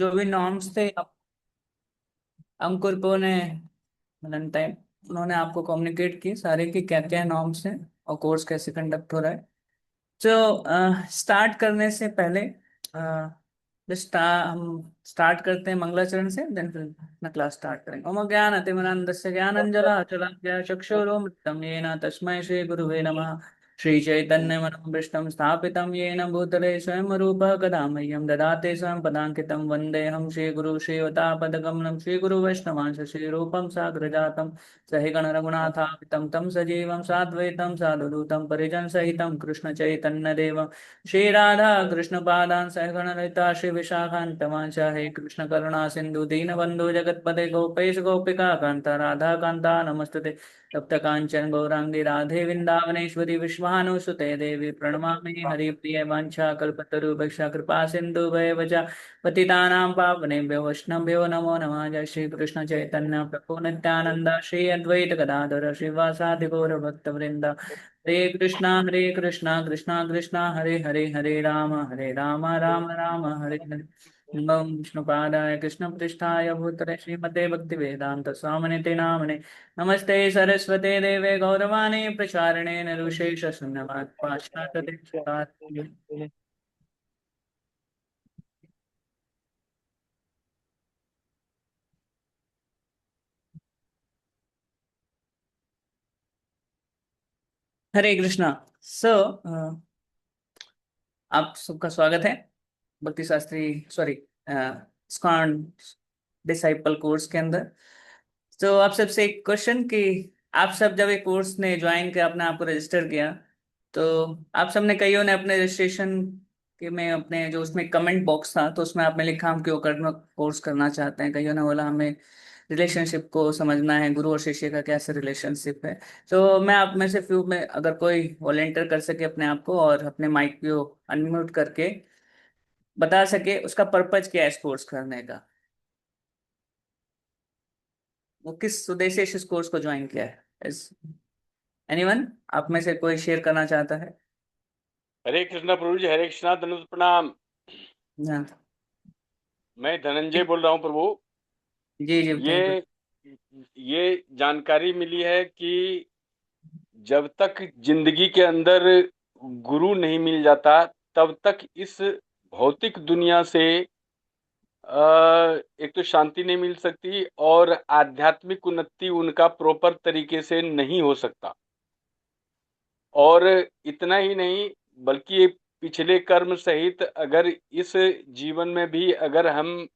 जो भी नॉर्म्स थे अंकुर को ने मतलब टाइम उन्होंने आपको कम्युनिकेट की सारे की क्या क्या नॉर्म्स हैं और कोर्स कैसे कंडक्ट हो रहा है। तो स्टार्ट करने से पहले हम स्टार्ट करते हैं मंगलाचरण से, देन फिर अपना क्लास स्टार्ट करेंगे। ओम ज्ञानतिमिरान्धस्य ज्ञानञ्जनशलाकया चक्षुरुन्मिलितं येन तस्मै श्री गुरुवे नमः। श्री चैतन्य मनोभीष्टं स्थापितं येन भूतले स्वयं रूपः कदा मह्यं ददाति स्वयं पदाङ्कितं वन्देऽहं श्रीगुरु श्रीयुतापदकमलं श्रीगुरु वैष्णवांश श्रीरूपं साग्रजातं सहि गणरघुनाथापितं तं सजीवं साद्वैतं साधुदूतं परिजनसहितं कृष्णचैतन्यदेवं श्रीराधा कृष्णपादान् सहगणललिता श्रीविशाखान्वितांश्च हे कृष्ण करुणा सिन्धु दीनबन्धु जगत्पते गोपेश गोपिका कान्ता राधा कान्ता नमस्तुते। तप्त कांचन गौरांगी राधे वृंदावनेश्वरी विश्वानुसुते देवी प्रणमामि हरिप्रिय वाञ्छा कल्पतरुभ्यश्च कृपा सिन्धुभ्यः पतितानां पावनेभ्यो वैष्णवेभ्यो नमो नमः। जय श्री कृष्ण चैतन्य प्रभु नित्यानंद श्री अद्वैत गदाधर श्रीवासादि गौर भक्तवृंद। हरे कृष्णा कृष्णा कृष्णा हरे हरे हरे राम राम राम हरे हरे। नमो विष्णुपादाय कृष्णपृष्ठाय भूतले श्रीमते भक्तिवेदांत स्वामिनिते नामने। नमस्ते सरस्वते देवे गौरवाणी प्रचारिणे निर्विशेष शून्यवाद पाश्चात्य देशतात्। हरे कृष्णा। सो आप सबका स्वागत है भक्ति शास्त्री सॉरी स्कॉन डिसाइपल कोर्स के अंदर। तो आप सबसे एक क्वेश्चन कि आप सब जब एक कोर्स ने ज्वाइन किया, अपने आप को रजिस्टर किया, तो आप सबने कईयों ने अपने रजिस्ट्रेशन के में अपने जो उसमें कमेंट बॉक्स था तो उसमें आपने लिखा हम क्यों करना कोर्स करना चाहते हैं। कईयों ने बोला हमें रिलेशनशिप को समझना है, गुरु और शिष्य का कैसे रिलेशनशिप है। तो मैं आप में से फ्यू में अगर कोई वॉलेंटियर कर सके अपने आप को और अपने माइक को अनम्यूट करके बता सके उसका पर्पज क्या है इस कोर्स करने का, वो किस उद्देश्य से इस कोर्स को ज्वाइन किया है। इस एनीवन आप में से कोई शेयर करना चाहता है? हरे कृष्णा प्रभु जी, हरे कृष्णा, दंडवत प्रणाम। हाँ। मैं धनंजय बोल रहा हूँ प्रभु। जी जी थैंक यू। ये ये जानकारी मिली है कि जब तक जिंदगी के अंदर गुरु नहीं मिल जाता तब तक इस भौतिक दुनिया से एक तो शांति नहीं मिल सकती और आध्यात्मिक उन्नति उनका प्रॉपर तरीके से नहीं हो सकता। और इतना ही नहीं बल्कि पिछले कर्म सहित अगर इस जीवन में भी अगर हम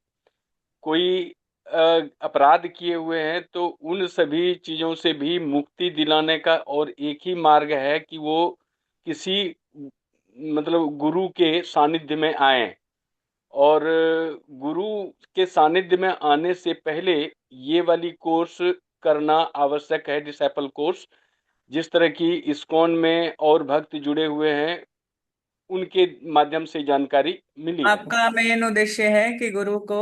कोई अपराध किए हुए हैं तो उन सभी चीजों से भी मुक्ति दिलाने का और एक ही मार्ग है कि वो किसी मतलब गुरु के सानिध्य में आए। और गुरु के सानिध्य में आने से पहले ये वाली कोर्स करना आवश्यक है, डिसाइपल कोर्स। जिस तरह की इस्कॉन में और भक्त जुड़े हुए हैं उनके माध्यम से जानकारी मिली है। आपका मेन उद्देश्य है कि गुरु को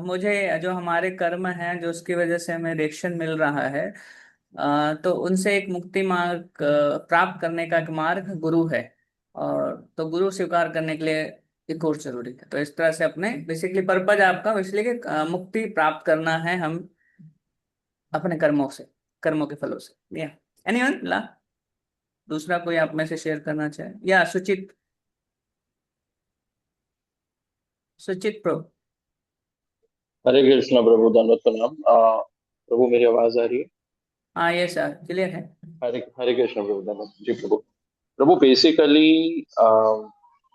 मुझे जो हमारे कर्म हैं जो उसकी वजह से हमें रिएक्शन मिल रहा है, तो उनसे एक मुक्ति मार्ग प्राप्त करने का एक मार्ग गुरु है। और तो गुरु स्वीकार करने के लिए एक कोर्स जरूरी है। तो इस तरह से अपने बेसिकली पर्पज आपका इसलिए कि मुक्ति प्राप्त करना है हम अपने कर्मों से, कर्मों के फलों से। या एनीवन ला दूसरा कोई आप में से शेयर करना चाहे? या सुचित, सुचित प्रो। हरे कृष्णा प्रभु, दंडवत प्रणाम। प्रभु मेरी आवाज आ रही है? हाँ ये सर क्लियर है। हरे हरे कृष्णा प्रभु, दंडवत जी प्रभु। प्रभु बेसिकली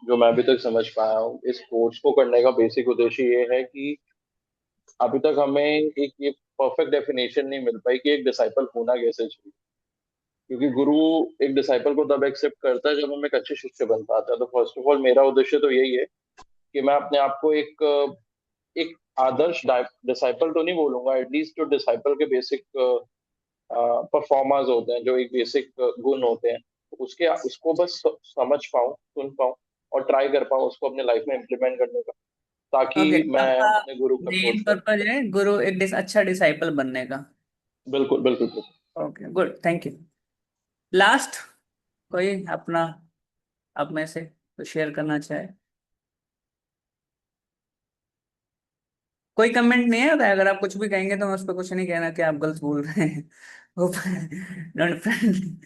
जो मैं अभी तक समझ पाया हूँ, इस कोर्स को करने का बेसिक उद्देश्य ये है कि अभी तक हमें एक ये परफेक्ट डेफिनेशन नहीं मिल पाई कि एक डिसाइपल होना कैसे चाहिए। क्योंकि गुरु एक डिसाइपल को तब एक्सेप्ट करता है जब हम एक अच्छे शिष्य बन पाता है। तो फर्स्ट ऑफ ऑल मेरा उद्देश्य तो यही है कि मैं अपने आप को एक आदर्श डिसाइपल तो नहीं बोलूंगा, एटलीस्ट जो डिसाइपल के बेसिक परफॉर्मर्स होते हैं, जो एक बेसिक गुण होते हैं, उसके उसको बस समझ पाऊँ, सुन पाऊँ और ट्राई कर पाऊँ उसको अपने लाइफ में इम्प्लीमेंट करने का, ताकि ओके, मैं आपका अपने गुरु का अप्रोच मेन करूँ। पर्पज है गुरु एक अच्छा डिसाइपल बनने का। बिल्कुल बिल्कुल बिल्कुल। Okay good thank you. Last कोई अपना आप में से तो शेयर करना चाहे? कोई कमेंट नहीं है, अगर आप कुछ भी कहेंगे तो मैं उस पर कुछ नहीं कहना कि आप गलत बोल रहे हैं। वो नॉट फ्रेंडली,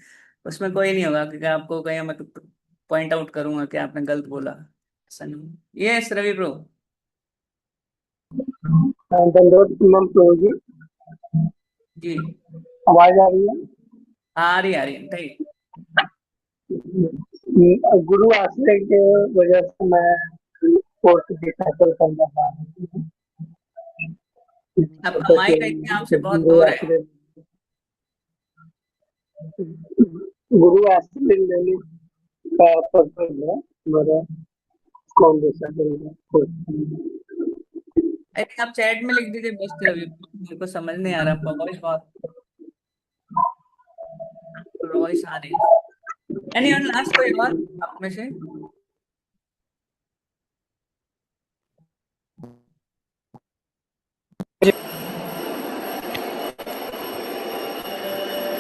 उसमें कोई नहीं होगा क्योंकि आपको कहीं मैं पॉइंट आउट करूंगा कि आपने गलत बोला, ऐसा नहीं। Yes Ravi bro. धन्यवाद मैम प्रभु जी। जी आवाज आ रही है? आ रही है ठीक। गुरु आश्रय के वजह से मैं कोर्स डिसाइकिल करना चाह रहा हूँ। आपका जैसे माइक आई कि थिंक आपसे बहुत गुरु दूर है। आश्रय गुरु आश्रय लेने का पर्पज है मेरा कौन डिसाइकिल कोर्स। आई थिंक आप चैट में लिख दीजिए बेस्ट रवि, मेरे को समझ नहीं आ रहा, आपका वॉइस बहुत वॉइस आ रही है। एनी वन लास्ट कोई और आप में से?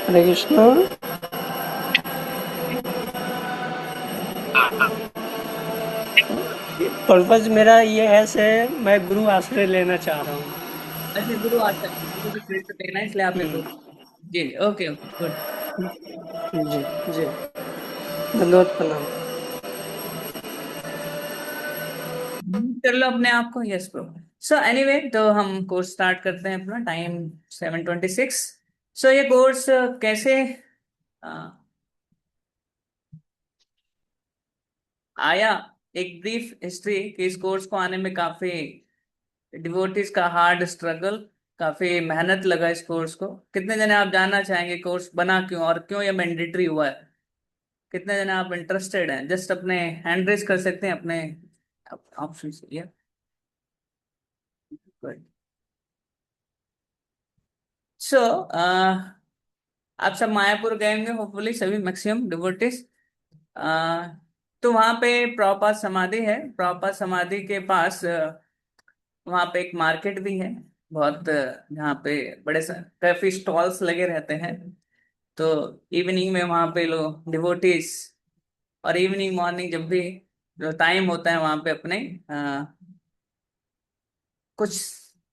हरे कृष्ण। पर्पज मेरा ये है से मैं गुरु आश्रय लेना चाह रहा हूँ। अच्छा गुरु आता है, गुरु की श्रेष्ठ देना है इसलिए आप एक गुरु। जी ओके ओके गुड। जी जी धन्यवाद प्रणाम। कर लो अपने आप को, यस ब्रो। सो एनीवे तो हम कोर्स स्टार्ट करते हैं अपना, टाइम 7:26। सो ये कोर्स कैसे अ, आया, एक ब्रीफ हिस्ट्री कि इस कोर्स को आने में काफी डिवोटीज का हार्ड स्ट्रगल, काफी मेहनत लगा इस कोर्स को। कितने जने आप जानना चाहेंगे कोर्स बना क्यों और क्यों ये मैंडेटरी हुआ है? कितने जने आप इंटरेस्टेड हैं? जस्ट अपने हैंड रेज कर सकते हैं अपने ऑप्शन से। या गुड। सो आप सब मायापुर गए होंगे होपफुली, सभी मैक्सिमम डिवोटीज। तो वहां पे प्रभुपाद समाधि है। प्रभुपाद समाधि के पास वहां पे एक मार्केट भी है बहुत, जहाँ पे काफी स्टॉल्स लगे रहते हैं। तो इवनिंग में वहां पे लोग डिवोटीज, और इवनिंग मॉर्निंग जब भी जो टाइम होता है वहां पे अपने कुछ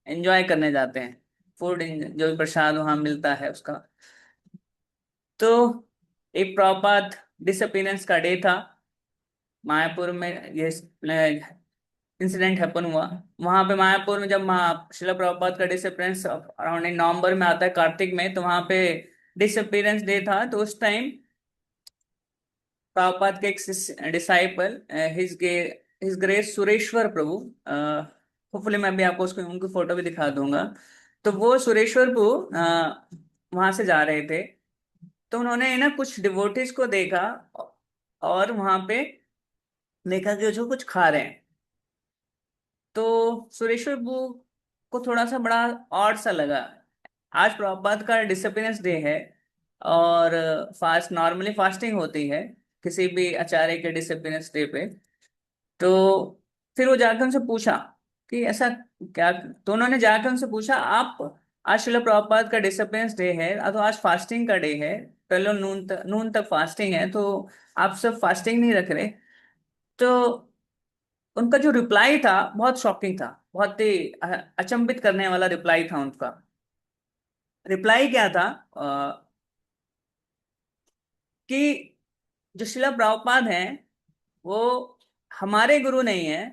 एंजॉय करने जाते हैं। फूड, जो भी प्रसाद वहां मिलता है उसका। तो एक प्रभुपाद डिसअपीयरेंस का डे था मायापुर में। ये इंसिडेंट हैपन हुआ वहां पे मायापुर में, जब शिला प्रभुपाद का डिसअपीयरेंस अराउंड नवंबर में आता है, कार्तिक में, तो वहां पे डिसअपीयरेंस डे था। तो उस टाइम प्रभुपाद के एक डिसाइपल हिज ग्रेस सुरेश्वर प्रभु, होपफुली मैं भी आपको उसको उनकी फोटो भी दिखा दूंगा। तो वो सुरेश्वर प्रभु वहां से जा रहे थे, तो उन्होंने ना कुछ डिवोटीज को देखा और वहां पे देखा कि जो कुछ खा रहे हैं। तो सुरेश्वर प्रभु को थोड़ा सा बड़ा ऑड सा लगा। आज प्रभुपाद का डिसअपीयरेंस डे है और फास्ट नॉर्मली फास्टिंग होती है किसी भी आचार्य के डिसअपीयरेंस डे पे। तो फिर वो जाकर उनसे पूछा कि ऐसा क्या, तो उन्होंने जाकर उनसे पूछा, आप आज शिला प्रभुपाद का डिसअपीयरेंस डे है, तो आज फास्टिंग का डे है, पहले नून तक फास्टिंग है, तो आप सब फास्टिंग नहीं रख रहे? तो उनका जो रिप्लाई था बहुत शॉकिंग था, बहुत ही अचंभित करने वाला रिप्लाई था उनका। रिप्लाई क्या था कि जो शिला प्रभुपाद हैं वो हमारे गुरु नहीं है।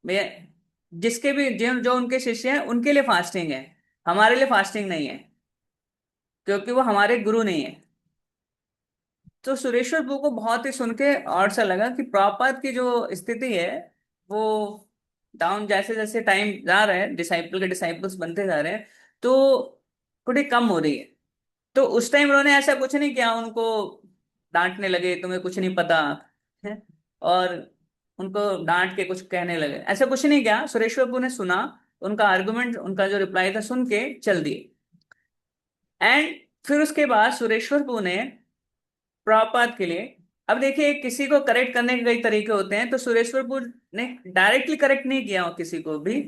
वे जिसके भी जो उनके शिष्य हैं उनके लिए फास्टिंग है, हमारे लिए फास्टिंग नहीं है, क्योंकि वो हमारे गुरु नहीं है। तो सुरेश्वर प्रभु को बहुत ही सुन के और सा लगा कि प्रभुपाद की जो स्थिति है वो डाउन, जैसे जैसे टाइम जा रहा है, डिसाइपल के डिसाइपल्स बनते जा रहे हैं, तो थोड़ी कम हो रही है। तो उस टाइम उन्होंने ऐसा कुछ नहीं किया, उनको डांटने लगे तुम्हें कुछ नहीं पता है, और उनको डांट के कुछ कहने लगे, ऐसा कुछ नहीं किया। सुरेश्वर प्रभु ने सुना उनका आर्गुमेंट, उनका जो रिप्लाई था सुन के चल दिए। एंड फिर उसके बाद सुरेश्वर प्रभु ने प्रभुपाद के लिए, अब देखिए किसी को करेक्ट करने के कई तरीके होते हैं, तो सुरेश्वरपुर ने डायरेक्टली करेक्ट नहीं किया किसी को भी,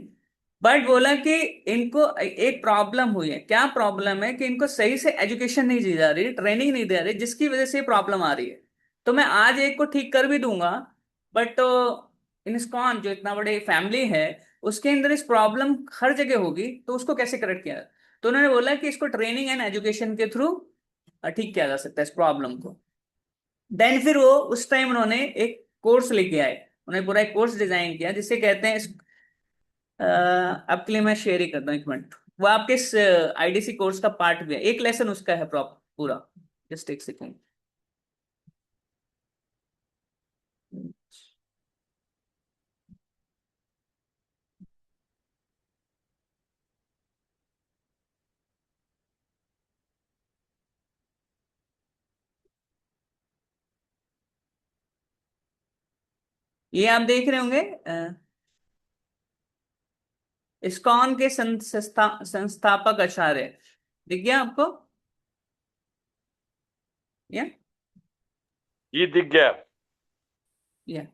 बट बोला कि इनको एक प्रॉब्लम हुई है। क्या प्रॉब्लम है? कि इनको सही से एजुकेशन नहीं दी जा रही, ट्रेनिंग नहीं दे रही, जिसकी वजह से प्रॉब्लम आ रही है। तो मैं आज एक को ठीक कर भी दूंगा, बट तो इनस्कॉन जो इतना बड़ी फैमिली है, उसके अंदर इस प्रॉब्लम हर जगह होगी, तो उसको कैसे करेक्ट किया। तो उन्होंने बोला कि इसको ट्रेनिंग एंड एजुकेशन के थ्रू ठीक किया जा सकता है इस प्रॉब्लम को। देन फिर वो उस टाइम उन्होंने एक कोर्स लेके आए, उन्होंने पूरा एक कोर्स डिजाइन किया जिसे कहते हैं आपके लिए मैं शेयर ही करता हूँ, एक मिनट। वो आपके इस आईडीसी कोर्स का पार्ट भी है, एक लेसन उसका है प्रॉपर पूरा। जस्ट एक सेकेंड। ये आप देख रहे होंगे इस्कॉन के संस्थापक आचार्य, दिख गया आपको ये? ये दिख गया। ये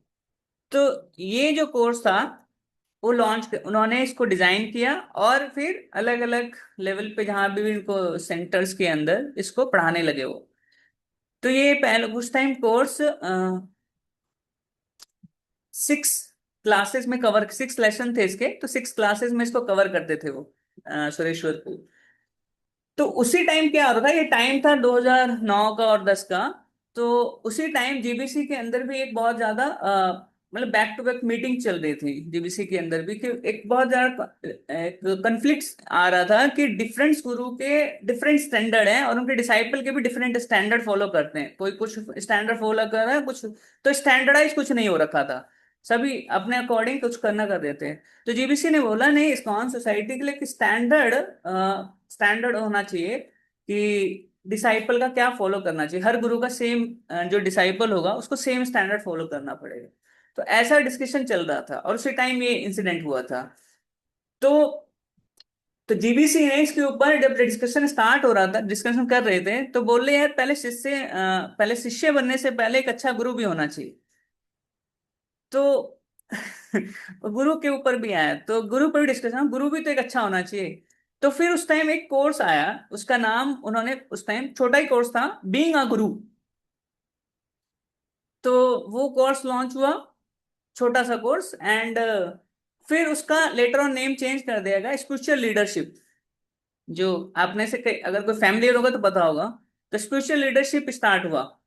तो ये जो कोर्स था वो लॉन्च उन्होंने इसको डिजाइन किया, और फिर अलग अलग लेवल पे जहां भी इनको सेंटर्स के अंदर इसको पढ़ाने लगे वो। तो ये पहले उस टाइम कोर्स 6 क्लासेस में कवर, 6 लेसन थे इसके, तो 6 क्लासेस में इसको कवर करते थे वो सुरेश्वर को। तो उसी टाइम क्या हो रहा था, ये टाइम था 2009 का और 10 का। तो उसी टाइम जीबीसी के अंदर भी एक बहुत ज्यादा मतलब बैक टू बैक मीटिंग चल रही थी जीबीसी के अंदर भी, कि एक बहुत ज्यादा एक कन्फ्लिक्ट आ रहा था कि डिफरेंट गुरु के डिफरेंट स्टैंडर्ड हैं, और उनके डिसाइपल के भी डिफरेंट स्टैंडर्ड फॉलो करते हैं। कोई कुछ स्टैंडर्ड फॉलो कर रहा है, कुछ तो स्टैंडर्डाइज कुछ नहीं हो रखा था, सभी अपने अकॉर्डिंग कुछ करना कर देते हैं। तो जीबीसी ने बोला नहीं, इस्कॉन सोसाइटी के लिए कि स्टैंडर्ड होना चाहिए कि डिसाइपल का क्या फॉलो करना चाहिए, हर गुरु का सेम, जो डिसाइपल होगा उसको सेम स्टैंडर्ड फॉलो करना पड़ेगा। तो ऐसा डिस्कशन चल रहा था, और उसी टाइम ये इंसिडेंट हुआ था। तो तो जीबीसी ने इसके ऊपर जब डिस्कशन स्टार्ट हो रहा था, डिस्कशन कर रहे थे, तो बोले यार पहले शिष्य बनने से पहले एक अच्छा गुरु भी होना चाहिए। तो गुरु के ऊपर भी आया, तो गुरु पर भी डिस्कशन, गुरु भी तो एक अच्छा होना चाहिए। तो फिर उस टाइम एक कोर्स आया, उसका नाम उन्होंने, उस टाइम छोटा ही कोर्स था, बीइंग अ गुरु। तो वो कोर्स लॉन्च हुआ, छोटा सा कोर्स, एंड फिर उसका लेटर ऑन नेम चेंज कर दिया गया स्पिरिचुअल लीडरशिप। जो आपने से अगर कोई फैमिलियर होगा तो पता होगा। तो स्पिरिचुअल लीडरशिप स्टार्ट हुआ,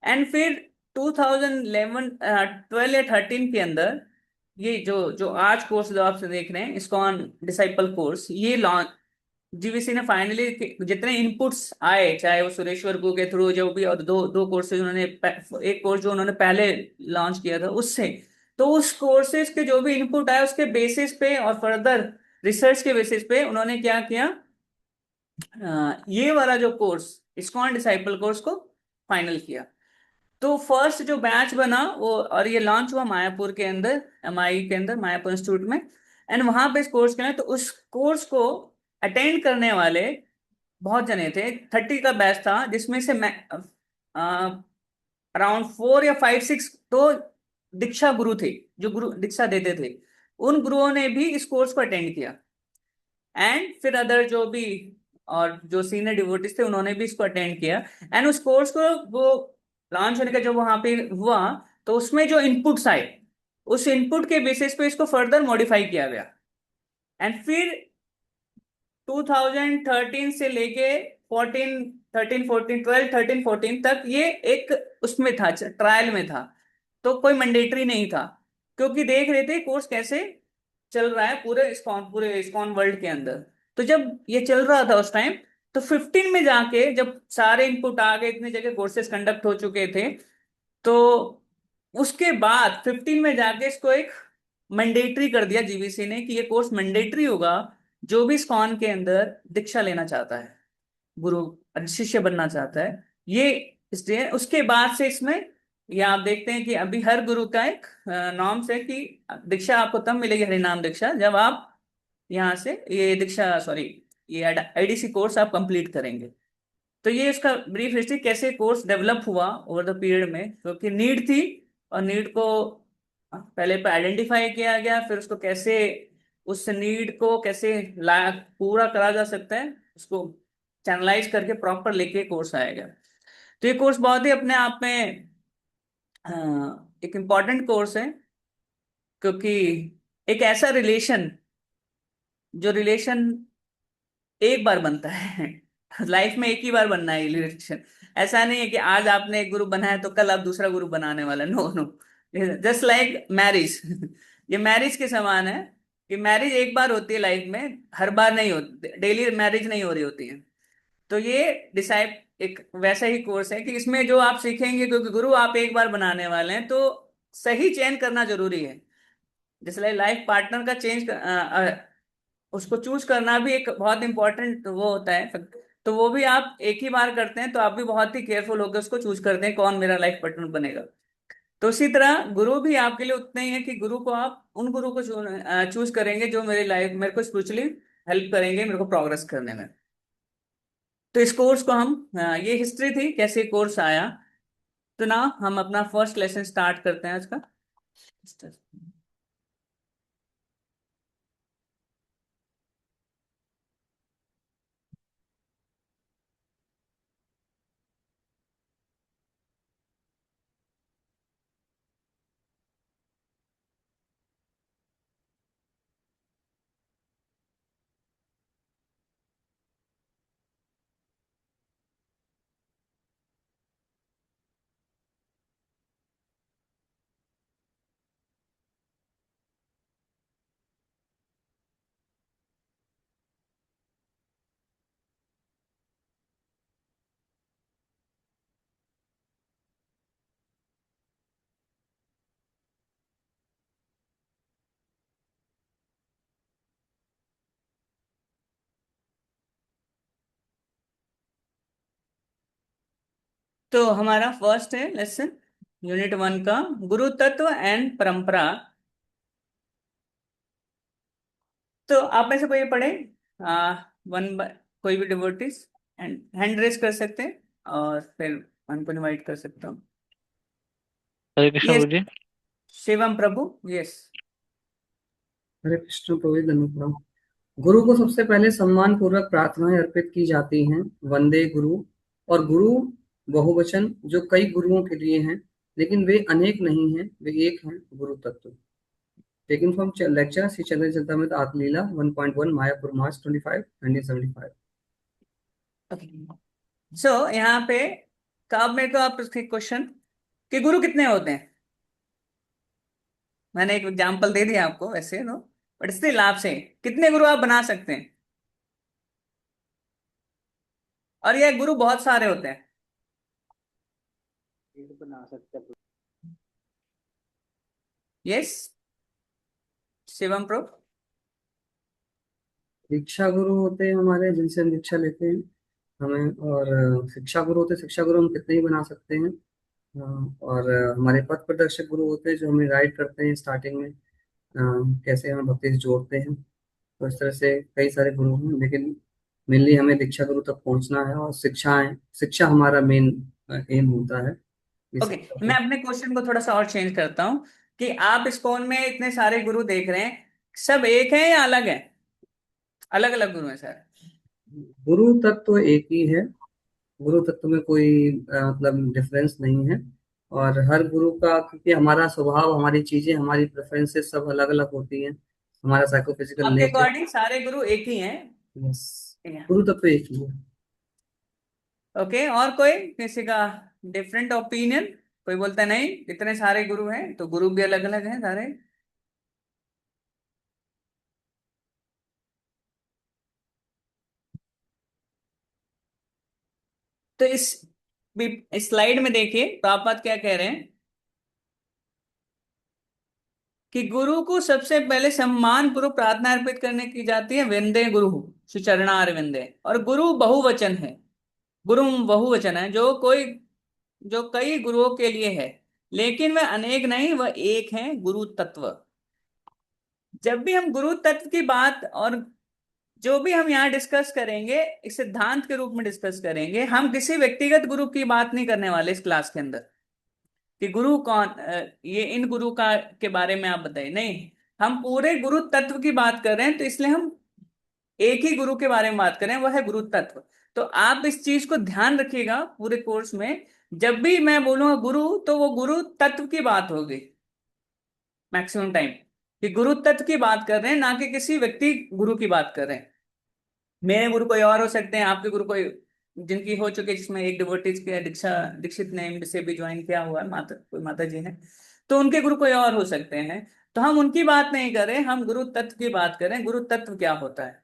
एंड फिर 2011 12 या 13 के अंदर ये जो जो आज कोर्स जो आप देख रहे हैं इस्कॉन डिसाइपल कोर्स, ये लॉन्च जीवीसी ने फाइनली, जितने इनपुट्स आए चाहे वो सुरेश्वर गु के थ्रू जो भी, और दो दो कोर्सेज उन्होंने एक कोर्स जो उन्होंने पहले लॉन्च किया था उससे, तो उस कोर्सेज के जो भी इनपुट आए उसके बेसिस पे और फर्दर रिसर्च के बेसिस पे उन्होंने क्या किया, ये वाला जो कोर्स इस्कॉन डिसाइपल कोर्स को फाइनल किया। तो फर्स्ट जो बैच बना वो, और ये लॉन्च हुआ मायापुर के अंदर, एमआई के अंदर, मायापुर इंस्टीट्यूट में। एंड वहां पे इस कोर्स के, तो उस कोर्स को अटेंड करने वाले बहुत जने थे, 30 का बैच था, जिसमें से मैं अराउंड 4 या 5 6 तो दीक्षा गुरु थे, जो गुरु दीक्षा देते थे। उन गुरुओं ने भी इस कोर्स को अटेंड किया, एंड फिर अदर जो भी और जो सीनियर डिवोटीज थे उन्होंने भी इसको अटेंड किया। एंड उस कोर्स को वो लॉन्च होने का जब वहां पे हुआ, तो उसमें जो इनपुट्स आए, उस इनपुट के बेसिस पे इसको फर्दर मॉडिफाई किया गया। एंड फिर 2013 से लेके 14 13 14 12 13 14 तक ये एक उसमें था, ट्रायल में था। तो कोई मैंडेटरी नहीं था, क्योंकि देख रहे थे कोर्स कैसे चल रहा है पूरे इस्कॉन वर्ल्ड के अंदर। तो जब ये चल रहा था उस टाइम, तो 15 में जाके जब सारे इनपुट आ गए, इतनी जगह कोर्सेज कंडक्ट हो चुके थे, तो उसके बाद 15 में जाके इसको एक मैंडेटरी कर दिया जीवीसी ने, कि ये कोर्स मैंडेटरी होगा जो भी इस्कॉन के अंदर दीक्षा लेना चाहता है, गुरु शिष्य बनना चाहता है। ये इसलिए उसके बाद से इसमें, ये आप देखते हैं कि अभी हर गुरु का एक नॉर्म्स है कि दीक्षा आपको तब मिलेगी, हरिनाम दीक्षा, जब आप यहाँ से ये दीक्षा, सॉरी, ये आईडीसी कोर्स आप कंप्लीट करेंगे। तो ये इसका ब्रीफ हिस्ट्री, कैसे कोर्स डेवलप हुआ ओवर द पीरियड में, क्योंकि नीड थी, और नीड को पहले पे आइडेंटिफाई किया गया, फिर उसको कैसे, उस नीड को कैसे पूरा करा जा सकता है, उसको चैनलाइज करके प्रॉपर लेके कोर्स आएगा। तो ये कोर्स बहुत ही अपने आप में एक इम्पॉर्टेंट कोर्स है, क्योंकि एक ऐसा रिलेशन, जो रिलेशन एक बार बनता है। लाइफ में एक ही बार बनना है ये रिलेशन। ऐसा नहीं है कि आज आपने एक गुरु बनाया तो कल आप दूसरा गुरु बनाने वाला। No no, just like marriage. ये मैरिज के समान है कि मैरिज एक बार होती है लाइफ में, हर बार नहीं होती, डेली मैरिज नहीं हो रही होती है। तो ये डिसाइड एक वैसा ही कोर्स है कि इसमें जो आप सीखेंगे, क्योंकि गुरु आप एक बार बनाने वाले हैं, तो सही चयन करना जरूरी है। जैसे लाइफ पार्टनर का उसको चूज करना भी एक बहुत इंपॉर्टेंट वो होता है। तो वो भी आप एक ही बार करते हैं, तो आप भी बहुत ही केयरफुल होकर उसको चूज करते हैं कौन मेरा लाइफ पार्टनर बनेगा। तो उसी तरह गुरु भी आपके लिए उतने ही है कि गुरु को आप उन गुरु को चूज करेंगे जो मेरे को स्पिरिचुअली हेल्प करेंगे मेरे को प्रोग्रेस करने में। तो इस कोर्स को हम ये हिस्ट्री थी कैसे कोर्स आया। तो ना हम अपना फर्स्ट लेसन स्टार्ट करते हैं आज का। तो हमारा फर्स्ट है लेसन, यूनिट 1 का गुरु तत्व एंड परंपरा। तो आप में से कोई पढ़े वन बाय, कोई भी डिवोटीज हैंड रेस कर सकते हैं और फिर वन को इनवाइट कर सकता हूँ। हरे कृष्ण यस, गुरु जी। शिवम प्रभु। यस। हरे कृष्ण प्रभु धन्यवाद। गुरु को सबसे पहले सम्मान पूर्वक प्रार्थनाएं अर्पित की जाती हैं। वंदे गुरु। और गुरु बहुवचन जो कई गुरुओं के लिए हैं, लेकिन वे अनेक नहीं हैं, वे एक हैं, गुरु तत्व। टेकन फ्रॉम लेक्चर श्री चंद्र चरितमृत आत्मलीला 1.1 मायापुर मार्च 25 1975। सो यहाँ पे कब मेरे को आप क्वेश्चन कि गुरु कितने होते हैं, मैंने एक एग्जांपल दे दिया आपको वैसे नो, बट स्टिल आपसे कितने गुरु आप बना सकते हैं। और ये गुरु बहुत सारे होते हैं। बना सकते हैं। Yes, Shivam pro. दीक्षा गुरु होते हैं हमारे, जिनसे हम दीक्षा लेते हैं हमें। और शिक्षा गुरु होते हैं, शिक्षा गुरु हम कितने ही बना सकते हैं। और हमारे पथ प्रदर्शक गुरु होते हैं जो हमें गाइड करते हैं स्टार्टिंग में, कैसे हम भक्ति से जोड़ते हैं। तो इस तरह से कई सारे गुरु हैं, लेकिन मेनली हमें दीक्षा गुरु तक पहुंचना है। और शिक्षा हमारा मेन एम होता है। ओके, मैं अपने क्वेश्चन को थोड़ा सा और चेंज करता हूँ कि आप इस फोन में इतने सारे गुरु देख रहे हैं, सब एक हैं या अलग हैं? अलग अलग गुरु हैं सर। गुरु तत्व एक ही है। गुरु तत्व में कोई मतलब डिफरेंस नहीं है। और हर गुरु का, क्योंकि हमारा स्वभाव, हमारी चीजें, हमारी प्रेफरेंसेस सब अलग अलग होती हैं। हमारा साइकोफिजिकल आपके नेचर। अकॉर्डिंग सारे गुरु एक ही हैं? यस, गुरु तत्व एक ही है। ओके, और कोई किसी का डिफरेंट ओपिनियन? कोई बोलता है नहीं इतने सारे गुरु हैं तो गुरु भी अलग अलग हैं सारे। तो इस स्लाइड में देखिए प्रभुपाद क्या कह रहे हैं कि गुरु को सबसे पहले सम्मान पूर्वक प्रार्थना अर्पित करने की जाती है। वंदे गुरु सुचरणार विंदे। और गुरु बहुवचन है, गुरु बहुवचन है, जो कई गुरुओं के लिए है, लेकिन वह अनेक नहीं, वह एक है, गुरु तत्व। जब भी हम गुरु तत्व की बात और जो भी हम यहाँ डिस्कस करेंगे, इस सिद्धांत के रूप में डिस्कस करेंगे, हम किसी व्यक्तिगत गुरु की बात नहीं करने वाले इस क्लास के अंदर कि गुरु कौन, ये इन गुरु का के बारे में आप बताइए, नहीं। हम पूरे गुरु तत्व की बात कर रहे हैं, तो इसलिए हम एक ही गुरु के बारे में बात करें, वह है गुरु तत्व। तो आप इस चीज को ध्यान रखिएगा पूरे कोर्स में, जब भी मैं बोलूंगा गुरु तो वो गुरु तत्व की बात होगी मैक्सिमम टाइम। कि गुरु तत्व की बात कर रहे हैं, ना कि किसी व्यक्ति गुरु की बात कर रहे हैं। मेरे गुरु कोई और हो सकते हैं, आपके गुरु कोई जिनकी हो चुकी है, जिसमें एक डिवोटीज के दीक्षा दीक्षित ने से भी ज्वाइन किया हुआ है, माता कोई माता जी ने, तो उनके गुरु कोई और हो सकते हैं। तो हम उनकी बात नहीं कर रहे, हम गुरु तत्व की बात करें। गुरु तत्व क्या होता है?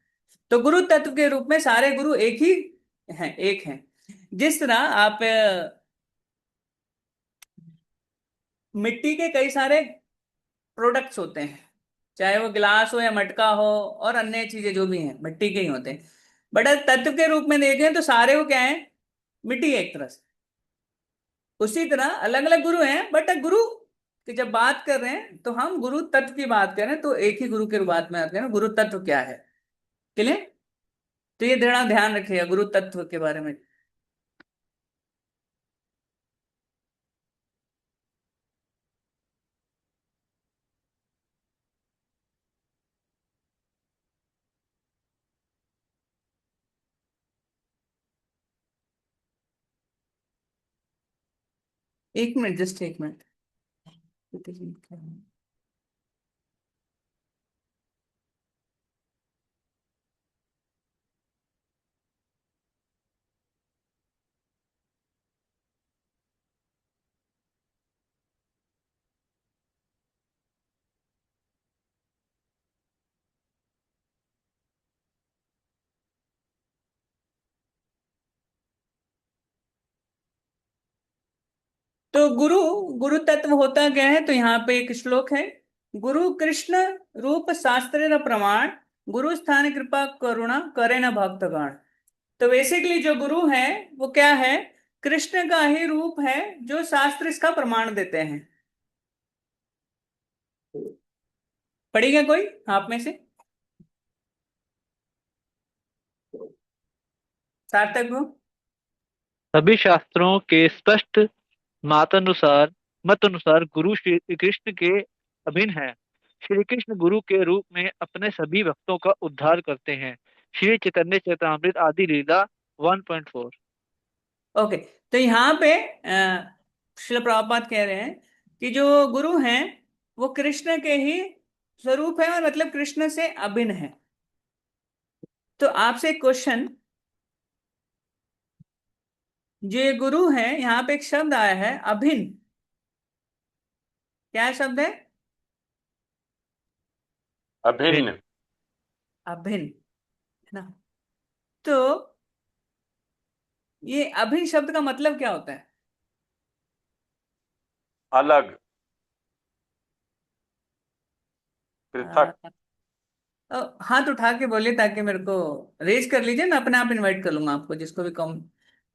तो गुरु तत्व के रूप में सारे गुरु एक ही हैं, एक हैं। जिस तरह आप मिट्टी के कई सारे प्रोडक्ट्स होते हैं, चाहे वो गिलास हो या मटका हो और अन्य चीजें जो भी हैं मिट्टी के ही होते हैं। बट अगर तत्व के रूप में देखें तो सारे वो क्या है? मिट्टी है एक तरह से। उसी तरह अलग अलग गुरु हैं, बट गुरु की जब बात कर रहे हैं तो हम गुरु तत्व की बात करें तो एक ही गुरु के बात में आते हैं। गुरु तत्व क्या है? क्लियर? तो ये थोड़ा ध्यान रखिएगा गुरु तत्व के बारे में। एक मिनट, जस्ट एक मिनट। तो गुरु, गुरु तत्व होता क्या है? तो यहाँ पे एक श्लोक है, गुरु कृष्ण रूप शास्त्र न प्रमाण, गुरु स्थान कृपा करुणा करे न भक्तगण। तो बेसिकली जो गुरु है वो क्या है? कृष्ण का ही रूप है, जो शास्त्र इसका प्रमाण देते हैं। पढ़ेगा कोई आप में से? सार्थक को? सभी शास्त्रों के स्पष्ट मतानुसार गुरु श्री कृष्ण के अभिन्न है। श्री कृष्ण गुरु के रूप में अपने सभी भक्तों का उद्धार करते हैं। श्री चैतन्य चैतामृत आदि लीला 1.4। ओके। तो यहाँ पे श्रील प्रभुपाद कह रहे हैं कि जो गुरु हैं वो कृष्ण के ही स्वरूप है, और मतलब कृष्ण से अभिन्न है। तो आपसे एक क्वेश्चन, जो ये गुरु है, यहाँ पे एक शब्द आया है अभिन्न। क्या शब्द है? अभिन्न। अभिन्न, है ना? तो ये अभिन्न शब्द का मतलब क्या होता है? अलग, पृथक। हाथ उठा के बोलिए ताकि मेरे को रेज कर लीजिए, मैं अपने आप इनवाइट कर लूंगा आपको, जिसको भी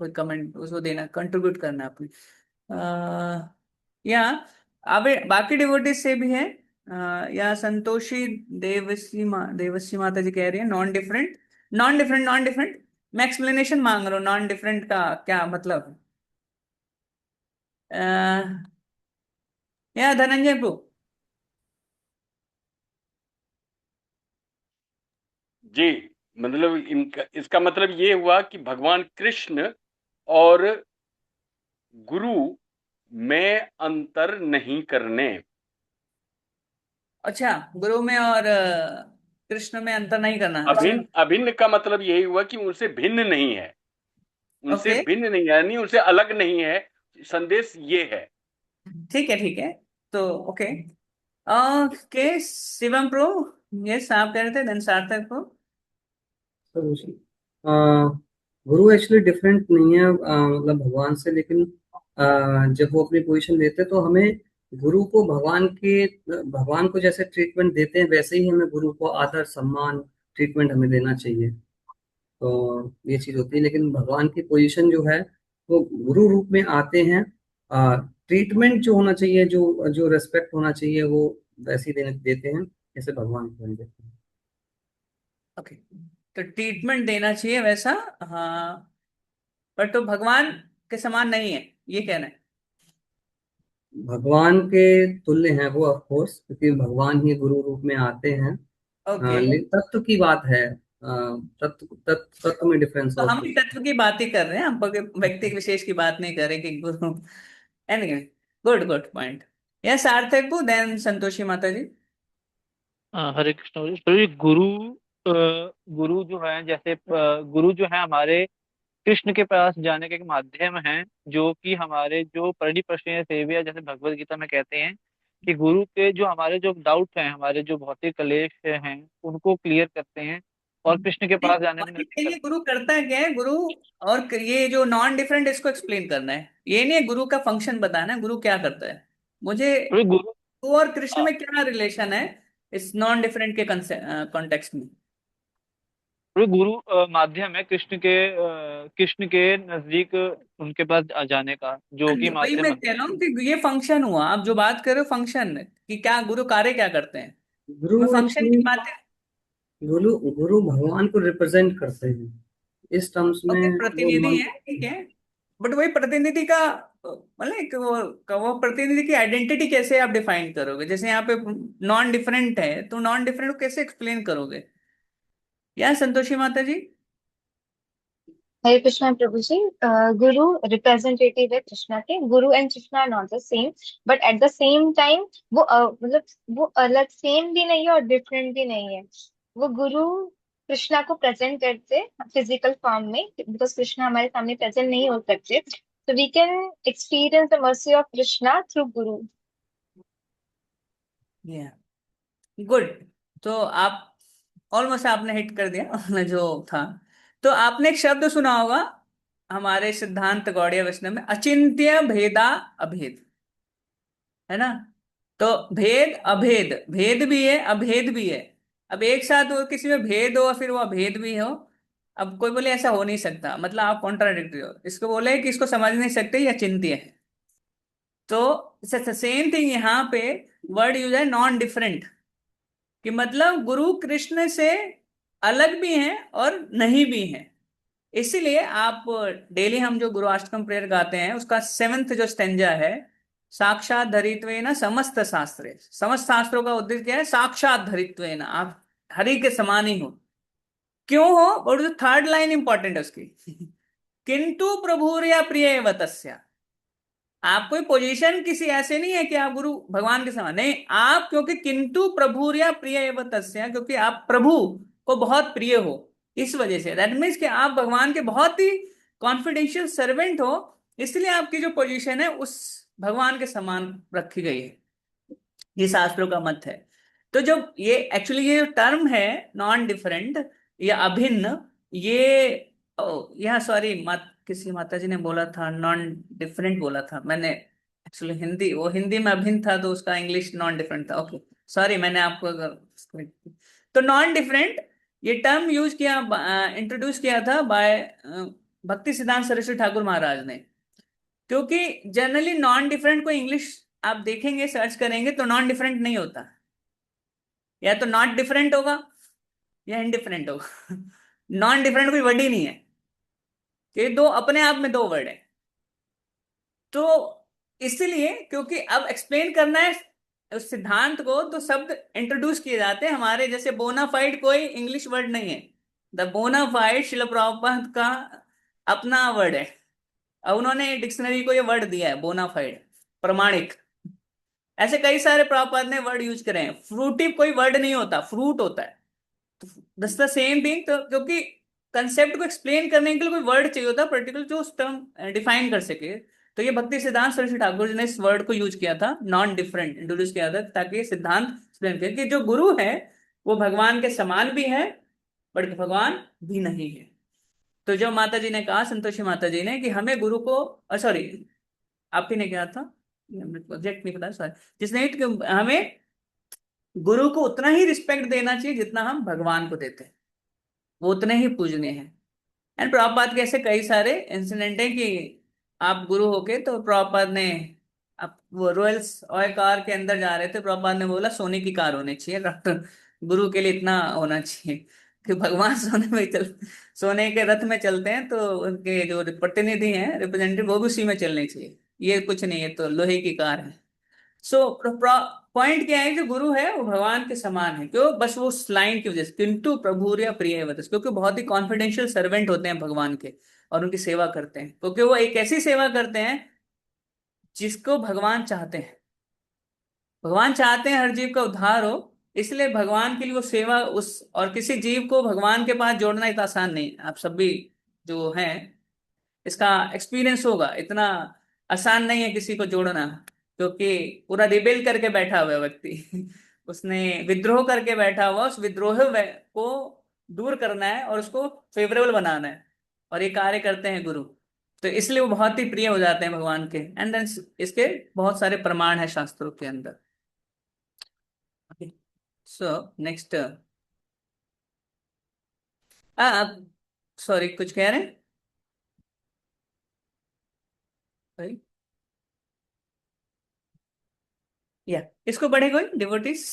कोई कमेंट उसको देना, कंट्रीब्यूट करना है अपने। या अब बाकी डिवोटीज से भी है। या संतोषी देवसी माता जी कह रही है non different, non different, non different. मैं एक्सप्लेनेशन मांग रहा हूँ, नॉन डिफरेंट का क्या मतलब है? या धनंजय प्रभु? जी, मतलब इनका इसका मतलब ये हुआ कि भगवान कृष्ण और गुरु में अंतर नहीं करने। अच्छा, गुरु में और कृष्ण में अंतर नहीं करना। अच्छा, अभिन्न, अभिन्न का मतलब यही हुआ कि उनसे भिन्न नहीं है, उनसे ओके, भिन्न नहीं है, यानी उनसे अलग नहीं है। संदेश ये है। ठीक है, ठीक है। तो okay, okay Shivam pro, yes आप कह रहे थे, धन सार्थक प्रो। सर गुरु एक्चुअली डिफरेंट नहीं है मतलब भगवान से, लेकिन जब वो अपनी पोजीशन लेते हैं तो हमें गुरु को भगवान को जैसे ट्रीटमेंट देते हैं वैसे ही हमें गुरु को आदर सम्मान ट्रीटमेंट हमें देना चाहिए। तो ये चीज होती है, लेकिन भगवान की पोजीशन जो है वो गुरु रूप में आते हैं। ट्रीटमेंट जो होना चाहिए, जो जो रेस्पेक्ट होना चाहिए वो वैसे ही देते हैं जैसे भगवान को हम देते हैं। ओके, तो ट्रीटमेंट देना चाहिए वैसा, हाँ, पर तो भगवान के समान नहीं है, ये कहना है। भगवान के तुल्य हैं वो ऑफ कोर्स, क्योंकि भगवान ही गुरु रूप में आते हैं। ओके, तत्व की बात है, तत्व में डिफरेंस तो और हम भी कुछ। तत्व की बात ही कर रहे हैं, हम व्यक्ति विशेष की बात नहीं कर रहे कि गुरु। Anyway, good good point. Yes सार्थक देन संतोषी माता जी। हरे कृष्ण प्रभु जी। गुरु जो है, जैसे गुरु जो है हमारे कृष्ण के पास जाने का एक माध्यम है, जो कि हमारे जो परिप्रश्न सेव्य, जैसे भगवत गीता में कहते हैं कि गुरु के जो हमारे जो डाउट हैं, हमारे जो भौतिक कलेश हैं, उनको क्लियर करते हैं और कृष्ण के नहीं, पास जाने में वही नजदीक चाहिए करते गुरु करता है क्या है गुरु। और ये जो नॉन डिफरेंट इसको एक्सप्लेन करना है, ये नहीं है गुरु का फंक्शन बताना है गुरु क्या करता है मुझे। हैं। प्रभु गुरु गुरु और कृष्ण अ, में क्या रिलेशन है इस नॉन डिफरेंट के कॉन्टेक्स्ट में। प्रभु गुरु माध्यम है कृष्ण के नजदीक उनके पास जाने का, जो हाँ कि जी, वही माध्यम मैं बनता कह है। रहा हूँ कि ये फंक्शन हुआ, आप जो बात कर रहे हो फंक्शन कि क्या गुरु कार्य क्या करते हैं, गुरु मैं फंक्शन की एक्चुअली बात। गुरु गुरु भगवान को रिप्रेजेंट करते हैं इस टर्म्स ओके, में वो प्रतिनिधि मान है, ठीक है। बट वही प्रतिनिधि का मतलब वो प्रतिनिधि की आइडेंटिटी कैसे आप डिफाइन करोगे, जैसे यहाँ पे नॉन डिफरेंट है तो नॉन डिफरेंट को कैसे एक्सप्लेन करोगे या संतोषी माता जी। हरे कृष्णा प्रभु जी। गुरु रिप्रेजेंटेटिव है कृष्णा के। Guru and Krishna are not the same, but at the same time वो मतलब वो अलग सेम भी नहीं है और डिफरेंट भी नहीं है। वो गुरु कृष्णा को प्रेजेंट करते फिजिकल फॉर्म में, बिकॉज कृष्णा हमारे सामने प्रेजेंट नहीं हो सकते, तो we can experience the mercy of Krishna through guru. या गुड। तो आप ऑलमोस्ट आपने हिट कर दिया जो था। तो आपने एक शब्द सुना होगा हमारे सिद्धांत गौड़ीय वैष्णव में, अचिंत्य भेदा अभेद, है ना। तो भेद अभेद, भेद भी है अभेद भी है। अब एक साथ वो किसी में भेद हो और फिर वो अभेद भी हो, अब कोई बोले ऐसा हो नहीं सकता, मतलब आप कॉन्ट्राडिक्टरी हो, इसको बोले कि इसको समझ नहीं सकते या चिंत्य है। तो सेम थिंग यहाँ पे वर्ड यूज है नॉन डिफरेंट, कि मतलब गुरु कृष्ण से अलग भी हैं और नहीं भी हैं। इसीलिए आप डेली हम जो गुरु अष्टकम प्रेयर गाते हैं उसका सेवेंथ जो स्टेंजा है, साक्षात धरित्वेन समस्त शास्त्रे, समस्त शास्त्रों का उद्देश्य क्या है, साक्षात धरित्वेन, आप हरि के समान ही हो। क्यों हो, और जो थर्ड लाइन इंपॉर्टेंट है उसकी किंतु प्रभुर्या प्रिय तस्या। आप कोई पोजीशन किसी ऐसे नहीं है कि आप गुरु भगवान के समान नहीं, आप क्योंकि किंतु प्रभुर्या प्रिय एवं तस्या, क्योंकि आप प्रभु को बहुत प्रिय हो, इस वजह से दैट मीन्स कि आप भगवान के बहुत ही कॉन्फिडेंशियल सर्वेंट हो, इसलिए आपकी जो पोजीशन है उस भगवान के समान रखी गई है। ये शास्त्रों का मत है। तो जब ये एक्चुअली ये जो टर्म है नॉन डिफरेंट या अभिन्न, ये यहाँ सॉरी किसी माता जी ने बोला था नॉन डिफरेंट बोला था, मैंने एक्चुअली हिंदी, वो हिंदी में अभिन्न था तो उसका इंग्लिश नॉन डिफरेंट था, ओके सॉरी, मैंने आपको अगर तो नॉन डिफरेंट ये टर्म यूज किया, इंट्रोड्यूस किया था बाय भक्ति सिद्धांत सरस्वती ठाकुर महाराज ने। क्योंकि जनरली नॉन डिफरेंट को इंग्लिश आप देखेंगे सर्च करेंगे तो नॉन डिफरेंट नहीं होता, या तो नॉट डिफरेंट होगा या इनडिफरेंट होगा नॉन डिफरेंट कोई वर्ड ही नहीं है, ये दो अपने आप में दो वर्ड है। तो इसलिए क्योंकि अब एक्सप्लेन करना है उस सिद्धांत को तो शब्द इंट्रोड्यूस किए जाते हैं हमारे, जैसे बोनाफाइड कोई इंग्लिश वर्ड नहीं है, द बोनाफाइड शिल प्रभुपाद का अपना वर्ड है। अब उन्होंने डिक्शनरी को ये वर्ड दिया है बोनाफाइड, प्रमाणिक। ऐसे कई सारे प्रभुपाद ने वर्ड यूज करे हैं, फ्रूटी कोई वर्ड नहीं होता, फ्रूट होता है। तो दस द सेम थिंग, तो क्योंकि कंसेप्ट को एक्सप्लेन करने के लिए कोई वर्ड चाहिए होता पर्टिकुलर जो उस टर्म डिफाइन कर सके। तो ये भक्ति सिद्धांत सरस्वती ठाकुर जी ने इस वर्ड को यूज किया था नॉन डिफरेंट, इंट्रोड्यूस किया था ताकि ये सिद्धांत एक्सप्लेन करे कि जो गुरु है वो भगवान के समान भी है बट भगवान भी नहीं है। तो जो माता जी ने कहा, संतोषी माता जी ने, कि हमें गुरु को, सॉरी आप ही ने कहा था, एग्जैक्ट नहीं पता सॉरी, जिसने कि हमें गुरु को उतना ही रिस्पेक्ट देना चाहिए जितना हम भगवान को देते हैं, वो उतने ही पूजनीय हैं। एंड प्रभुपाद के ऐसे कई सारे इंसिडेंट हैं कि आप गुरु होके, तो प्रभुपाद ने, आप वो रॉयल्स ऑय कार के अंदर जा रहे थे, प्रभुपाद ने बोला सोने की कार होनी चाहिए डॉक्टर, गुरु के लिए इतना होना चाहिए कि भगवान सोने में चल, सोने के रथ में चलते हैं तो उनके जो प्रतिनिधि हैं रिप्रेजेंटेटिव वो भी उसी में चलने चाहिए, ये कुछ नहीं है तो लोहे की कार है। सो पॉइंट क्या है, जो गुरु है वो भगवान के समान है, क्यों, बस वो उस लाइन की वजह से, किंतु प्रभुर्या प्रिय वतस, क्योंकि बहुत ही कॉन्फिडेंशियल सर्वेंट होते हैं भगवान के और उनकी सेवा करते हैं, क्योंकि वो एक ऐसी सेवा करते हैं जिसको भगवान चाहते हैं। भगवान चाहते हैं हर जीव का उद्धार हो, इसलिए भगवान के लिए वो सेवा उस और किसी जीव को भगवान के पास जोड़ना इतना आसान नहीं है। आप सब भी जो हैं इसका एक्सपीरियंस होगा, इतना आसान नहीं है किसी को जोड़ना, क्योंकि पूरा रिबेल करके बैठा हुआ है व्यक्ति उसने विद्रोह करके बैठा हुआ, उस विद्रोह को दूर करना है और उसको फेवरेबल बनाना है, और ये कार्य करते हैं गुरु। तो इसलिए वो बहुत ही प्रिय हो जाते हैं भगवान के। एंड देन इसके बहुत सारे प्रमाण है शास्त्रों के अंदर। सो नेक्स्ट, आप सॉरी कुछ कह रहे हैं भाई? या इसको पढ़े कोई डिवोटीज?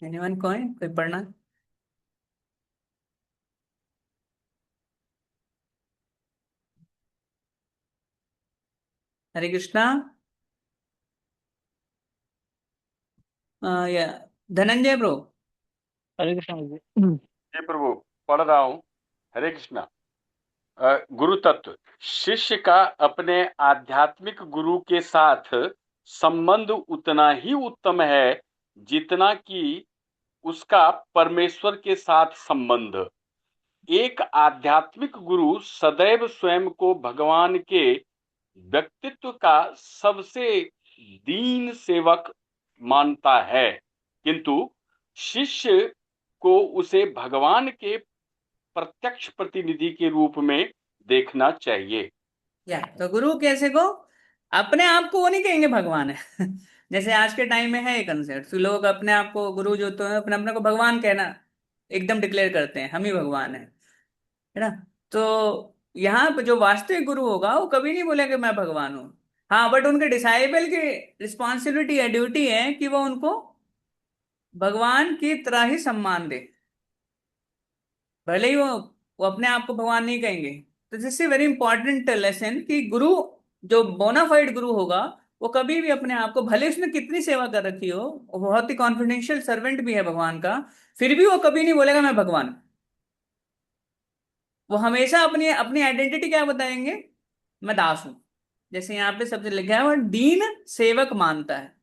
एनीवन कोई पढ़ना? हरे कृष्णा। या धनंजय ब्रो? हरे कृष्ण जी। जी प्रभु, पढ़ रहा हूँ। हरे कृष्णा। गुरु तत्व। शिष्य का अपने आध्यात्मिक गुरु के साथ संबंध उतना ही उत्तम है जितना कि उसका परमेश्वर के साथ संबंध। एक आध्यात्मिक गुरु सदैव स्वयं को भगवान के व्यक्तित्व का सबसे दीन सेवक मानता है, किंतु शिष्य को उसे भगवान के प्रत्यक्ष प्रतिनिधि के रूप में देखना चाहिए। या तो गुरु कैसे को अपने आप को वो नहीं कहेंगे भगवान है जैसे आज के टाइम में है ये कंसेप्ट, तो लोग अपने आप को गुरु जो तो है अपने अपने को भगवान कहना एकदम डिक्लेयर करते हैं, हम ही भगवान है ना। तो यहाँ पे जो वास्तविक गुरु होगा वो कभी नहीं बोलेगा मैं भगवान हूँ। हाँ, बट उनके डिसाइबल की रिस्पॉन्सिबिलिटी है, ड्यूटी है कि वो उनको भगवान की तरह ही सम्मान दे, भले ही वो अपने आप को भगवान नहीं कहेंगे। तो this is very important lesson कि गुरु जो बोनाफाइड गुरु होगा वो कभी भी अपने आप को, भले उसने कितनी सेवा कर रखी हो, वो बहुत ही कॉन्फिडेंशियल सर्वेंट भी है भगवान का, फिर भी वो कभी नहीं बोलेगा मैं भगवान हूं। वो हमेशा अपनी अपनी आइडेंटिटी क्या बताएंगे? मैं दास हूं। जैसे यहाँ पे सबसे लिखा है वो दीन सेवक मानता है।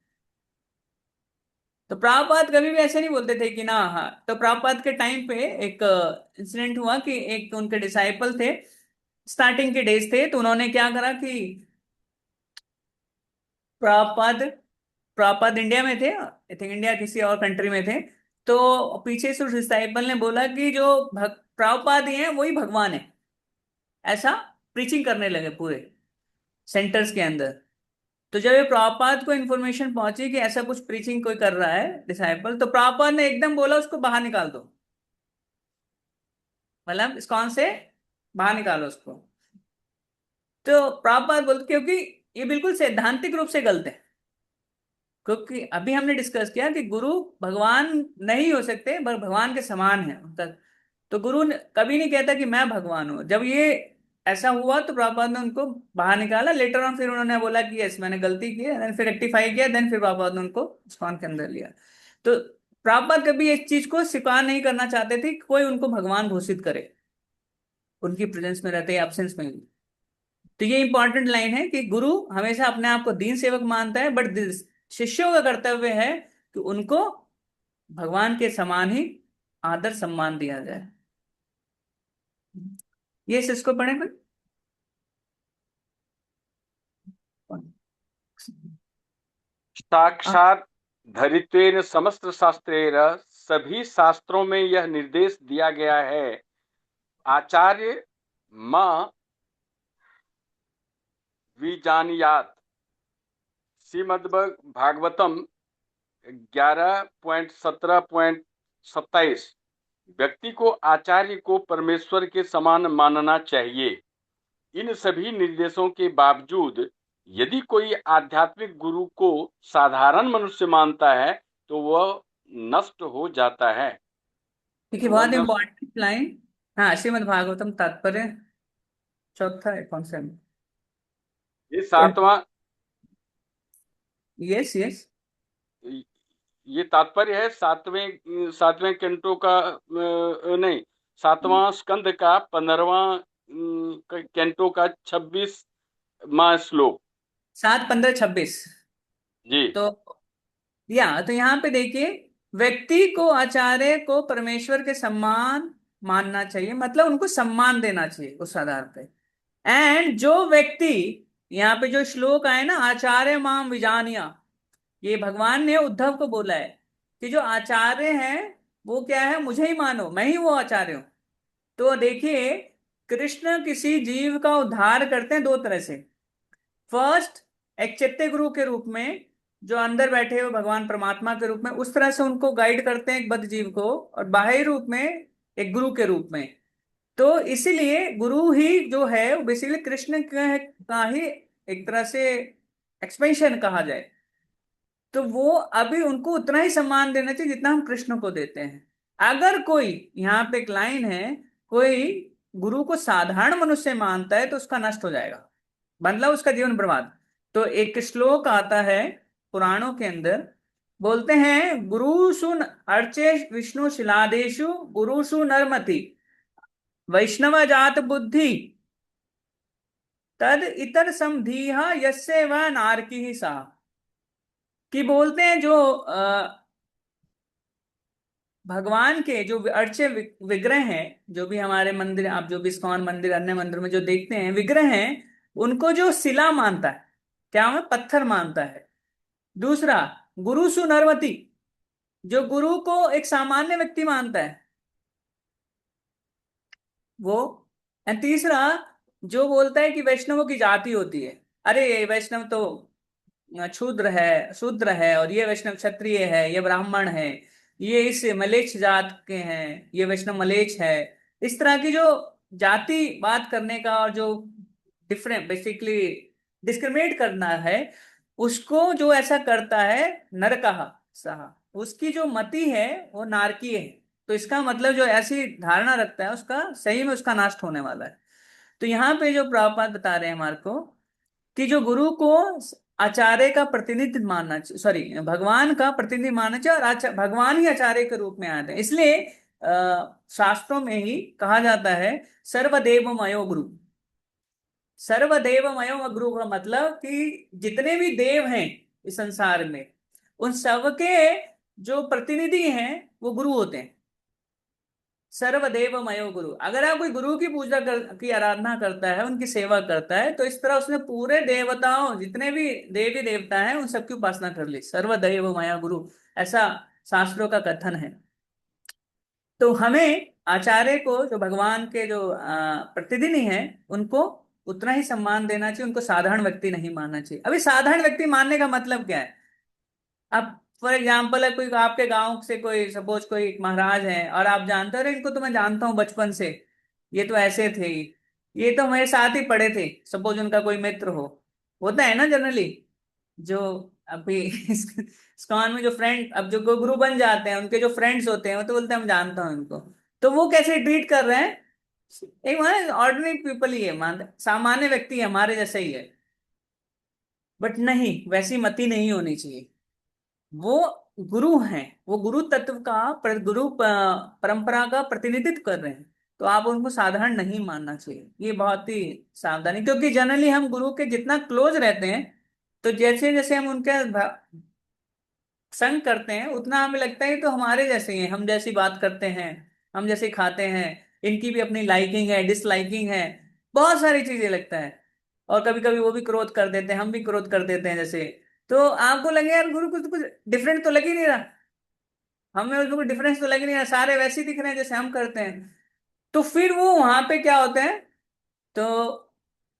तो प्रभुपाद कभी भी ऐसे नहीं बोलते थे कि ना, हाँ। तो प्रभुपाद के टाइम पे एक इंसिडेंट हुआ कि एक उनके डिसाइपल थे, स्टार्टिंग के डेज थे, तो उन्होंने क्या करा कि प्रभुपाद प्रभुपाद इंडिया में थे, आई थिंक इंडिया किसी और कंट्री में थे। तो पीछे से उस डिसाइपल ने बोला कि जो प्रभुपाद ही हैं वही भगवान है, ऐसा प्रीचिंग करने लगे पूरे सेंटर्स के अंदर। तो जब ये प्रभुपाद को इन्फॉर्मेशन पहुंची कि ऐसा कुछ प्रीचिंग कोई कर रहा है डिसाइपल, तो प्रभुपाद ने एकदम बोला उसको बाहर निकाल दो, मतलब इस्कॉन से बाहर निकालो उसको। तो प्रभुपाद बोलते क्योंकि ये बिल्कुल सैद्धांतिक रूप से गलत है, क्योंकि अभी हमने डिस्कस किया कि गुरु भगवान नहीं हो सकते पर भगवान के समान है उनका। तो गुरु कभी नहीं कहता कि मैं भगवान हूं। जब ये ऐसा हुआ तो प्रभुपाद ने उनको बाहर निकाला। लेटर ऑन फिर उन्होंने बोला कि यस मैंने गलती की है, देन फिर रेक्टिफाई किया, देन फिर प्रभुपाद ने उनको इस्कॉन के अंदर लिया। तो प्रभुपाद कभी इस चीज को स्वीकार नहीं करना चाहते थे कि कोई उनको भगवान घोषित करे उनकी प्रेजेंस में रहते या एब्सेंस में। तो ये इंपॉर्टेंट लाइन है कि गुरु हमेशा अपने आप को दीन सेवक मानता है, बट शिष्यों का कर्तव्य है कि उनको भगवान के समान ही आदर सम्मान दिया जाए। ये इसको पढ़े कोई? साक्षात धरित्वेन समस्त शास्त्रेर। सभी शास्त्रों में यह निर्देश दिया गया है, आचार्य मां विजानियात। श्रीमद्भागवतम 11.17.27। व्यक्ति को आचार्य को परमेश्वर के समान मानना चाहिए। इन सभी निर्देशों के बावजूद यदि कोई आध्यात्मिक गुरु को साधारण मनुष्य मानता है तो वह नष्ट हो जाता है। देखिए बहुत इंपॉर्टेंट लाइन। हाँ, श्रीमद् भागवतम तात्पर्य चौथा है कौन सा? ये सातवां, यस यस, ये तात्पर्य है सातवें सातवें कैंटो का, नहीं, सातवां स्कंद का 15वां कैंटो का 26वां श्लोक। 7, 15, 26। जी। तो तो यहाँ पे देखिए, व्यक्ति को, आचार्य को परमेश्वर के सम्मान मानना चाहिए, मतलब उनको सम्मान देना चाहिए उस आधार पे। एंड जो व्यक्ति, यहाँ पे जो श्लोक आए ना, आचार्य माम विजानिया, ये भगवान ने उद्धव को बोला है कि जो आचार्य हैं वो क्या है, मुझे ही मानो, मैं ही वो आचार्य हूं। तो देखिए, कृष्ण किसी जीव का उद्धार करते हैं दो तरह से। फर्स्ट, एक चित्त गुरु के रूप में, जो अंदर बैठे हुए भगवान परमात्मा के रूप में, उस तरह से उनको गाइड करते हैं एक बद्ध जीव को, और बाह्य रूप में एक गुरु के रूप में। तो इसीलिए गुरु ही जो है वो बेसिकली कृष्ण का ही एक तरह से एक्सपेंशन कहा जाए। तो वो अभी उनको उतना ही सम्मान देना चाहिए जितना हम कृष्ण को देते हैं। अगर कोई, यहाँ पे एक लाइन है, कोई गुरु को साधारण मनुष्य मानता है तो उसका नष्ट हो जाएगा, मतलब उसका जीवन बर्बाद। तो एक श्लोक आता है पुराणों के अंदर, बोलते हैं, गुरुषु अर्चे विष्णु शिलादेशु गुरुषु नरमति वैष्णव जात बुद्धि तद इतर समधीह यस्य व नारकी ही सा। कि बोलते हैं जो भगवान के जो अर्चे विग्रह हैं, जो भी हमारे मंदिर, आप जो भी इस्कॉन मंदिर, अन्य मंदिर में जो देखते हैं विग्रह हैं, उनको जो शिला मानता है, क्या में पत्थर मानता है। दूसरा, गुरु सुनरवती, जो गुरु को एक सामान्य व्यक्ति मानता है वो। एंड तीसरा, जो बोलता है कि वैष्णवों की जाति होती है, अरे ये वैष्णव तो शूद्र है और ये वैष्णव क्षत्रिय है, ये ब्राह्मण है, ये इस मलेच्छ जात के हैं, ये वैष्णव मलेच्छ है। इस तरह की जो जाति बात करने का और जो डिफरेंट बेसिकली डिस्क्रिमिनेट करना है, उसको जो ऐसा करता है नरकहा सहा, उसकी जो मति है वो नारकीय है। तो इसका मतलब जो ऐसी धारणा रखता है उसका सही में उसका नाश होने वाला है। तो यहाँ पे जो प्रभुपाद बता रहे हैं हमारे को कि जो गुरु को आचार्य का प्रतिनिधि मानना, सॉरी, भगवान का प्रतिनिधि मानना चाहिए, और भगवान ही आचार्य के रूप में आते हैं। इसलिए शास्त्रों में ही कहा जाता है सर्वदेवमयो गुरु। सर्वदेवमयो गुरु का मतलब कि जितने भी देव हैं इस संसार में, उन सबके जो प्रतिनिधि हैं वो गुरु होते हैं। सर्वदेवमयो गुरु, अगर आप कोई गुरु की की आराधना करता है, उनकी सेवा करता है, तो इस तरह उसने पूरे देवताओं, जितने भी देवी देवता हैं, उन सबकी उपासना कर ली। सर्वदेवमय गुरु, ऐसा शास्त्रों का कथन है। तो हमें आचार्य को, जो भगवान के जो प्रतिनिधि हैं, उनको उतना ही सम्मान देना चाहिए, उनको साधारण व्यक्ति नहीं मानना चाहिए। अभी साधारण व्यक्ति मानने का मतलब क्या है? अब फॉर एग्जाम्पल है, कोई आपके गांव से कोई, सपोज कोई एक महाराज है और आप जानते हो, अरे इनको तो मैं जानता हूँ बचपन से, ये तो ऐसे थे, ये तो मेरे साथ ही पढ़े थे, सपोज उनका कोई मित्र हो, होता है ना जनरली। जो अभी इस्कॉन में जो फ्रेंड, अब जो गुरु बन जाते हैं, उनके जो फ्रेंड्स होते हैं वो तो बोलते हैं हम जानता हूँ इनको। तो वो कैसे ट्रीट कर रहे हैं? एक मान ऑर्डिनरी पीपल ही है, मान सामान्य व्यक्ति है, हमारे जैसे ही है। बट नहीं, वैसी मति नहीं होनी चाहिए। वो गुरु हैं, वो गुरु तत्व का परंपरा का प्रतिनिधित्व कर रहे हैं। तो आप उनको साधारण नहीं मानना चाहिए, ये बहुत ही सावधानी, क्योंकि जनरली हम गुरु के जितना क्लोज रहते हैं, तो जैसे जैसे हम उनके संग करते हैं, उतना हमें लगता है तो हमारे जैसे ही हैं, हम जैसी बात करते हैं, हम जैसे खाते हैं, इनकी भी अपनी लाइकिंग है, डिसलाइकिंग है, बहुत सारी चीजें लगता है। और कभी कभी वो भी क्रोध कर देते हैं, हम भी क्रोध कर देते हैं जैसे। तो आपको लगे यार गुरु कुछ कुछ डिफरेंट तो लग ही नहीं रहा, हमें उसमें कुछ डिफरेंस तो लग ही नहीं रहा, सारे वैसे ही दिख रहे हैं जैसे हम करते हैं। तो फिर वो वहां पे क्या होता है, तो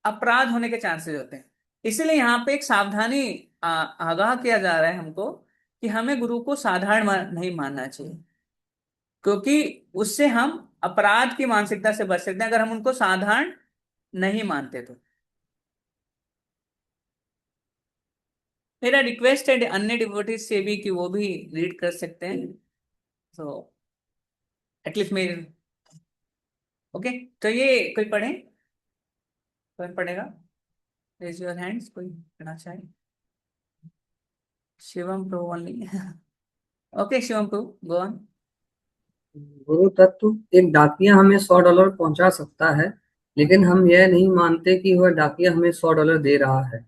अपराध होने के चांसेस होते हैं। इसलिए यहाँ पे एक सावधानी आगाह किया जा रहा है हमको कि हमें गुरु को साधारण नहीं मानना चाहिए, क्योंकि उससे हम अपराध की मानसिकता से बच सकते हैं अगर हम उनको साधारण नहीं मानते तो। मेरा रिक्वेस्ट है अन्य डिवोटीज से भी कि वो भी रीड कर सकते हैं, तो एटलीस्ट मेरे। ओके, तो ये कोई पढ़े, कोई पढ़ेगा? रेज योर हैंड्स, कोई पढ़ना चाहे। Shivam pro only. Okay Shivam pro, go on. गुरु तत्व, एक डाकिया हमें $100 पहुंचा सकता है, लेकिन हम यह नहीं मानते कि वह डाकिया हमें $100 दे रहा है।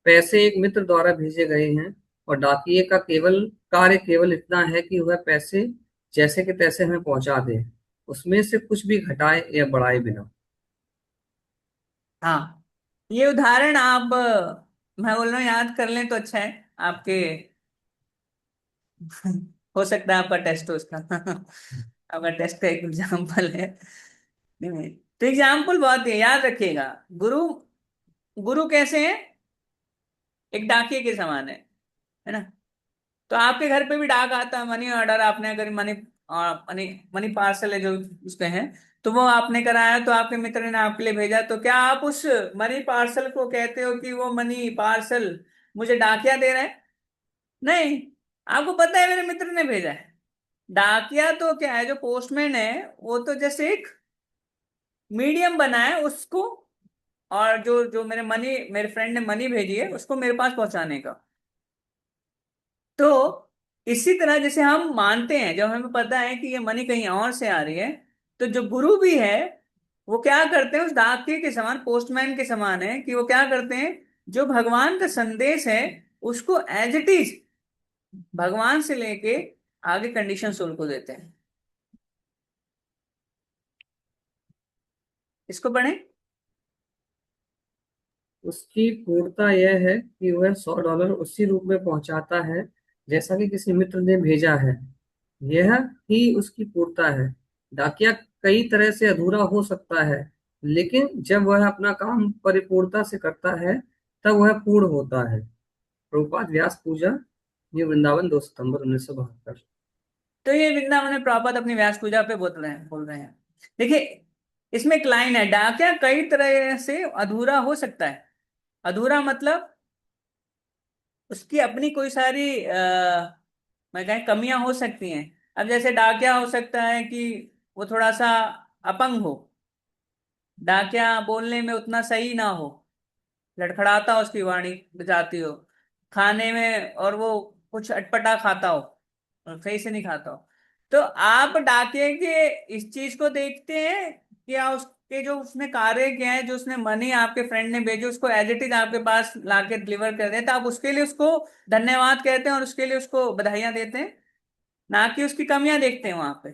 पैसे एक मित्र द्वारा भेजे गए हैं और डाकिए का केवल कार्य केवल इतना है कि वह पैसे जैसे के तैसे हमें पहुंचा दे, उसमें से कुछ भी घटाए या बढ़ाए बिना। हाँ, ये उदाहरण आप मैं बोल रहा हूँ याद कर लें तो अच्छा है आपके। हो सकता है आपका टेस्ट हो उसका। आपका टेस्ट का एक एग्जाम्पल है। नहीं, तो एग्जाम्पल बहुत है, याद रखिएगा। गुरु गुरु कैसे हैं? एक डाकिए के समान है ना? तो आपके घर पे भी डाक आता है, मनी ऑर्डर आपने अगर मनी मनी मनी पार्सल है जो उसके हैं, तो वो आपने कराया तो आपके मित्र ने आपके लिए भेजा, तो क्या आप उस मनी पार्सल को कहते हो कि वो मनी पार्सल मुझे डाकिया दे रहा है? नहीं, आपको पता है मेरे मित्र ने भेजा है। डाकिया तो क्या है, जो पोस्टमैन है वो तो जैसे एक मीडियम बना है उसको, और जो जो मेरे फ्रेंड ने मनी भेजी है उसको मेरे पास पहुंचाने का। तो इसी तरह जैसे हम मानते हैं, जब हमें पता है कि ये मनी कहीं और से आ रही है, तो जो गुरु भी है वो क्या करते हैं, उस डाकिये के समान, पोस्टमैन के समान है कि वो क्या करते हैं, जो भगवान का संदेश है उसको एज इट इज भगवान से लेके आगे कंडीशन सोल को देते हैं। इसको पढ़ें। उसकी पूर्णता यह है कि वह $100 उसी रूप में पहुंचाता है जैसा कि किसी मित्र ने भेजा है। यह ही उसकी पूर्णता है। डाकिया कई तरह से अधूरा हो सकता है, लेकिन जब वह अपना काम परिपूर्णता से करता है तब वह पूर्ण होता है। प्रभुपाद व्यास पूजा, न्यू वृंदावन, 2 सितंबर 1972। तो ये वृंदावन में प्रॉपर अपनी व्यास पूजा पे बोल रहे हैं। देखिए, इसमें एक लाइन है, डाकिया कई तरह से अधूरा हो सकता है। अधूरा मतलब उसकी अपनी कोई सारी मैं कहें कमियां हो सकती हैं। अब जैसे डाकिया हो सकता है कि वो थोड़ा सा अपंग हो, डाकिया बोलने में उतना सही ना हो, लड़खड़ाता हो, उसकी वाणी बजाती हो, खाने में और वो कुछ अटपटा खाता हो और सही से नहीं खाता हो। तो आप डाकिये के इस चीज को देखते हैं, या उसके जो उसने कार्य किया है, जो उसने मनी आपके फ्रेंड ने भेजे उसको एज इट इज आपके पास लाके डिलीवर कर दें, तो आप उसके लिए उसको धन्यवाद कहते हैं और उसके लिए उसको बधाइयां देते हैं, ना कि उसकी कमियां देखते हैं वहां पे।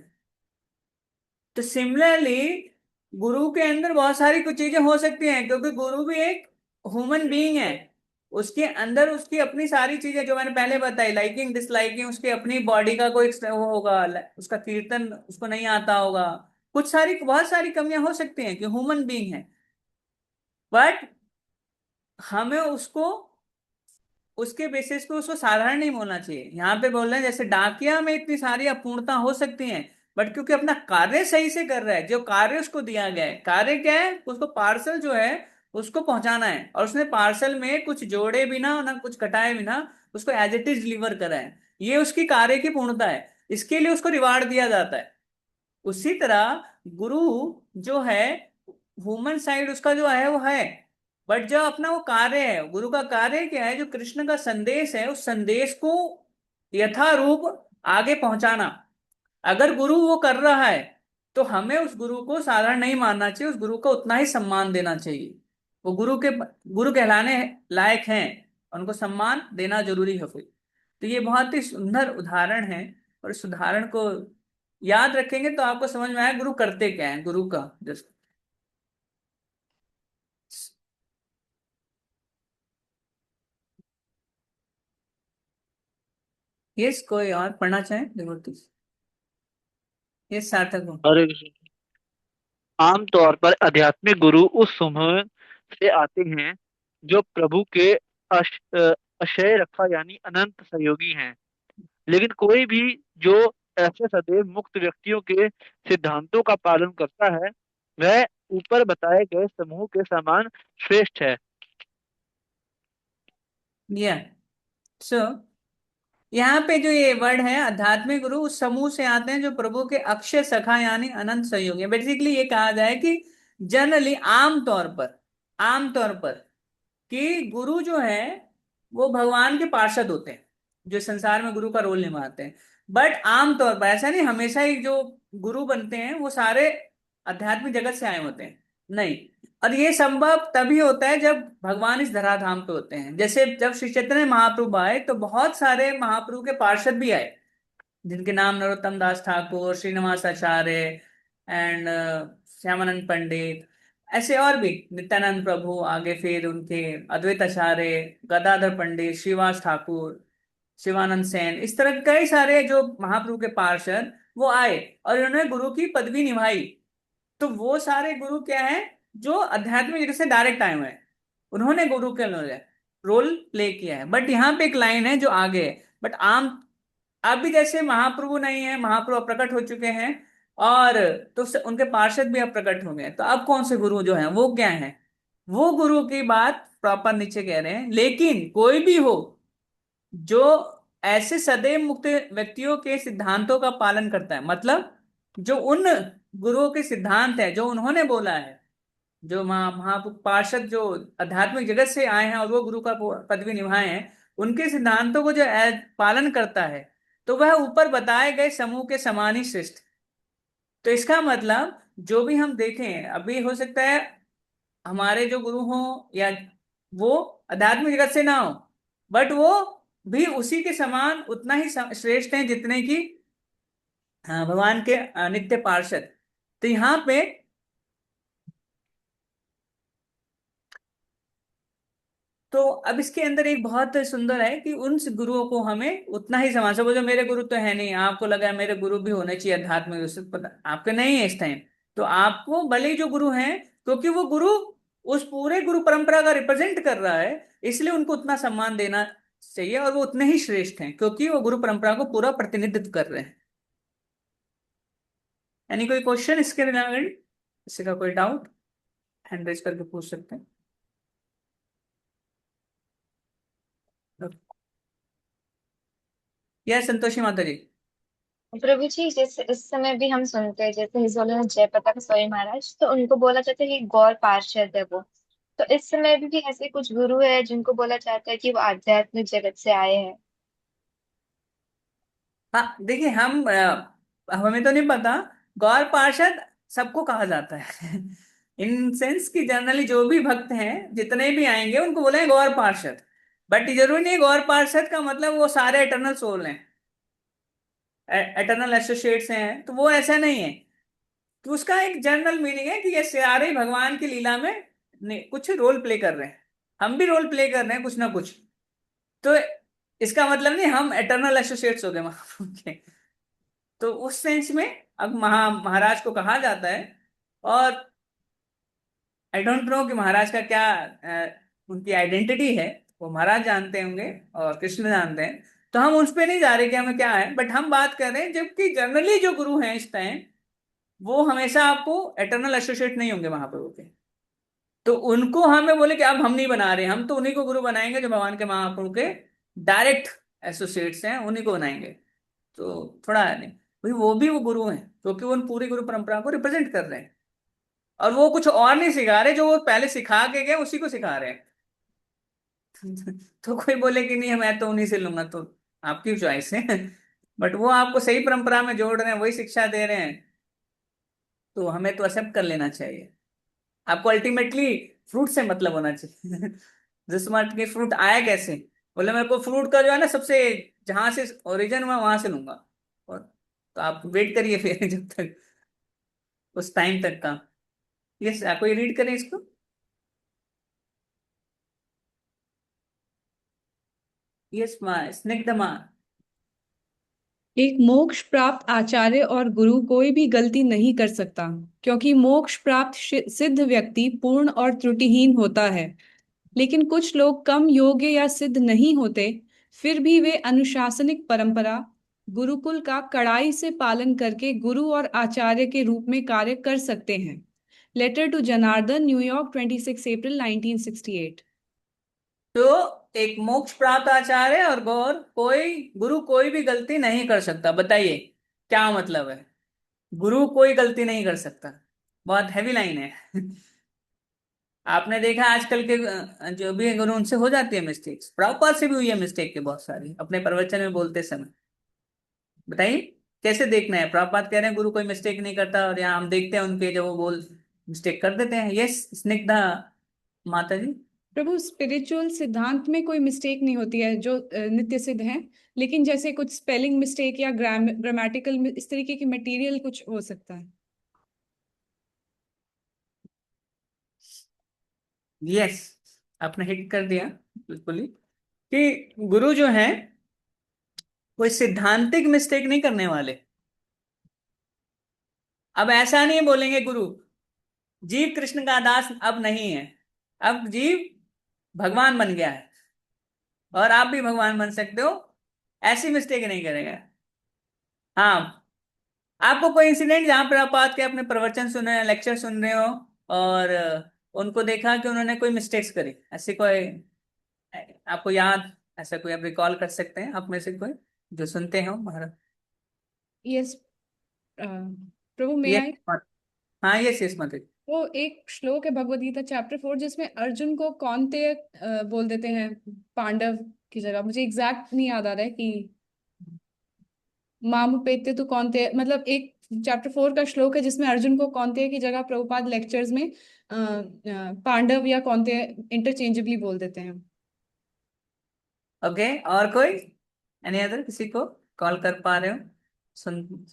तो सिमिलरली गुरु के अंदर बहुत सारी कुछ चीजें हो सकती हैं, क्योंकि गुरु भी एक ह्यूमन बीइंग है। उसके अंदर उसकी अपनी सारी चीजें जो मैंने पहले बताई, लाइकिंग डिसलाइकिंग, उसकी अपनी बॉडी का कोई वो होगा, उसका कीर्तन उसको नहीं आता होगा, कुछ सारी बहुत सारी कमियां हो सकती हैं कि ह्यूमन बीइंग है। बट हमें उसको उसके बेसिस पे उसको साधारण नहीं बोलना चाहिए। यहाँ पे बोल रहे हैं जैसे डाकिया में इतनी सारी अपूर्णता हो सकती हैं, बट क्योंकि अपना कार्य सही से कर रहा है, जो कार्य उसको दिया गया है, कार्य क्या है, उसको पार्सल जो है उसको पहुंचाना है, और उसने पार्सल में कुछ जोड़े बिना ना कुछ घटाए बिना उसको एज इट इज डिलीवर करा है, ये उसकी कार्य की पूर्णता है। इसके लिए उसको रिवार्ड दिया जाता है। उसी तरह गुरु जो है, ह्यूमन साइड उसका जो है वो है, बट जो अपना वो कार्य है, गुरु का कार्य क्या है, जो कृष्ण का संदेश है उस संदेश को यथारूप आगे पहुंचाना। अगर गुरु वो कर रहा है तो हमें उस गुरु को साधारण नहीं मानना चाहिए, उस गुरु को उतना ही सम्मान देना चाहिए। वो गुरु कहलाने लायक हैं, उनको सम्मान देना जरूरी है फिर। तो ये बहुत ही सुंदर उदाहरण है, और इस उदाहरण को याद रखेंगे तो आपको समझ में आया गुरु करते क्या है, गुरु का जस्ट। यस, कोई और पढ़ना चाहे देवोटी? यस, सार्थक हो। हरे कृष्ण। आमतौर पर आध्यात्मिक गुरु उस समूह से आते हैं जो प्रभु के अक्षय रक्षा यानी अनंत सहयोगी हैं। लेकिन कोई भी जो ऐसे सदैव मुक्त व्यक्तियों के सिद्धांतों का पालन करता है वह ऊपर बताए गए समूह के समान श्रेष्ठ है। या सो यहाँ पे जो ये वर्ड है आध्यात्मिक गुरु, उस समूह से आते हैं जो प्रभु के अक्षय सखा यानी अनंत सहयोगी है। बेसिकली ये कहा जाए कि जनरली आमतौर पर कि गुरु जो है वो भगवान के पार्षद होते हैं, जो संसार में गुरु का रोल निभाते हैं। बट आमतौर पर ऐसा नहीं, हमेशा ही जो गुरु बनते हैं वो सारे आध्यात्मिक जगत से आए होते हैं, नहीं। और ये संभव तभी होता है जब भगवान इस धराधाम पे होते हैं। जैसे जब श्री चैतन्य महाप्रभु आए तो बहुत सारे महाप्रभु के पार्षद भी आए, जिनके नाम नरोत्तम दास ठाकुर, श्रीनिवास आचार्य एंड श्यामानंद पंडित, ऐसे और भी, नित्यानंद प्रभु, आगे फिर उनके अद्वैत आचार्य, गदाधर पंडित, श्रीवास ठाकुर, शिवानंद सेन, इस तरह के कई सारे जो महाप्रभु के पार्षद वो आए और इन्होंने गुरु की पदवी निभाई। तो वो सारे गुरु क्या है, जो आध्यात्मिक जगत से डायरेक्ट आए हुए हैं, उन्होंने गुरु के रोल प्ले किया है। बट यहाँ पे एक लाइन है जो आगे है, बट आम अब भी जैसे महाप्रभु नहीं है, महाप्रभु अब प्रकट हो चुके हैं, और तो उनके पार्षद भी अब प्रकट हो गए, तो अब कौन से गुरु जो हैं वो क्या हैं, वो गुरु की बात प्रॉपर नीचे कह रहे हैं। लेकिन कोई भी हो जो ऐसे सदैव मुक्त व्यक्तियों के सिद्धांतों का पालन करता है, मतलब जो उन गुरुओं के सिद्धांत है जो उन्होंने बोला है, जो महा पार्षद जो आध्यात्मिक जगत से आए हैं और वो गुरु का पदवी निभाए हैं, उनके सिद्धांतों को जो पालन करता है, तो वह ऊपर बताए गए समूह के समान ही श्रेष्ठ। तो इसका मतलब जो भी हम देखें, अभी हो सकता है हमारे जो गुरु हों या वो आध्यात्मिक जगत से ना हो, बट वो भी उसी के समान उतना ही श्रेष्ठ हैं जितने की भगवान के नित्य पार्षद। तो यहाँ पे तो अब इसके अंदर एक बहुत सुंदर है कि उन गुरुओं को हमें उतना ही समान, समझो मेरे गुरु तो है नहीं, आपको लगा है मेरे गुरु भी होने चाहिए आध्यात्मिक उससे, पता आपके नहीं है इस टाइम, तो आपको भले ही जो गुरु हैं, क्योंकि वो गुरु उस पूरे गुरु परंपरा का रिप्रेजेंट कर रहा है, इसलिए उनको उतना सम्मान देना चाहिए, और वो उतने ही श्रेष्ठ हैं क्योंकि वो गुरु परंपरा को पूरा प्रतिनिधित्व कर रहे हैं। यानी कोई क्वेश्चन इसके रिलेटेड, किसी का कोई डाउट हैंड रेज करके पूछ सकते हैं। यह संतोषी माता जी। प्रभु जी, जैसे इस समय भी हम सुनते हैं, जैसे हिज होलीनेस जयप्रताप स्वामी महाराज, तो उनको बोला जाता है कि गौर पार्षद है वो। तो इस समय भी ऐसे कुछ गुरु है जिनको बोला जाता है कि वो आध्यात्मिक जगत से आए हैं। हाँ देखिए, हमें तो नहीं पता, गौर पार्षद सबको कहा जाता है इन सेंस कि जनरली जो भी भक्त हैं जितने भी आएंगे उनको बोले गौर पार्षद। बट जरूरी नहीं गौर पार्षद का मतलब वो सारे एटर्नल सोल हैं, एटर्नल एसोसिएट्स हैं, तो वो ऐसा नहीं है। तो उसका एक जनरल मीनिंग है कि ये सारे भगवान की लीला में कुछ रोल प्ले कर रहे हैं, हम भी रोल प्ले कर रहे हैं कुछ ना कुछ। तो इसका मतलब नहीं हम एटर्नल एसोसिएट्स हो गए महाप्रभु के। तो उस सेंस में अब महाराज को कहा जाता है। और आई डोंट नो कि महाराज का क्या उनकी आइडेंटिटी है, वो महाराज जानते होंगे और कृष्ण जानते हैं, तो हम उस पर नहीं जा रहे कि हमें क्या है, बट हम बात कर रहे हैं जबकि जनरली जो गुरु हैं इस टाइम वो हमेशा आपको एटर्नल एसोसिएट नहीं होंगे महाप्रभु के। तो उनको हमें बोले कि अब हम नहीं बना रहे, हम तो उन्हीं को गुरु बनाएंगे जो भगवान के महाप्रभु के डायरेक्ट एसोसिएट्स हैं, उन्हीं को बनाएंगे। तो थोड़ा नहीं भाई, वो भी वो गुरु हैं क्योंकि वो उन पूरी गुरु परंपरा को रिप्रेजेंट कर रहे हैं, और वो कुछ और नहीं सिखा रहे, जो वो पहले सिखा के गए उसी को सिखा रहे हैं तो कोई बोले कि नहीं मैं तो उन्हीं से लूंगा, तो आपकी चॉइस है बट वो आपको सही परंपरा में जोड़ रहे हैं, वही शिक्षा दे रहे हैं, तो हमें तो एक्सेप्ट कर लेना चाहिए। आपको अल्टीमेटली फ्रूट से मतलब होना चाहिए जिस मत के फ्रूट आया कैसे, बोले मेरे को फ्रूट का जो है ना सबसे जहां से ओरिजिन हुआ वहां से लूंगा, और तो आप वेट करिए फिर जब तक उस टाइम तक का। यस, कोई रीड करें इसको। यस माँ, स्निग्ध माँ। एक मोक्ष प्राप्त आचार्य और गुरु कोई भी गलती नहीं कर सकता, क्योंकि मोक्ष प्राप्त सिद्ध व्यक्ति पूर्ण और त्रुटिहीन होता है। लेकिन कुछ लोग कम योग्य या सिद्ध नहीं होते, फिर भी वे अनुशासनिक परंपरा गुरुकुल का कड़ाई से पालन करके गुरु और आचार्य के रूप में कार्य कर सकते हैं। लेटर टू जनार्दन, न्यूयॉर्क, 26 अप्रैल 1968। तो एक मोक्ष प्राप्त आचार्य और गौर कोई गुरु कोई भी गलती नहीं कर सकता। बताइए क्या मतलब है, गुरु कोई गलती नहीं कर सकता, बहुत हैवी लाइन है आपने देखा आजकल के जो भी गुरु उनसे हो जाती है मिस्टेक्स, प्रभुपाद से भी हुई है मिस्टेक के बहुत सारी अपने प्रवचन में बोलते समय। बताइए कैसे देखना है, प्रभुपाद कह रहे हैं गुरु कोई मिस्टेक नहीं करता, और यहाँ हम देखते हैं उनके जो वो बोल मिस्टेक कर देते हैं। यस स्निग्धा माता जी। प्रभु, स्पिरिचुअल सिद्धांत में कोई मिस्टेक नहीं होती है जो नित्य सिद्ध है, लेकिन जैसे कुछ स्पेलिंग मिस्टेक या ग्रामेटिकल इस तरीके की मटेरियल कुछ हो सकता है। यस, आपने हिट कर दिया बिल्कुल ही, कि गुरु जो है कोई सिद्धांतिक मिस्टेक नहीं करने वाले। अब ऐसा नहीं बोलेंगे गुरु जीव कृष्ण का दास अब नहीं है, अब जीव भगवान बन गया है और आप भी भगवान बन सकते हो, ऐसी मिस्टेक नहीं करेंगे। हाँ, आपको कोई इंसिडेंट जहां पर आप आके अपने प्रवचन सुन रहे हैं, लेक्चर सुन रहे हो और उनको देखा कि उन्होंने कोई मिस्टेक्स करी, ऐसी कोई आपको याद, ऐसा कोई आप रिकॉल कर सकते हैं आप में से कोई जो सुनते हो महाराज? यस प्रभु, मैं ये आई। हाँ, यस माता जी। वो एक श्लोक है भगवद गीता चैप्टर 4 जिसमें अर्जुन को कौन्तेय बोल देते हैं पांडव की जगह। मुझे एग्जैक्ट नहीं याद आ रहा है कि मामुपेत्य तो कौन्तेय, मतलब एक चैप्टर 4 का श्लोक है जिसमें अर्जुन को कौन्तेय की जगह प्रभुपाद लेक्चर्स में पांडव या कौन्तेय इंटरचेंजेबली बोल देते हैं। ओके, और कोई एनी अदर किसी को कॉल कर पा रहे हो सुन?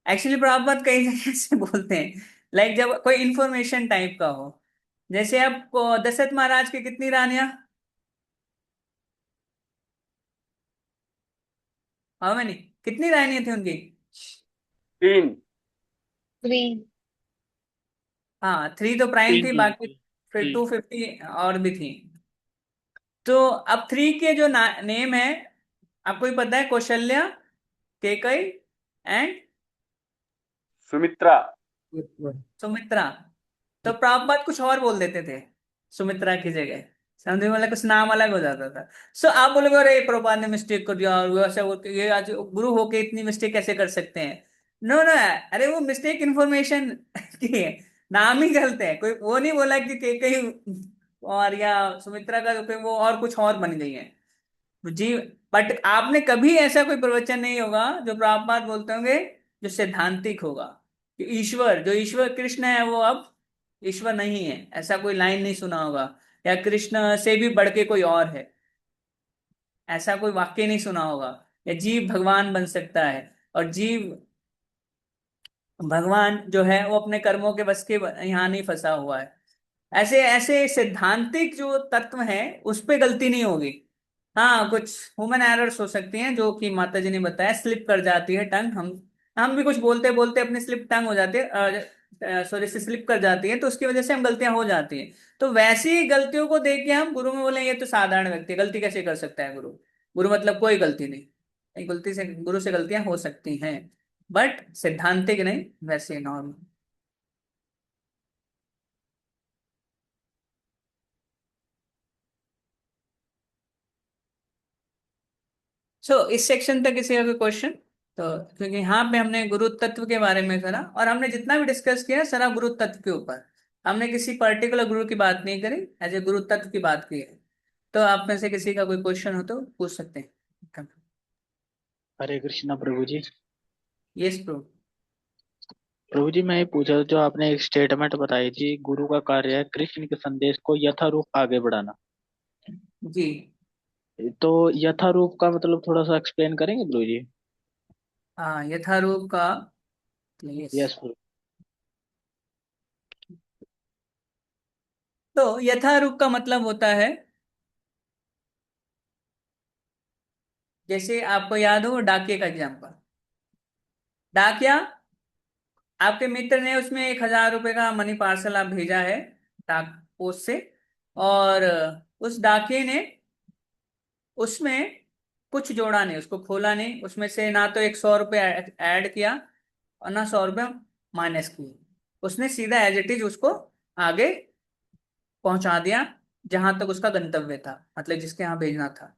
एक्चुअली प्रभुपाद कई जगह से बोलते हैं, लाइक जब कोई इंफॉर्मेशन टाइप का हो, जैसे आपको दशरथ महाराज की कितनी रानियां, हाउ मेनी, कितनी रानियां थी उनकी? 3। 3। हाँ, 3 तो प्राइम तीन थी, रानी बाकी थी फिर जी। 250 और भी थी। तो अब 3 के जो नेम है आपको ही पता है, कौशल्या, केकई एंड सुमित्रा। सुमित्रा। तो प्रभुपाद कुछ और बोल देते थे सुमित्रा की जगह, समझे, मतलब कुछ नाम अलग हो जाता था। सो आप बोलोगे अरे प्रभुपाद ने मिस्टेक कर दिया और वैसा ये आज गुरु होके इतनी मिस्टेक कैसे कर सकते हैं? नो नो, अरे वो मिस्टेक इन्फॉर्मेशन की है, नाम ही गलत है, कोई वो नहीं बोला कि कहीं और या सुमित्रा का कोई वो और कुछ और बन गई है जी। बट आपने कभी ऐसा कोई प्रवचन नहीं होगा जो प्रभुपाद बोलते होंगे जो सैद्धांतिक होगा कि ईश्वर, जो ईश्वर कृष्ण है वो अब ईश्वर नहीं है, ऐसा कोई लाइन नहीं सुना होगा, या कृष्ण से भी बढ़ के कोई और है, ऐसा कोई वाक्य नहीं सुना होगा, या जीव भगवान बन सकता है और जीव भगवान जो है वो अपने कर्मों के बस के यहाँ नहीं फंसा हुआ है, ऐसे ऐसे सैद्धांतिक जो तत्व है उस पे गलती नहीं होगी। हाँ, कुछ ह्यूमन एरर्स हो सकती हैं जो कि माता जी ने बताया, स्लिप कर जाती है टंग, हम भी कुछ बोलते बोलते अपनी स्लिप टंग हो जाती है, सॉरी से स्लिप कर जाती है, तो उसकी वजह से हम गलतियां हो जाती हैं। तो वैसी गलतियों को देख के हम गुरु में बोले ये तो साधारण व्यक्ति है, गलती कैसे कर सकता है गुरु? गुरु मतलब कोई गलती नहीं, एक गलती से गुरु से गलतियां हो सकती हैं, बट सैद्धांतिक नहीं, वैसे नॉर्मल। इस सेक्शन तक किसी का कोई क्वेश्चन? तो क्योंकि यहाँ पे हमने गुरु तत्व के बारे में करा और हमने जितना भी डिस्कस किया सारा गुरु तत्व के ऊपर, हमने किसी पर्टिकुलर गुरु की बात नहीं करी, एज ए गुरु तत्व की बात की है। तो आप में से किसी का कोई क्वेश्चन हो तो पूछ सकते हैं। हरे कृष्णा प्रभु जी। यस प्रो। प्रभु जी मैं ये पूछा था, जो आपने एक स्टेटमेंट बताई थी, गुरु का कार्य है कृष्ण के संदेश को यथारूप आगे बढ़ाना। जी तो यथारूप का मतलब थोड़ा सा एक्सप्लेन करेंगे प्रभु जी? हाँ, यथारूप का, यस। यस प्रभु। तो यथारूप का मतलब होता है, जैसे आपको याद हो डाकिया का एग्जाम्पल, डाकिया, आपके मित्र ने उसमें 1,000 रुपए का मनी पार्सल आप भेजा है डाक पोस्ट से, और उस डाकिये ने उसमें कुछ जोड़ा नहीं, उसको खोला नहीं, उसमें से ना तो 100 रुपये ऐड किया और ना 100 रुपये माइनस किए, उसने सीधा एज इट इज उसको आगे पहुंचा दिया जहां तक उसका गंतव्य था, मतलब जिसके यहाँ भेजना था।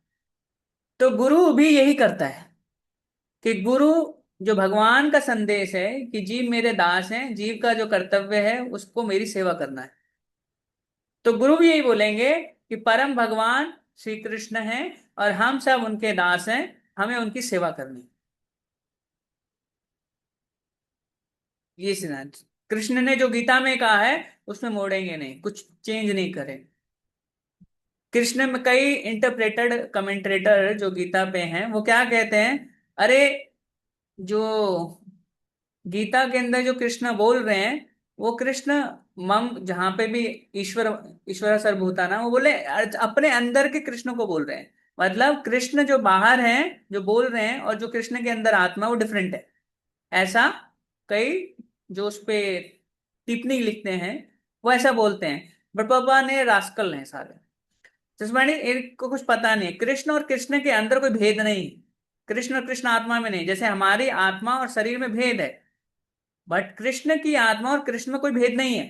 तो गुरु भी यही करता है कि गुरु जो भगवान का संदेश है कि जीव मेरे दास हैं, जीव का जो कर्तव्य है उसको मेरी सेवा करना है, तो गुरु भी यही बोलेंगे कि परम भगवान श्री कृष्ण हैं और हम सब उनके दास हैं, हमें उनकी सेवा करनी है। ये सिद्धांत। कृष्ण ने जो गीता में कहा है उसमें मोड़ेंगे नहीं, कुछ चेंज नहीं करें। कृष्ण में कई इंटरप्रेटेड कमेंट्रेटर जो गीता पे हैं वो क्या कहते हैं, अरे जो गीता के अंदर जो कृष्ण बोल रहे हैं वो कृष्ण मम जहां पे भी ईश्वर ईश्वर सर्वभूताना, वो बोले अपने अंदर के कृष्ण को बोल रहे हैं। मतलब कृष्ण जो बाहर हैं जो बोल रहे हैं और जो कृष्ण के अंदर आत्मा वो डिफरेंट है। ऐसा कई जो उस पे टिप्पणी लिखते हैं वो ऐसा बोलते हैं। बट पापा ने रास्कल हैं सारे, जसमानी इनको कुछ पता नहीं है। कृष्ण और कृष्ण के अंदर कोई भेद नहीं, कृष्ण और कृष्ण आत्मा में नहीं, जैसे हमारी आत्मा और शरीर में भेद है, बट कृष्ण की आत्मा और कृष्ण में कोई भेद नहीं है।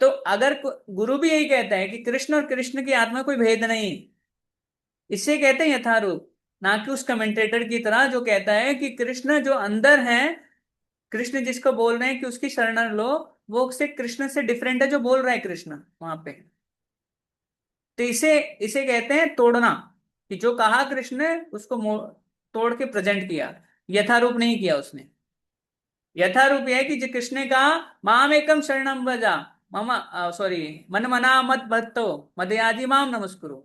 तो अगर गुरु भी यही कहता है कि कृष्ण और कृष्ण की आत्मा में कोई भेद नहीं, इसे कहते हैं यथारूप, ना कि उस कमेंटेटर की तरह जो कहता है कि कृष्ण जो अंदर है, कृष्ण जिसको बोल रहे हैं कि उसकी शरण लो, वो उससे कृष्ण से डिफरेंट है जो बोल रहा है कृष्ण वहां पे। तो इसे इसे कहते हैं तोड़ना, कि जो कहा कृष्ण ने उसको तोड़ के प्रेजेंट किया, यथारूप नहीं किया उसने। यथारूप यह है कि जो कृष्ण ने कहा माम एकम शरणम व्रजा मम सॉरी मन मना मत भक्तो मदयाजी माम नमस्कुरु।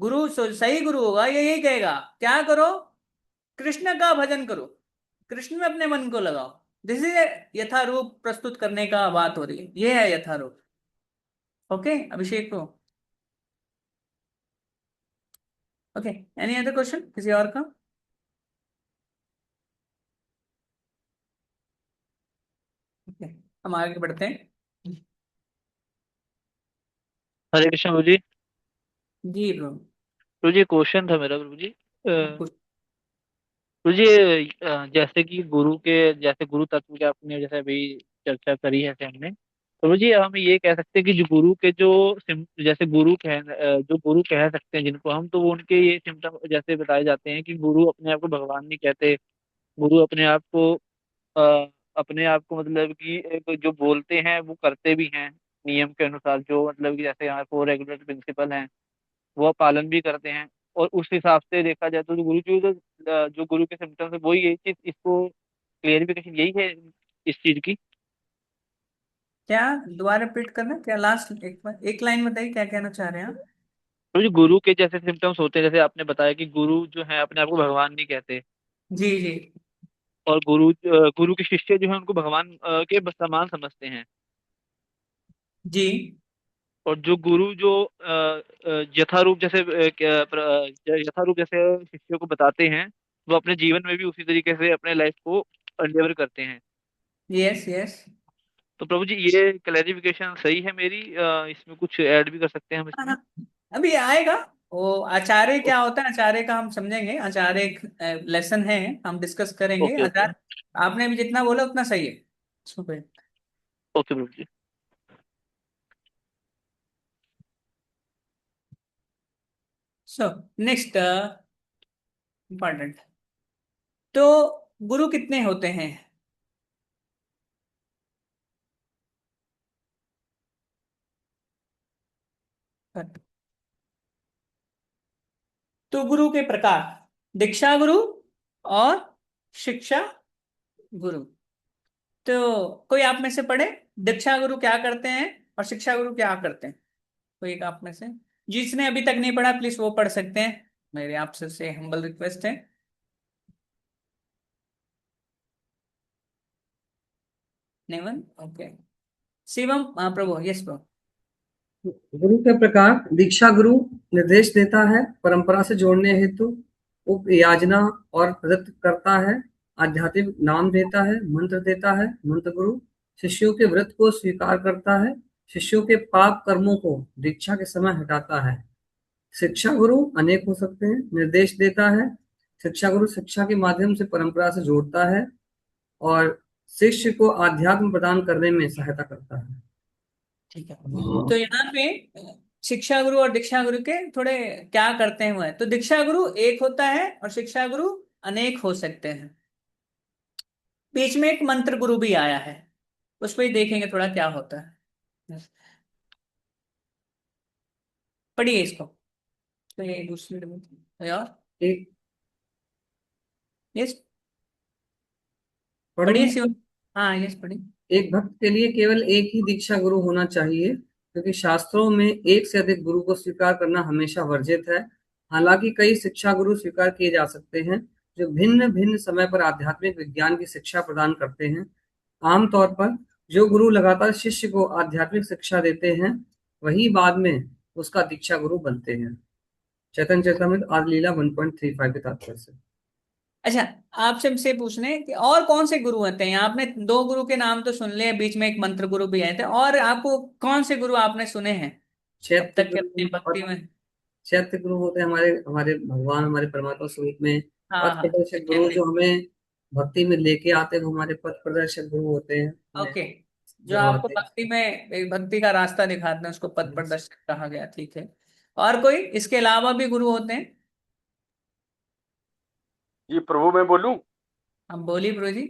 सही गुरु होगा ये यही कहेगा क्या करो, कृष्ण का भजन करो, कृष्ण में अपने मन को लगाओ। दिस इज यथारूप प्रस्तुत करने का बात हो रही है, ये है यथारूप। ओके अभिषेक को, ओके एनी अदर क्वेश्चन किसी और का? ओके हम आगे बढ़ते हैं। हरे कृष्ण प्रभु जी। जी ब्रो। प्रभु जी क्वेश्चन था मेरा प्रभु जी। कुछ प्रभु जी जैसे कि गुरु के, जैसे गुरु तत्व के आपने जैसे अभी चर्चा करी है हमने, तो प्रभु जी हम ये कह सकते हैं कि जो गुरु के जो जैसे जो गुरु कह सकते हैं जिनको हम, तो वो उनके ये सिम्टम जैसे बताए जाते हैं कि गुरु अपने आप को भगवान नहीं कहते। गुरु अपने आप को मतलब कि एक जो बोलते हैं वो करते भी हैं नियम के अनुसार, जो मतलब कि जैसे यहाँ 4 रेगुलर प्रिंसिपल हैं वो पालन भी करते हैं। और उस हिसाब से देखा जाए तो जो गुरु के सिम्टम्स है वही यही चीज, इसको क्लियरिफिकेशन यही है इस चीज की। क्या दोबारा रिपीट करना, क्या लास्ट एक बार एक लाइन बताइए क्या कहना चाह रहे हैं आप? तो जो गुरु के जैसे सिम्टम्स होते हैं, जैसे आपने बताया कि गुरु जो है अपने आप को भगवान नहीं कहते, जी जी और गुरु के शिष्य जो है उनको भगवान के समान समझते हैं। जी। और जो गुरु जो यथारूप जैसे यथारूप जैसे शिष्यों को बताते हैं, वो अपने जीवन में भी उसी तरीके से अपने लाइफ को डिलीवर करते हैं। Yes yes. तो प्रभु जी ये क्लैरिफिकेशन सही है मेरी, इसमें कुछ ऐड भी कर सकते हैं हम हाँ इसमें? हाँ, अभी आएगा। वो आचार्य क्या होता है, आचार्य का हम समझेंगे, आचार्य एक लेसन है, हम डिस्कस करेंगे। Okay okay. आचार्य आपने अभी जितना बोला उतना सही है, इसको कोई- ओके प्रभु जी। सो नेक्स्ट इम्पॉर्टेंट, तो गुरु कितने होते हैं? तो गुरु के प्रकार, दीक्षा गुरु और शिक्षा गुरु। तो कोई आप में से पढ़े, दीक्षा गुरु क्या करते हैं और शिक्षा गुरु क्या करते हैं? कोई एक आप में से जिसने अभी तक नहीं पढ़ा प्लीज वो पढ़ सकते हैं, मेरे आपसे से हम्बल रिक्वेस्ट है। नेवन ओके। शिवम प्रभु, यस प्रभु। गुरु के प्रकार, दीक्षा गुरु निर्देश देता है, परंपरा से जोड़ने हेतु उपयाजना और प्रदत्त करता है, आध्यात्मिक नाम देता है, मंत्र देता है। मंत्र गुरु शिष्यों के व्रत को स्वीकार करता है, शिष्यों के पाप कर्मों को दीक्षा के समय हटाता है। शिक्षा गुरु अनेक हो सकते हैं, निर्देश देता है। शिक्षा गुरु शिक्षा के माध्यम से परंपरा से जोड़ता है और शिष्य को आध्यात्म प्रदान करने में सहायता करता है। ठीक है, तो यहाँ पे शिक्षा गुरु और दीक्षा गुरु के थोड़े क्या करते हैं वो है, तो दीक्षा गुरु एक होता है और शिक्षा गुरु अनेक हो सकते हैं। बीच में एक मंत्र गुरु भी आया है, उस पर ही देखेंगे थोड़ा क्या होता है। पढ़िए इसको, तो ये दूसरी यार, एक यस पढ़ो पढ़िए मैं। शिव। हाँ यस पढ़ी। एक भक्त के लिए केवल एक ही दीक्षा गुरु होना चाहिए, क्योंकि शास्त्रों में एक से अधिक गुरु को स्वीकार करना हमेशा वर्जित है। हालांकि कई शिक्षा गुरु स्वीकार किए जा सकते हैं, जो भिन्न भिन्न समय पर आध्यात्मिक विज्ञान की शिक्षा प्रदान करते हैं। आमतौर पर जो गुरु लगातार शिष्य को आध्यात्मिक शिक्षा देते हैं, वही बाद में उसका दीक्षा गुरु बनते हैं। चैतन्य चरितमृत आदि लीला 1.35 के तात्पर्य से। अच्छा, आपसे से पूछने कि और कौन से गुरु होते हैं? आपने दो गुरु के नाम तो सुन लिए, बीच में एक मंत्र गुरु भी आए थे, और आपको कौन से गुरु आपने सुने हैं अब चैत्य तक के अपनी गुरु भक्ति और में? चैत्य गुरु होते हैं हमारे हमारे भगवान, हमारे परमात्मा स्वरूप में। हाँ पथ हाँ प्रदर्शक गुरु चैत्य। जो हमें भक्ति में लेके आते हैं, वो हमारे पथ प्रदर्शक गुरु होते हैं, हमें ओके, जो जो आपको आते भक्ति में एक भक्ति का रास्ता दिखाते हैं उसको पथ हैं। प्रदर्शक कहा गया, ठीक है। और कोई इसके अलावा भी गुरु होते हैं? जी प्रभु मैं बोलूं? हम बोलिए प्रभु जी।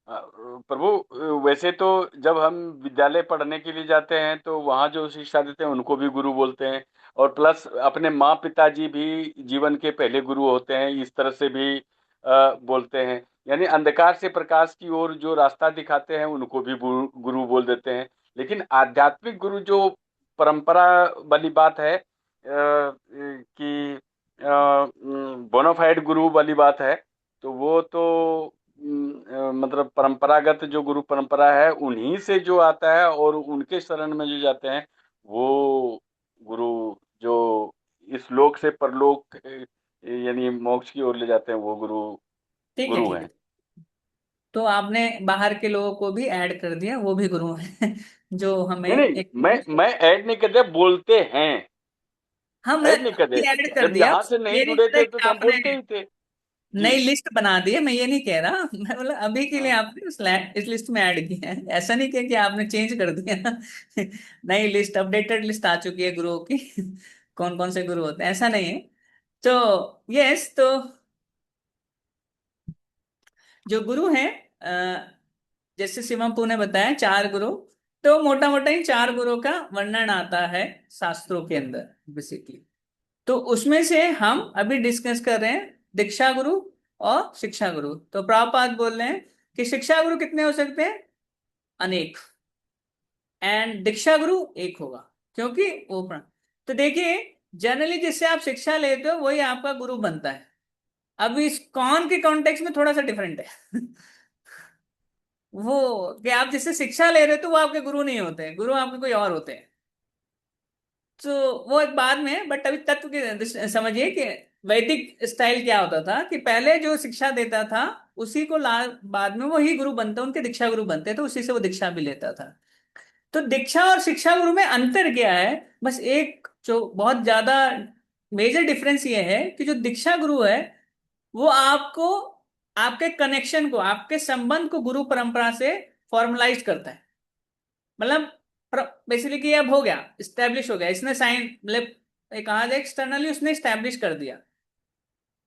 प्रभु, वैसे तो जब हम विद्यालय पढ़ने के लिए जाते हैं तो वहाँ जो शिक्षा देते हैं उनको भी गुरु बोलते हैं, और प्लस अपने माँ पिताजी भी जीवन के पहले गुरु होते हैं, इस तरह से भी बोलते हैं। यानी अंधकार से प्रकाश की ओर जो रास्ता दिखाते हैं उनको भी गुरु बोल देते हैं। लेकिन आध्यात्मिक गुरु जो परंपरा वाली बात है, कि बोनाफाइड गुरु वाली बात है, तो वो तो मतलब परंपरागत जो गुरु परंपरा है उन्हीं से जो आता है, और उनके शरण में जो जाते हैं वो गुरु जो इस लोक से परलोक, यानी मोक्ष की ओर ले जाते हैं, वो गुरु ठीक है गुरु ठीक हैं। है, तो आपने बाहर के लोगों को भी ऐड कर दिया, वो भी गुरु हैं जो हमें नहीं नहीं, एक। मैं ऐड नहीं करते, बोलते हैं। हम ऐड नहीं करते। ऐड कर जब दिया, यहाँ से नहीं ये नहीं जुड़े कहता थे कि तो हम आपने बोलते ही थे। जी। नई लिस्ट बना दी है, मैं ये नहीं कह रहा। मैं बोला अभी के लिए हाँ। आपने इस लिस्ट में ऐड किया है, ऐसा नहीं किया कि आपने चेंज कर दिया। नई लिस्ट, अपडेटेड लिस्ट आ चुकी है गुरुओं की। कौन कौन से गुरु होते हैं, ऐसा नहीं है। तो यस, तो जो गुरु हैं, जैसे शिवमपू ने बताया चार गुरु, तो मोटा मोटा इन चार गुरुओं का वर्णन आता है शास्त्रों के अंदर बेसिकली। तो उसमें से हम अभी डिस्कस कर रहे हैं दीक्षा गुरु और शिक्षा गुरु। तो प्रभुपाद बोल रहे हैं कि शिक्षा गुरु कितने हो सकते हैं? अनेक। एंड दीक्षा गुरु एक होगा, क्योंकि वो तो देखिए, जनरली जिससे आप शिक्षा लेते हो वही आपका गुरु बनता है। अब इस कौन के कॉन्टेक्स्ट में थोड़ा सा डिफरेंट है। वो कि आप जिससे शिक्षा ले रहे हो तो वो आपके गुरु नहीं होते हैं, गुरु आपके कोई और होते हैं। तो वो एक बाद में है, बट अभी तत्व के समझिए कि वैदिक स्टाइल क्या होता था कि पहले जो शिक्षा देता था उसी को बाद में वो ही गुरु बनते, उनके दीक्षा गुरु बनते, तो उसी से वो दीक्षा भी लेता था। तो दीक्षा और शिक्षा गुरु में अंतर क्या है? बस एक जो बहुत ज्यादा मेजर डिफरेंस ये है कि जो दीक्षा गुरु है वो आपको, आपके कनेक्शन को, आपके संबंध को गुरु परंपरा से फॉर्मलाइज करता है। मतलब बेसिकली कि अब हो गया, स्टैब्लिश हो गया, इसने साइन, मतलब एक कहा जाए एक्सटर्नली उसने स्टैब्लिश कर दिया।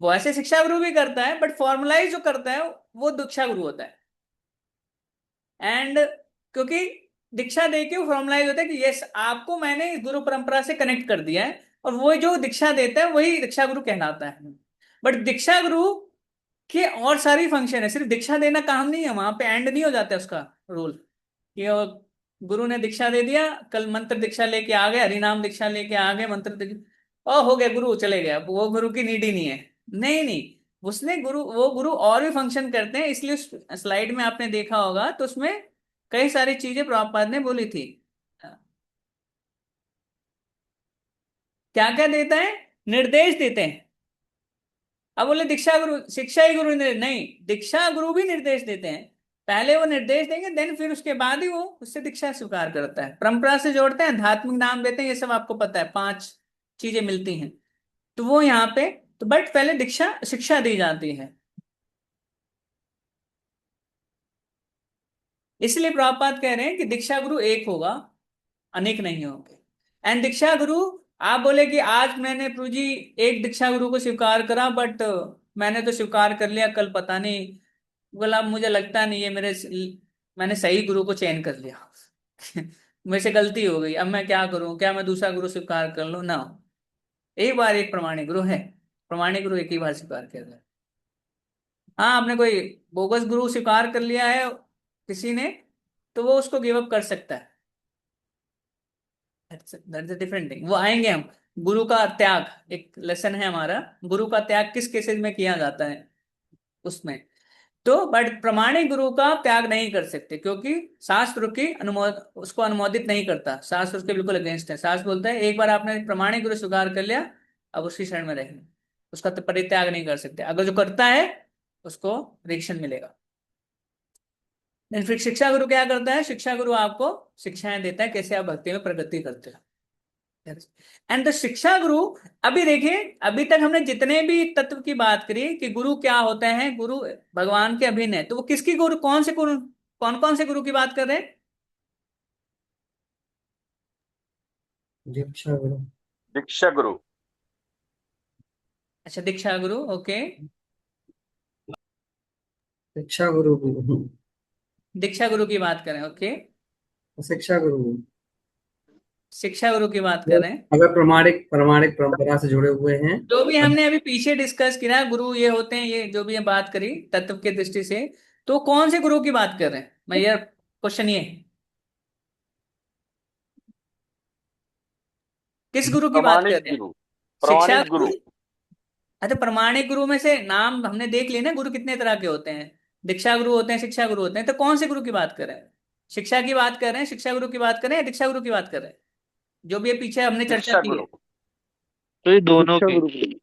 वो ऐसे शिक्षा गुरु भी करता है, बट फॉर्मलाइज जो करता है वो दीक्षा गुरु होता है। एंड क्योंकि दीक्षा दे के वो फॉर्मलाइज होता है कि यस, आपको मैंने इस गुरु परंपरा से कनेक्ट कर दिया है, और वो जो दीक्षा देता है वही दीक्षा गुरु कहलाता है। बट दीक्षा गुरु के और सारी फंक्शन है, सिर्फ दीक्षा देना काम नहीं है, वहां पे एंड नहीं हो जाता है उसका रोल कि वो गुरु ने दीक्षा दे दिया, कल मंत्र दीक्षा लेके आ गए, हरिनाम दीक्षा लेके आ गए, मंत्र दीक्षा और हो गया गुरु, चले गए, अब वो गुरु की नीड ही नहीं है। नहीं नहीं, उसने गुरु, वो गुरु और भी फंक्शन करते हैं, इसलिए उस स्लाइड में आपने देखा होगा तो उसमें कई सारी चीजें प्रभुपाद ने बोली थी। क्या क्या देता है? निर्देश देते हैं। अब बोले दीक्षा गुरु, शिक्षा ही गुरु नहीं, दीक्षा गुरु भी निर्देश देते हैं। पहले वो निर्देश देंगे, देन फिर उसके बाद ही वो उससे दीक्षा स्वीकार करता है, परंपरा से जोड़ते हैं, आध्यात्मिक नाम देते हैं, ये सब आपको पता है, पांच चीजें मिलती हैं। तो वो यहाँ पे, तो बट पहले दीक्षा शिक्षा दी जाती है। इसलिए प्रभुपाद कह रहे हैं कि दीक्षा गुरु एक होगा, अनेक नहीं होंगे। एंड दीक्षा गुरु, आप बोले कि आज मैंने प्रभु जी एक दीक्षा गुरु को स्वीकार करा, बट मैंने तो स्वीकार कर लिया, कल पता नहीं, बोला मुझे लगता नहीं है मैंने सही गुरु को चयन कर लिया। मेरे से गलती हो गई, अब मैं क्या करूं, क्या मैं दूसरा गुरु स्वीकार कर लूं ना? एक बार एक प्रमाणिक गुरु है, प्रमाणिक गुरु एक ही बार स्वीकार कर रहे हैं। हाँ, आपने कोई बोगस गुरु स्वीकार कर लिया है, किसी ने, तो वो उसको गिव अप कर सकता है। दैट्स अ डिफरेंट थिंग, वो आएंगे हम। गुरु का त्याग एक लेसन है हमारा, गुरु का त्याग किस केसेस में किया जाता है उसमें। तो बट प्रमाणिक गुरु का त्याग नहीं कर सकते, क्योंकि शास्त्र की उसको अनुमोदित नहीं करता, शास्त्र उसके बिल्कुल अगेंस्ट है। शास्त्र बोलता है एक बार आपने प्रमाणिक गुरु स्वीकार कर लिया, अब उसी शरण में रहेंगे, उसका तो परित्याग नहीं कर सकते। अगर जो करता है उसको रिएक्शन मिलेगा। Then फिर शिक्षा गुरु क्या करता है? शिक्षा गुरु आपको शिक्षाएं देता है कैसे आप भक्ति में प्रगति करते हो। एंड द शिक्षा गुरु, अभी देखिए, अभी तक हमने जितने भी तत्व की बात करी कि गुरु क्या होते हैं, गुरु भगवान के अभिन्न है, तो वो किसकी गुरु, कौन से गुरु, कौन कौन से गुरु की बात कर रहे हैं? दीक्षा गुरु। दीक्षा गुरु। अच्छा, दीक्षा गुरु, ओके। शिक्षा गुरु दीक्षा गुरु की बात करें, ओके। शिक्षा गुरु शिक्षा गुरु की बात कर रहे हैं। अगर प्रमाणिक प्रमाणिक परंपरा से जुड़े हुए हैं। जो भी हमने अभी पीछे डिस्कस किया, गुरु ये होते हैं, ये जो भी हम बात करी तत्व के दृष्टि से, तो कौन से गुरु की बात कर रहे हैं? मैं ये क्वेश्चन, ये किस गुरु की बात कर प्रमाणिक रहे हैं? गुरु। शिक्षा प्रमाणिक गुरु। गुरु। अच्छा, प्रमाणिक गुरु में से नाम हमने देख लिए ना, गुरु कितने तरह के होते हैं। दीक्षा गुरु होते हैं, शिक्षा गुरु होते हैं, तो कौन से गुरु की बात कर रहे हैं? शिक्षा की बात कर रहे हैं, शिक्षा गुरु की बात कर रहे हैं, या दीक्षा गुरु की बात कर रहे हैं? जो भी ये पीछे हमने चर्चा दीक्षा की है। गुरु। तो ये दोनों शिक्षा की, गुरु की।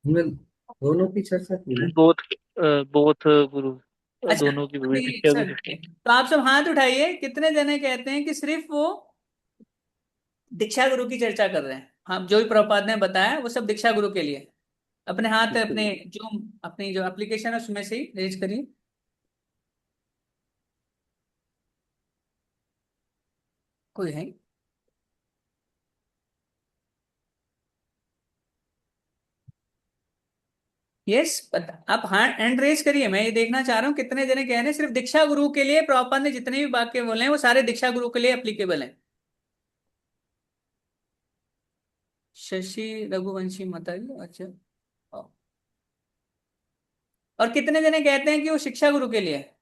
हमने दोनों की चर्चा की ना। बोथ, बोथ गुरु, अच्छा, दोनों की भी, अभी शिक्षा सर, गुरु। तो आप सब हाथ उठाइए, कितने जने कहते हैं कि सिर्फ वो दीक्षा गुरु की चर्चा कर रहे हैं? हाँ, जो भी प्रभुपाद ने बताया वो सब दीक्षा गुरु के लिए। अपने हाथ अपने जो अपनी जो एप्लीकेशन है उसमें से ही रेज करिए। कोई है? यस, आप हैंड रेज करिए, मैं ये देखना चाह रहा हूँ कितने जने कह रहे हैं सिर्फ दीक्षा गुरु के लिए प्रभुपाद ने जितने भी वाक्य बोले हैं वो सारे दीक्षा गुरु के लिए एप्लीकेबल हैं। शशि रघुवंशी माता जी, अच्छा। और कितने जने कहते हैं कि वो शिक्षा गुरु के लिए है?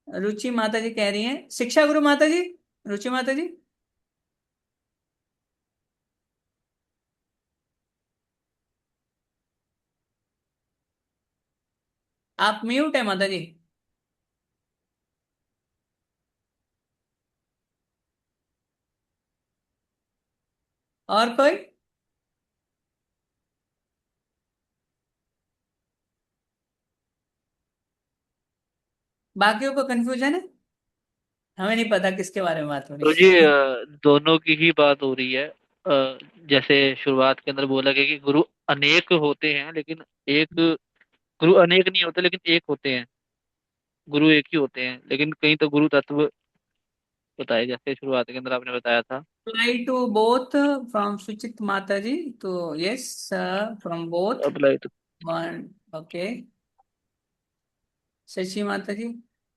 रुचि माता जी कह रही हैं शिक्षा गुरु माता जी। रुचि माता जी, आप म्यूट है माता जी। और कोई? बाकियों को कंफ्यूजन है, हमें नहीं पता किसके बारे में बात हो तो रही जी है। दोनों की ही बात हो रही है। जैसे शुरुआत के अंदर बोला गया कि गुरु अनेक होते हैं, लेकिन एक गुरु अनेक नहीं होते, लेकिन एक होते हैं। गुरु एक ही होते हैं, लेकिन कहीं तो गुरु तत्व बताए, जैसे शुरुआत के अंदर आपने बताया था। अप्लाई टू बोथ फ्रॉम सुचित माता जी, तो यस, फ्रॉम बोथ अप्लाई तो, वन, ओके। शशि माता जी,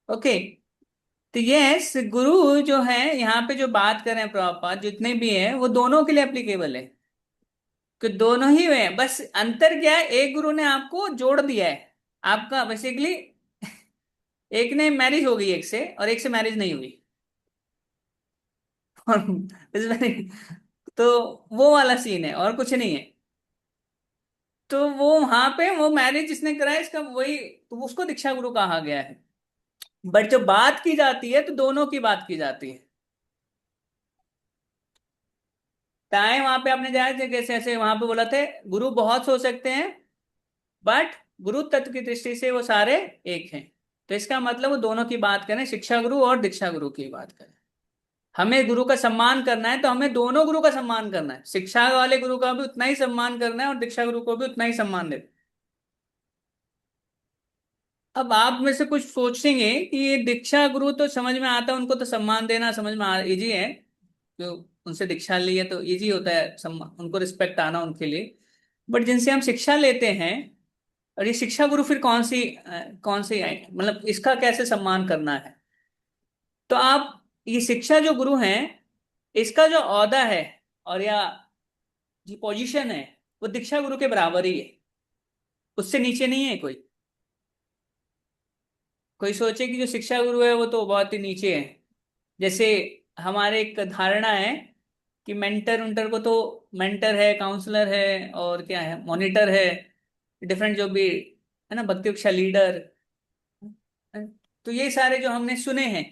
ओके। तो यस, गुरु जो है यहाँ पे जो बात कर रहे हैं प्रभुपाद, जितने भी हैं वो दोनों के लिए एप्लीकेबल है, कि दोनों ही हुए हैं। बस अंतर क्या है, एक गुरु ने आपको जोड़ दिया है, आपका बेसिकली एक ने मैरिज हो गई एक से, और एक से मैरिज नहीं हुई। तो वो वाला सीन है और कुछ नहीं है। तो वो वहां पे वो मैरिज जिसने कराया इसका वही, तो उसको दीक्षा गुरु कहा गया है। बट जब बात की जाती है तो दोनों की बात की जाती है। टाइम वहां पे आपने जाए कैसे ऐसे वहां पे बोला थे, गुरु बहुत हो सकते हैं, बट गुरु तत्व की दृष्टि से वो सारे एक हैं। तो इसका मतलब वो दोनों की बात करें, शिक्षा गुरु और दीक्षा गुरु की बात करें। हमें गुरु का सम्मान करना है तो हमें दोनों गुरु का सम्मान करना है, शिक्षा वाले गुरु का भी उतना ही सम्मान करना है और दीक्षा गुरु को भी उतना ही सम्मान देना है। अब आप में से कुछ सोचेंगे कि ये दीक्षा गुरु तो समझ में आता है, उनको तो सम्मान देना समझ में इजी है, जो उनसे दीक्षा ली है तो इजी होता है सम्मान, उनको रिस्पेक्ट आना उनके लिए। बट जिनसे हम शिक्षा लेते हैं, और ये शिक्षा गुरु फिर कौन सी है, मतलब इसका कैसे सम्मान करना है? तो आप ये शिक्षा जो गुरु हैं, इसका जो औहदा है, और या जो पोजीशन है वो दीक्षा गुरु के बराबर ही है, उससे नीचे नहीं है कोई। कोई सोचे कि जो शिक्षा गुरु है वो तो बहुत ही नीचे है। जैसे हमारे एक धारणा है कि मेंटर उंटर को तो, मेंटर है, काउंसलर है, और क्या है, मॉनिटर है, डिफरेंट जो भी है ना, भक्ति कक्षा लीडर। तो ये सारे जो हमने सुने हैं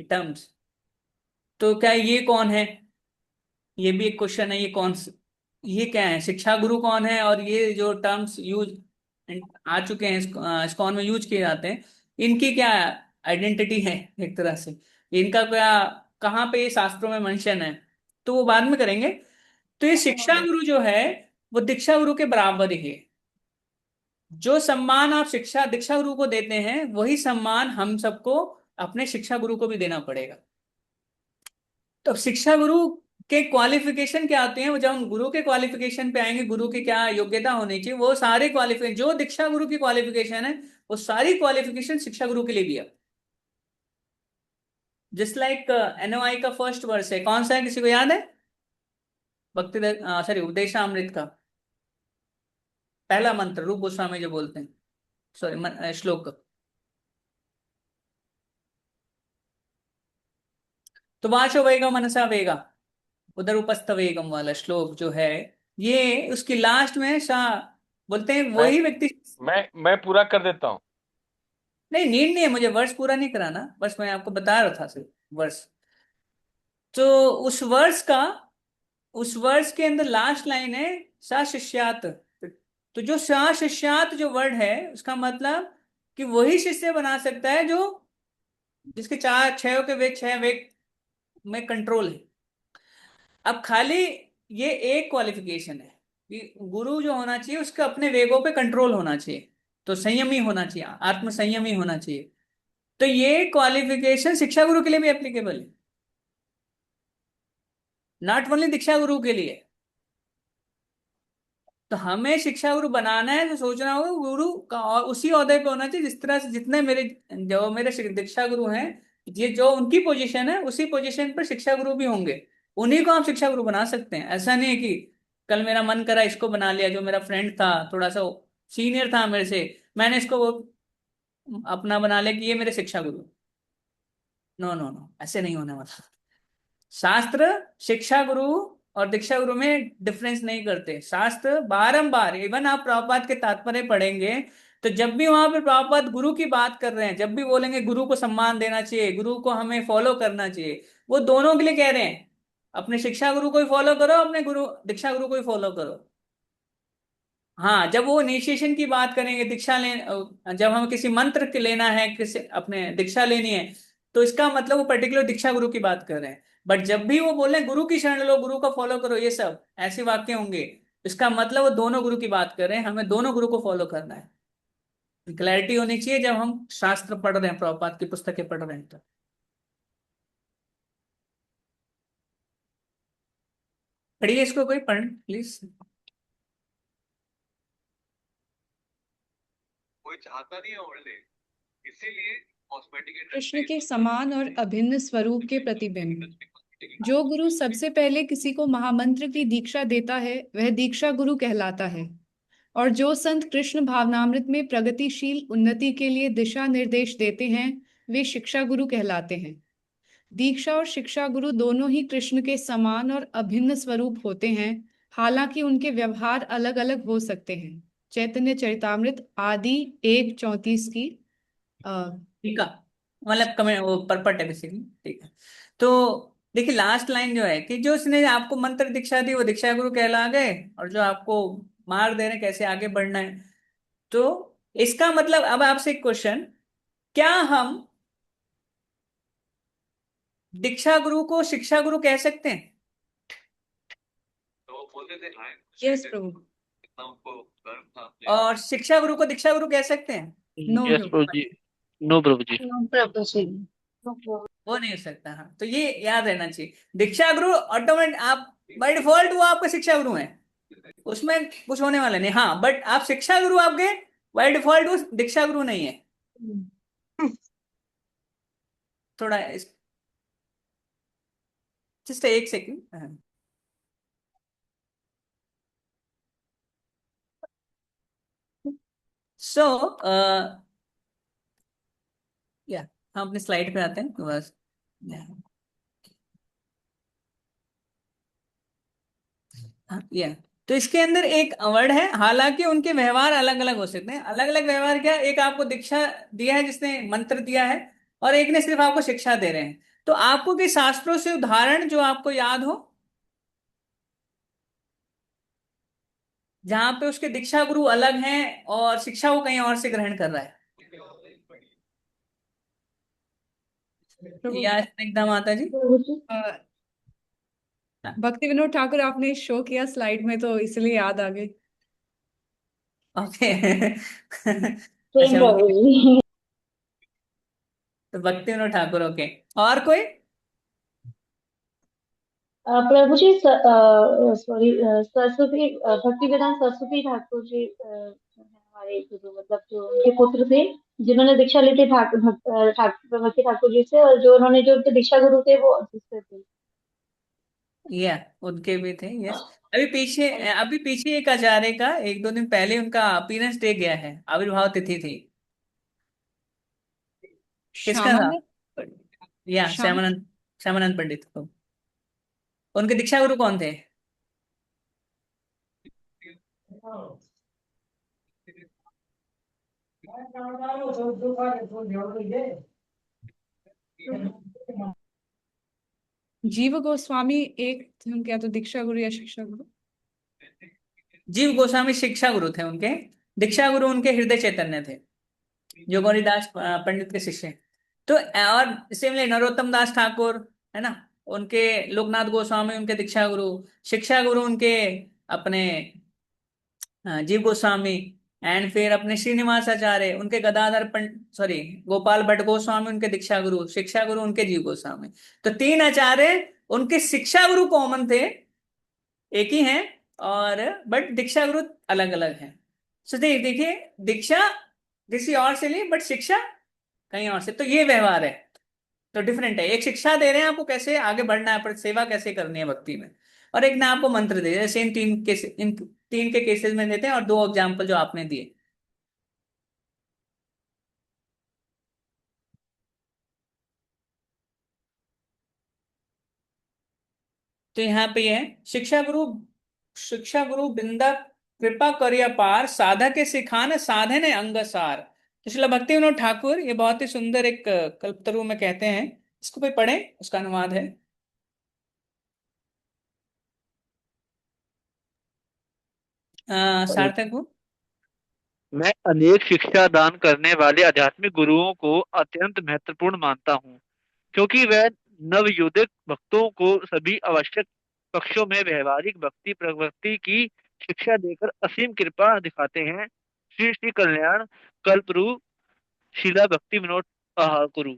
टर्म्स, तो क्या ये कौन है? ये भी एक क्वेश्चन है, ये क्या है, शिक्षा गुरु कौन है? और ये जो टर्म्स यूज आ चुके हैं इस्कॉन में यूज किए जाते हैं, इनकी क्या आइडेंटिटी है एक तरह से, इनका क्या, कहाँ पे ये शास्त्रों में मेंशन है, तो वो बाद में करेंगे। तो ये शिक्षा गुरु जो है वो दीक्षा गुरु के बराबर ही है। जो सम्मान आप शिक्षा दीक्षा गुरु को देते हैं वही सम्मान हम सबको अपने शिक्षा गुरु को भी देना पड़ेगा। तो अब शिक्षा गुरु के क्वालिफिकेशन क्या आते हैं, वो जब हम गुरु के क्वालिफिकेशन पे आएंगे, गुरु की क्या योग्यता होनी चाहिए, वो सारे क्वालिफिकेशन जो दीक्षा गुरु की क्वालिफिकेशन है वो सारी क्वालिफिकेशन शिक्षा गुरु के लिए भी है। जस्ट लाइक NOI का फर्स्ट वर्स है, कौन सा है, किसी को याद है? भक्ति सॉरी उपदेशामृत का पहला मंत्र, रूप गोस्वामी जो बोलते हैं, सॉरी श्लोक। तो वाचो वेगम मनसा वेगा, उधर उपस्थ वेगम वाला श्लोक जो है, ये उसकी लास्ट में शाह बोलते हैं मैं वही व्यक्ति। मैं पूरा कर देता हूँ। नहीं, नीड नहीं है मुझे वर्ष पूरा नहीं कराना, बस मैं आपको बता रहा था सिर्फ वर्ष। तो उस वर्ष का, उस वर्ष के अंदर लास्ट लाइन है सा शिष्यात। तो जो सा शिष्यात जो वर्ड है उसका मतलब कि वही शिष्य बना सकता है जो, जिसके चार छह के वेग, छह वेग में कंट्रोल है। अब खाली ये एक क्वालिफिकेशन है कि गुरु जो होना चाहिए उसके अपने वेगों पे कंट्रोल होना चाहिए, तो संयमी होना चाहिए, आत्म संयमी होना चाहिए। तो ये क्वालिफिकेशन शिक्षा गुरु के लिए भी एप्लीकेबल है, नॉट ओनली दीक्षा गुरु के लिए। तो हमें शिक्षा गुरु बनाना है तो सोचना होगा गुरु का और उसी ओहदे पे होना चाहिए जिस तरह से जितने मेरे, जो मेरे दीक्षा गुरु हैं, ये जो उनकी पोजीशन है उसी पोजीशन पर शिक्षा गुरु भी होंगे, उन्हीं को आप शिक्षा गुरु बना सकते हैं। ऐसा नहीं है कि कल मेरा मन करा इसको बना लिया, जो मेरा फ्रेंड था थोड़ा सा सीनियर था मेरे से, मैंने इसको वो अपना बना लिया कि ये मेरे शिक्षा गुरु। नो नो नो, ऐसे नहीं होने वाला। शास्त्र शिक्षा गुरु और दीक्षा गुरु में डिफरेंस नहीं करते। शास्त्र बारंबार, इवन आप प्रभुपाद के तात्पर्य पढ़ेंगे तो जब भी वहां पे प्रभुपाद गुरु की बात कर रहे हैं, जब भी बोलेंगे गुरु को सम्मान देना चाहिए, गुरु को हमें फॉलो करना चाहिए, वो दोनों के लिए कह रहे हैं। अपने शिक्षा गुरु को ही फॉलो करो, अपने गुरु दीक्षा गुरु को ही फॉलो करो। हाँ, जब वो इनिशिएशन की बात करेंगे, दीक्षा ले, जब हमें किसी मंत्र के लेना है, किसी अपने दीक्षा लेनी है, तो इसका मतलब वो पर्टिकुलर दीक्षा गुरु की बात कर रहे हैं। बट जब भी वो बोले गुरु की शरण लो, गुरु का फॉलो करो, ये सब ऐसे वाक्य होंगे, इसका मतलब वो दोनों गुरु की बात कर रहे हैं, हमें दोनों गुरु को फॉलो करना है। क्लैरिटी होनी चाहिए जब हम शास्त्र पढ़ रहे हैं, प्रभुपाद की पुस्तकें पढ़ रहे हैं तो। पढ़िए इसको, कोई पढ़ प्लीज। कोई चाहता नहीं है ओल्ड एज, इसीलिए कॉस्मेटिक कृष्ण के समान और अभिन्न स्वरूप के प्रतिबिंब। जो गुरु सबसे पहले किसी को महामंत्र की दीक्षा देता है वह दीक्षा गुरु कहलाता है, और जो संत कृष्ण भावनामृत में प्रगतिशील उन्नति के लिए दिशा निर्देश देते हैं वे शिक्षा गुरु कहलाते हैं। दीक्षा और शिक्षा गुरु दोनों ही कृष्ण के समान और अभिन्न स्वरूप होते हैं, हालांकि उनके व्यवहार अलग अलग हो सकते हैं। चैतन्य चरितामृत आदि 1:34 की ठीक है, मतलब कमेंट वो परपट है बेसिकली, ठीक है। तो देखिए लास्ट लाइन जो है कि जो उसने आपको मंत्र दीक्षा दी वो दीक्षा गुरु कहला गए, और जो आपको मार्ग दे रहे हैं कैसे आगे बढ़ना है। तो इसका मतलब अब आपसे एक क्वेश्चन, क्या हम दीक्षा गुरु को शिक्षा गुरु कह सकते हैं? तो वो बोलते थे हाँ, यस प्रभु। इतना उनको गर्व था और शिक्षा गुरु को दीक्षा गुरु कह सकते हैं? नो यस प्रभु जी, नो प्रभु जी। प्रभु जी। वो नहीं हो सकता। हाँ, तो ये याद रहना चाहिए, दीक्षा गुरु ऑटोमेटिक आप बाय डिफॉल्ट वो आपका शिक्षा गुरु है, उसमें कुछ होने वाला नहीं। हाँ, बट आप शिक्षा गुरु आपके बाय डिफॉल्ट वो दीक्षा गुरु नहीं है। थोड़ा जस्ट एक सेकंड। सो या हम अपनी स्लाइड पे आते हैं तो बस या तो इसके अंदर एक वर्ड है, हालांकि उनके व्यवहार अलग अलग हो सकते हैं। अलग अलग व्यवहार क्या, एक आपको दीक्षा दिया है जिसने मंत्र दिया है, और एक ने सिर्फ आपको शिक्षा दे रहे हैं। तो आपको कोई शास्त्रों से उदाहरण जो आपको याद हो जहां पे उसके दीक्षा गुरु अलग हैं और शिक्षा वो कहीं और से ग्रहण कर रहा है, प्रभु या स्निग्धा माता जी? प्रभु जी। भक्ति विनोद ठाकुर आपने शो किया स्लाइड में तो इसलिए याद आ गई। ओके। सेम अच्छा, प्रभु उनके जी। तो भक्ति विनोद ठाकुर, ओके। और कोई? प्रभु जी, सॉरी, सरस्वती, भक्ति वेदांत सरस्वती ठाकुर जी जो है हमारे गुरु, मतलब जो उनके पुत्र थे, जिन्होंने दीक्षा ली थी भक्ति ठाकुर जी से, और जो उन्होंने जो उनके दीक्षा गुरु थे वो दूसरे थे। या उनके भी थे, यस। अभी पीछे एक आचार्य का एक दो दिन पहले उनका अपीयरेंस डे गया है, आविर्भाव तिथि थी। किसका था? श्यामानंद। या श्याम श्यामानंद, श्यामानंद पंडित को। उनके दीक्षा गुरु कौन थे? जीव गोस्वामी एक थे उनके, या तो दीक्षा गुरु या शिक्षा गुरु। जीव गोस्वामी शिक्षा गुरु थे उनके, दीक्षा गुरु उनके हृदय चैतन्य थे, जो गौरीदास पंडित के शिष्य हैं। तो और सिमिलर नरोत्तम दास ठाकुर, है ना, उनके लोकनाथ गोस्वामी उनके दीक्षा गुरु, शिक्षा गुरु उनके अपने जीव गोस्वामी, एंड फिर अपने श्रीनिवास आचार्य उनके गदाधर पंडित, सॉरी, गोपाल भट्ट गोस्वामी उनके दीक्षा गुरु, शिक्षा गुरु उनके जीव गोस्वामी। तो तीन आचार्य, उनके शिक्षा गुरु कॉमन थे, एक ही हैं, और बट दीक्षा गुरु अलग अलग हैं। सो देखिए, दीक्षा किसी और से ली बट शिक्षा कहीं और से, तो ये व्यवहार है, तो डिफरेंट है। एक शिक्षा दे रहे हैं आपको कैसे आगे बढ़ना है, पर सेवा कैसे करनी है भक्ति में, और एक ना आपको मंत्र दे रहे हैं। सेम इन तीन के केसेस में देते हैं, और दो एग्जाम्पल जो आपने दिए। तो यहाँ पे ये है, शिक्षा गुरु बिंदा कृपा करिया पार, साधक सिखान साधन अंग सार। तो श्रील भक्ति विनोद ठाकुर ये बहुत ही सुंदर एक कल्पतरु में कहते हैं, इसको कोई पढ़े, उसका अनुवाद है। सार्थक को। मैं अनेक शिक्षा दान करने वाले आध्यात्मिक गुरुओं को अत्यंत महत्वपूर्ण मानता हूँ, क्योंकि वह नवयुदित भक्तों को सभी आवश्यक पक्षों में व्यवहारिक भक्ति प्रवृत्ति की शिक्षा देकर असीम कृपा दिखाते हैं। श्री श्री कल्याण कल्परू शिला भक्ति विनोद गुरु।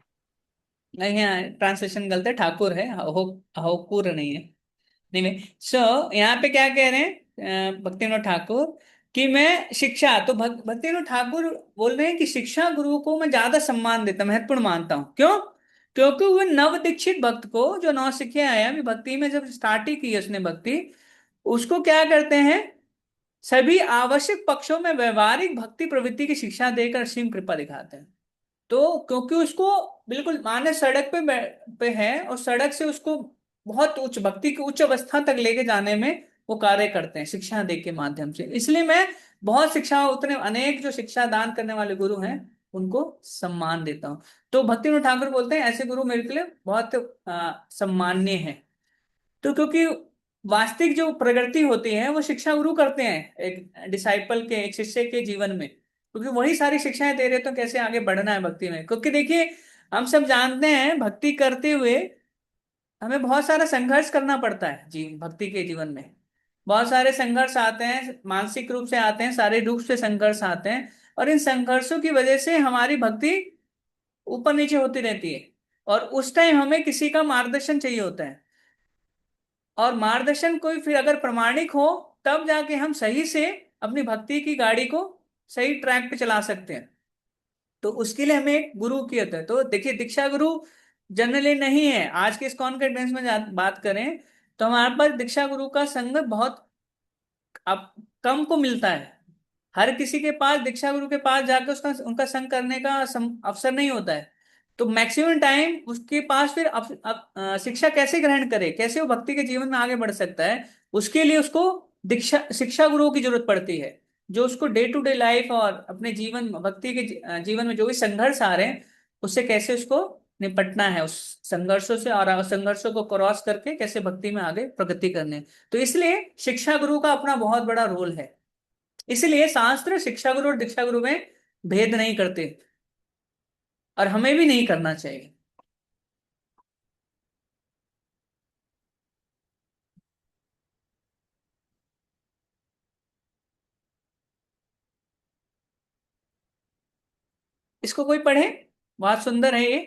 नहीं, यहाँ ट्रांसलेशन गलत है, ठाकुर है, अहोकुर नहीं है। नहीं नहीं, सो यहाँ पे क्या कह रहे हैं भक्ति विनोद ठाकुर, कि मैं शिक्षा, तो भक्ति विनोद ठाकुर बोल रहे हैं कि शिक्षा गुरु को मैं ज्यादा सम्मान देता, महत्वपूर्ण मानता हूँ। क्यों? क्योंकि वो नव दीक्षित भक्त को, जो नौ सीखे आया अभी भक्ति में, जब स्टार्ट ही की उसने भक्ति, उसको क्या करते हैं, सभी आवश्यक पक्षों में व्यवहारिक भक्ति प्रवृत्ति की शिक्षा देकर असीम कृपा दिखाते हैं। तो क्योंकि उसको बिल्कुल माने सड़क पे है, और सड़क से उसको बहुत उच्च भक्ति की उच्च अवस्था तक लेके जाने में वो कार्य करते हैं शिक्षा दे के माध्यम से। इसलिए मैं बहुत शिक्षा, उतने अनेक जो शिक्षा दान करने वाले गुरु हैं उनको सम्मान देता हूँ। तो भक्ति विनोद ठाकुर बोलते हैं ऐसे गुरु मेरे के लिए बहुत सम्माननीय है। तो क्योंकि वास्तविक जो प्रगति होती है वो शिक्षा गुरु करते हैं एक डिसाइपल के, एक शिष्य के जीवन में, क्योंकि वही सारी शिक्षाएं दे रहे तो कैसे आगे बढ़ना है भक्ति में। क्योंकि देखिए, हम सब जानते हैं भक्ति करते हुए हमें बहुत सारा संघर्ष करना पड़ता है जी, भक्ति के जीवन में बहुत सारे संघर्ष आते हैं, मानसिक रूप से आते हैं, शारीरिक रूप से संघर्ष आते हैं, और इन संघर्षों की वजह से हमारी भक्ति ऊपर नीचे होती रहती है, और उस टाइम हमें किसी का मार्गदर्शन चाहिए होता है। और मार्गदर्शन कोई फिर अगर प्रामाणिक हो, तब जाके हम सही से अपनी भक्ति की गाड़ी को सही ट्रैक पे चला सकते हैं। तो उसके लिए हमें एक गुरु की होता है। तो देखिए, दीक्षा गुरु जनरली नहीं है। आज के इस कॉन्फ्रेंस में बात करें तो हमारे पास दीक्षा गुरु का संग बहुत अब कम को मिलता है। हर किसी के पास दीक्षा गुरु के पास जाकर उसका उनका संग करने का अवसर नहीं होता है। तो मैक्सिमम टाइम उसके पास फिर शिक्षा कैसे ग्रहण करे, कैसे वो भक्ति के जीवन में आगे बढ़ सकता है, उसके लिए उसको दीक्षा शिक्षा गुरुओं की जरूरत पड़ती है, जो उसको डे टू डे लाइफ और अपने जीवन भक्ति के जीवन में जो भी संघर्ष आ रहे हैं उससे कैसे उसको निपटना है, उस संघर्षों से और संघर्षों को क्रॉस करके कैसे भक्ति में आगे प्रगति करने। तो इसलिए शिक्षा गुरु का अपना बहुत बड़ा रोल है। इसलिए शास्त्र शिक्षा गुरु और दीक्षा गुरु में भेद नहीं करते, और हमें भी नहीं करना चाहिए। इसको कोई पढ़े, बहुत सुंदर है ये।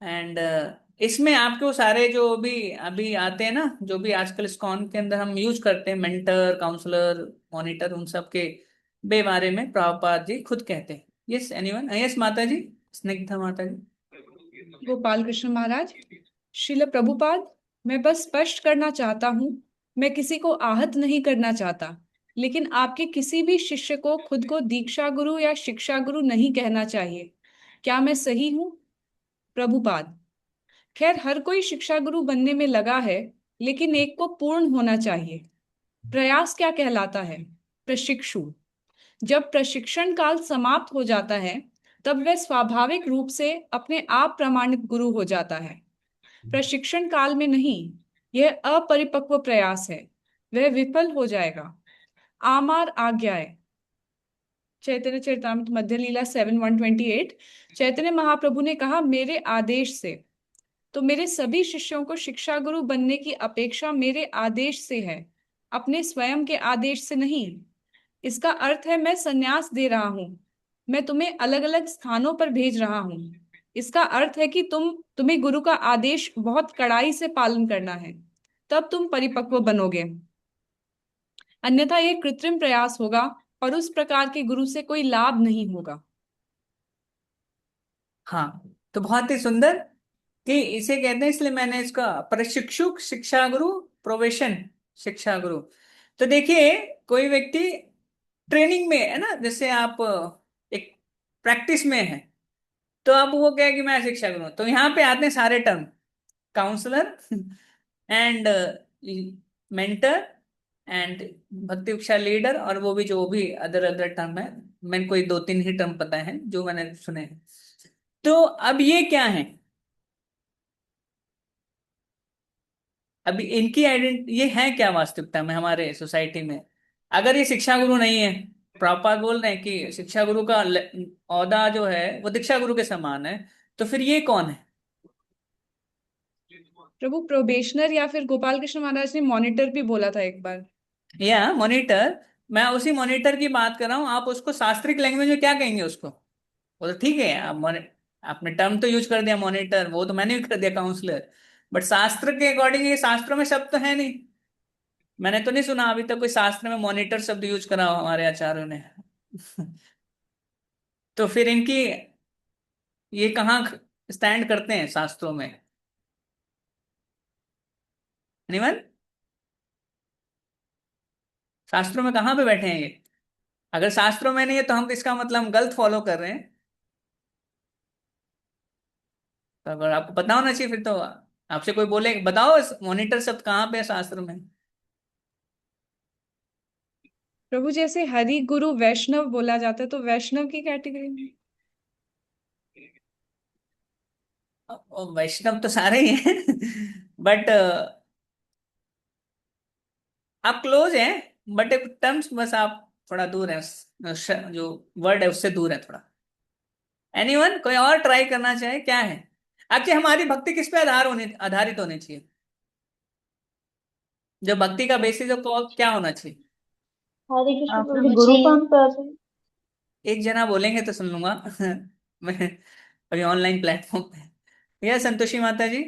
एंड इसमें आपके वो सारे जो भी अभी आते हैं ना, जो भी आजकल इस्कॉन के अंदर हम यूज करते हैं, मेंटर, काउंसलर, मॉनिटर, उन सब के बारे में प्रभुपाद जी खुद कहते हैं। Yes anyone? यस माता जी, स्निग्धा माता जी। गोपाल कृष्ण महाराज, श्रील प्रभुपाद, मैं बस स्पष्ट करना चाहता हूँ, मैं किसी को आहत नहीं करना चाहता, लेकिन आपके किसी भी शिष्य को खुद को दीक्षा गुरु या शिक्षा गुरु नहीं कहना चाहिए। क्या मैं सही हूँ? प्रभुपाद, खैर हर कोई शिक्षा गुरु बनने में लगा है, लेकिन एक को पूर्ण होना चाहिए। प्रयास क्या कहलाता है? प्रशिक्षु। जब प्रशिक्षण काल समाप्त हो जाता है, तब वह स्वाभाविक रूप से अपने आप प्रमाणित गुरु हो जाता है। प्रशिक्षण काल में नहीं, यह अपरिपक्व प्रयास है, वह विफल हो जाएगा। आमार आज्ञाएं। चैतन्य चरितामृत मध्य लीला 7:128। चैतन्य महाप्रभु ने कहा, मेरे आदेश से। तो मेरे सभी शिष्यों को शिक्षा गुरु बनने की अपेक्षा मेरे आदेश से है, अपने स्वयं के आदेश से नहीं। इसका अर्थ है मैं संन्यास दे रहा हूं, मैं तुम्हें अलग अलग स्थानों पर भेज रहा हूं। इसका अर्थ है कि तुम्हें गुरु का आदेश बहुत कड़ाई से पालन करना है, तब तुम परिपक्व बनोगे। अन्यथा यह कृत्रिम प्रयास होगा और उस प्रकार के गुरु से कोई लाभ नहीं होगा। हाँ, तो बहुत ही सुंदर कि इसे कहते हैं, इसलिए मैंने इसका प्रशिक्षु शिक्षा गुरु, प्रोवेशन शिक्षा गुरु। तो देखिए, कोई व्यक्ति ट्रेनिंग में है ना, जैसे आप एक प्रैक्टिस में है, तो अब वो क्या है कि मैं शिक्षा गुरु हूं। तो यहाँ पे आते हैं सारे term, counsellor and mentor and भक्ति शिक्षा लीडर, और वो भी जो भी अदर अदर टर्म है, मैंने कोई 2-3 ही टर्म पता है जो मैंने सुने हैं। तो अब ये क्या है, अभी इनकी आइडेंटिटी ये है क्या वास्तविकता में हमारे सोसाइटी में? अगर ये शिक्षा गुरु नहीं है, प्रभुपाद बोल रहे हैं कि शिक्षा गुरु का औहदा जो है वो दीक्षा गुरु के समान है, तो फिर ये कौन है? प्रभु, प्रोबेशनर या फिर गोपाल कृष्ण महाराज ने मॉनिटर भी बोला था एक बार। या मॉनिटर, मैं उसी मॉनिटर की बात कर रहा हूँ। आप उसको शास्त्रिक लैंग्वेज में क्या कहेंगे उसको? वो तो ठीक है, आपने टर्म तो यूज कर दिया मॉनिटर, वो तो मैंने भी कर दिया काउंसलर, बट शास्त्र के अकॉर्डिंग ये शास्त्रों में शब्द तो है नहीं। मैंने तो नहीं सुना अभी तक कोई शास्त्र में मॉनिटर शब्द यूज करा हो हमारे आचार्यों ने। तो फिर इनकी ये कहाँ स्टैंड करते हैं शास्त्रों में? एनीवन? शास्त्रों में कहाँ पे बैठे हैं ये? अगर शास्त्रों में नहीं है तो हम इसका मतलब हम गलत फॉलो कर रहे हैं। तो अगर आपको पता होना चाहिए, फिर तो आपसे कोई बोले बताओ मॉनिटर शब्द कहाँ पे है शास्त्र में। प्रभु, जैसे हरि गुरु वैष्णव बोला जाता है, तो वैष्णव की कैटेगरी में? वैष्णव तो सारे ही हैं बट आप क्लोज हैं, बट एक टर्म्स बस आप थोड़ा दूर है, जो वर्ड है उससे दूर है थोड़ा। एनीवन, कोई और ट्राई करना चाहे, क्या है आखिर हमारी भक्ति किस पे आधारित होनी चाहिए? जो भक्ति का बेसिस क्या होना चाहिए? हरे कृष्ण प्रभु जी, प्रभु गुरु जी। को हम कर एक जना बोलेंगे तो सुन लूंगा मैं अभी ऑनलाइन प्लेटफॉर्म पे। यह संतोषी माता जी।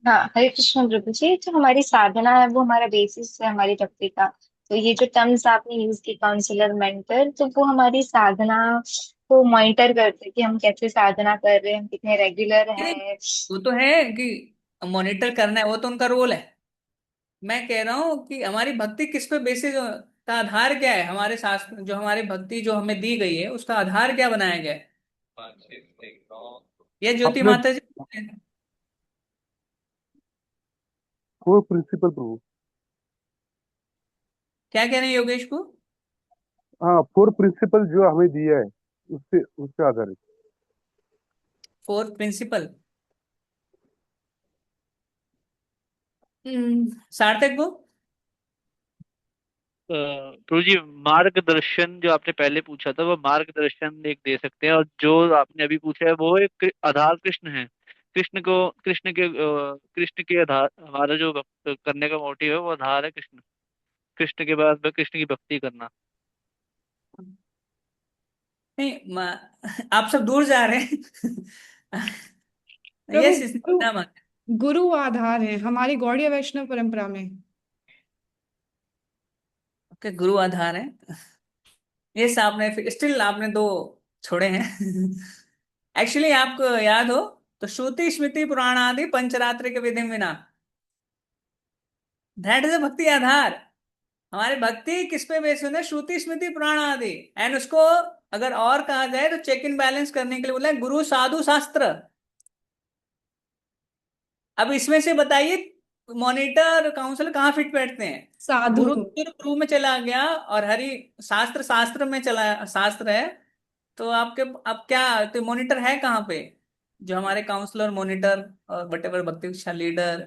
हाँ, हरे कृष्ण प्रभु जी, जो हमारी साधना है वो हमारा बेसिस है हमारी भक्ति का। तो ये जो टर्म्स आपने यूज की, काउंसलर, मेंटर, तो वो हमारी साधना को मॉनिटर करते हैं कि हम कैसे साधना कर रहे हैं, हम कितने रेगुलर नहीं, हैं। वो तो है कि मॉनिटर करना है, वो तो उनका रोल है। मैं कह रहा हूँ कि हमारी भक्ति किस पे बेसिस उसका आधार क्या है? हमारे शास्त्र जो हमारी भक्ति जो हमें दी गई है उसका आधार क्या बनाया गया है? ये ज्योति अपने माता जी फोर प्रिंसिपल प्रभु। क्या कह रहे हैं योगेश को? हाँ, फोर प्रिंसिपल जो हमें दिया है उससे उससे आधारित। फोर्थ प्रिंसिपल सार्थक को प्रभु जी, मार्गदर्शन जो आपने पहले पूछा था वो मार्गदर्शन एक दे सकते हैं, और जो आपने अभी पूछा है वो एक आधार कृष्ण है। कृष्ण के आधार, हमारा जो भक्त करने का मोटिव है वो आधार है कृष्ण। कृष्ण के बाद में कृष्ण की भक्ति करना। नहीं आप सब दूर जा रहे हैं। प्रभु, यस नाम गुरु आधार है हमारी गौड़ीय वैष्णव परंपरा में। ओके, गुरु आधार है। यस, आपने स्टिल आपने दो छोड़े हैं। एक्चुअली आपको याद हो तो श्रुति स्मृति पुराण आदि पंचरात्रि के विधि विना, दैट इज अ भक्ति आधार। हमारी भक्ति किस पे बेस है? श्रुति स्मृति पुराण आदि। एंड उसको अगर और कहा जाए तो चेक इन बैलेंस करने के लिए बोला है गुरु साधु शास्त्र। अब इसमें से बताइए मॉनिटर काउंसलर कहाँ फिट बैठते हैं? साधु। गुरु गुरु में चला गया और हरि शास्त्र शास्त्र में चला, शास्त्र है तो आपके अब क्या तो मॉनिटर है कहाँ पे? जो हमारे काउंसलर मॉनिटर और वटेवर भक्ति शिक्षा लीडर।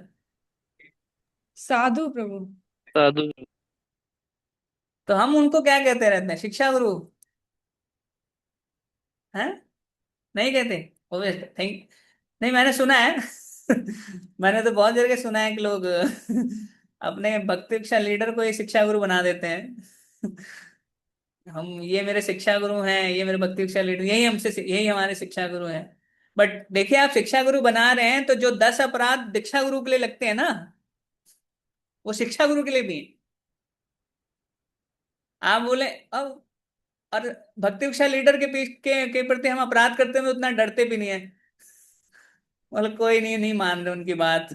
साधु प्रभु। साधु। तो हम उनको क्या कहते रहते हैं? शिक्षा गुरु हैं? नहीं कहते? ओबे थैंक नहीं, मैंने सुना है। मैंने तो बहुत जगह सुना है कि लोग अपने भक्ति शिक्षा लीडर को ही शिक्षा गुरु बना देते हैं। हम ये मेरे शिक्षा गुरु हैं, ये मेरे भक्ति शिक्षा लीडर, यही हमारे शिक्षा गुरु हैं। बट देखिए, आप शिक्षा गुरु बना रहे हैं तो जो 10 अपराध दीक्षा गुरु के लिए लगते हैं ना, वो शिक्षा गुरु के लिए भी हैं। आप बोले अब, और भक्ति शिक्षा लीडर के प्रति हम अपराध करते हैं उतना डरते भी नहीं है। मतलब कोई नहीं, नहीं मान रहे उनकी बात।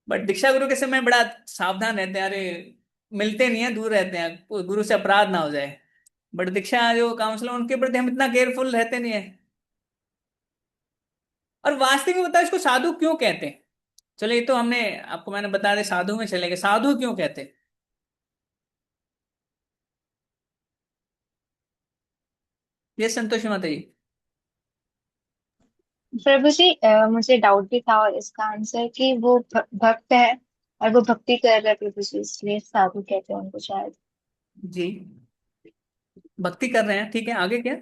बट दीक्षा गुरु के समय बड़ा सावधान रहते हैं, अरे मिलते नहीं है, दूर रहते हैं, गुरु से अपराध ना हो जाए। बट दीक्षा जो काउंसलर उनके प्रति हम इतना केयरफुल रहते नहीं है। और वास्तविक में बताओ इसको साधु क्यों कहते हैं? चलो, ये तो हमने आपको मैंने बता दे, साधु में चले गए। साधु क्यों कहते हैं? ये संतोषी माता जी। प्रभु जी, मुझे डाउट भी था और इसका आंसर कि वो भक्त है और वो भक्ति कर रहे हैं प्रभु जी, इसलिए साधु कहते हैं उनको शायद। जी, भक्ति कर रहे हैं, ठीक है, आगे क्या?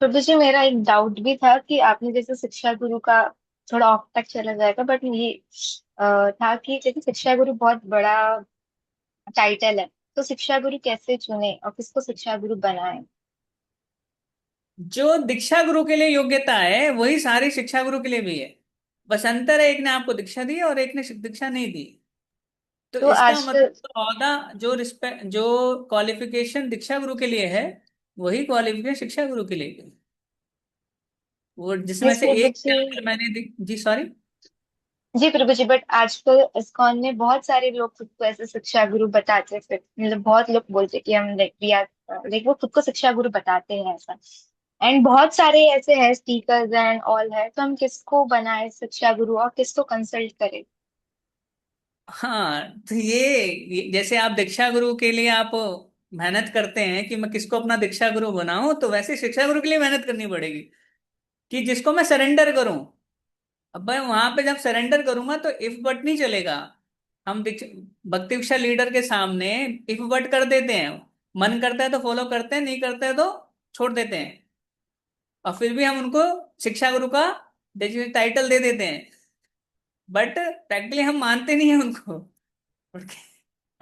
प्रभु जी, मेरा एक डाउट भी था कि आपने जैसे शिक्षा गुरु का, थोड़ा ऑफ तक चला जाएगा बट ये था कि जैसे शिक्षा गुरु बहुत बड़ा टाइटल है, तो शिक्षा गुरु कैसे चुने और किसको शिक्षा गुरु बनाए? जो दीक्षा गुरु के लिए योग्यता है वही सारी शिक्षा गुरु के लिए भी है। बस अंतर है, एक ने आपको दीक्षा दी और एक ने दीक्षा नहीं दी। तो तो इसका आजकल मतलब औदा जो रिस्पेक्ट जो क्वालिफिकेशन दीक्षा गुरु के लिए है वही क्वालिफिकेशन शिक्षा गुरु के लिए भी है। वो जिसमें यस से प्रभु एक जी। जी सॉरी। जी प्रभु जी, बट आजकल इस्कॉन में बहुत सारे लोग खुद को ऐसे शिक्षा गुरु बताते हैं, फिर मतलब बहुत लोग बोलते हैं कि हम लाइक वी आर, लाइक वो खुद को शिक्षा गुरु बताते हैं ऐसा। एंड बहुत सारे ऐसे है स्पीकर्स एंड ऑल है, तो हम किसको बनाए शिक्षा गुरु और किसको कंसल्ट करें? हाँ, तो ये जैसे आप दीक्षा गुरु के लिए आप मेहनत करते हैं कि मैं किसको अपना दीक्षा गुरु बनाऊं, तो वैसे शिक्षा गुरु के लिए मेहनत करनी पड़ेगी कि जिसको मैं सरेंडर करूं। अब मैं वहां पे जब सरेंडर करूंगा तो इफ बट नहीं चलेगा। हम भक्ति शिक्षा लीडर के सामने इफ बट कर देते हैं। मन करता है तो फॉलो करते हैं, नहीं करता है तो छोड़ देते हैं। और फिर भी हम उनको शिक्षा गुरु का टाइटल दे देते हैं। बट प्रैक्टिकली हम मानते नहीं है उनको।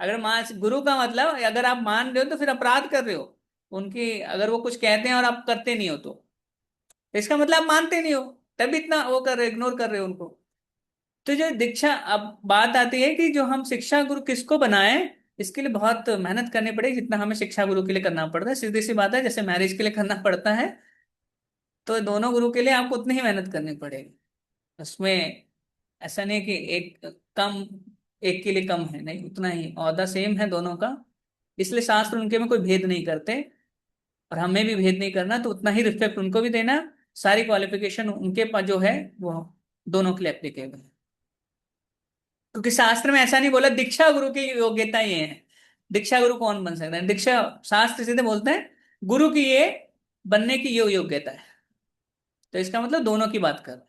अगर मान गुरु का मतलब अगर आप मान रहे हो तो फिर अपराध कर रहे हो। उनकी अगर वो कुछ कहते हैं और आप करते नहीं हो तो इसका मतलब आप मानते नहीं हो, तभी इतना वो कर रहे हो, इग्नोर कर रहे हो उनको। तो जो दीक्षा, अब बात आती है कि जो हम शिक्षा गुरु किसको बनाए, इसके लिए बहुत मेहनत करनी पड़ेगी जितना हमें शिक्षा गुरु के लिए करना पड़ता है। सीधी सी बात है, जैसे मैरिज के लिए करना पड़ता है तो दोनों गुरु के लिए आपको उतनी ही मेहनत करनी पड़ेगी। उसमें ऐसा नहीं कि एक कम एक के लिए कम है, नहीं, उतना ही औहदा सेम है दोनों का। इसलिए शास्त्र उनके में कोई भेद नहीं करते, और हमें भी भेद नहीं करना, तो उतना ही रिस्पेक्ट उनको भी देना। सारी क्वालिफिकेशन उनके पास जो है वो दोनों के लिए एप्लीकेबल है। क्योंकि शास्त्र में ऐसा नहीं बोला दीक्षा गुरु की योग्यता ये है, दीक्षा गुरु कौन बन सकता है, दीक्षा शास्त्र सीधे बोलते हैं गुरु की ये बनने की ये योग्यता है। तो इसका मतलब दोनों की बात कर।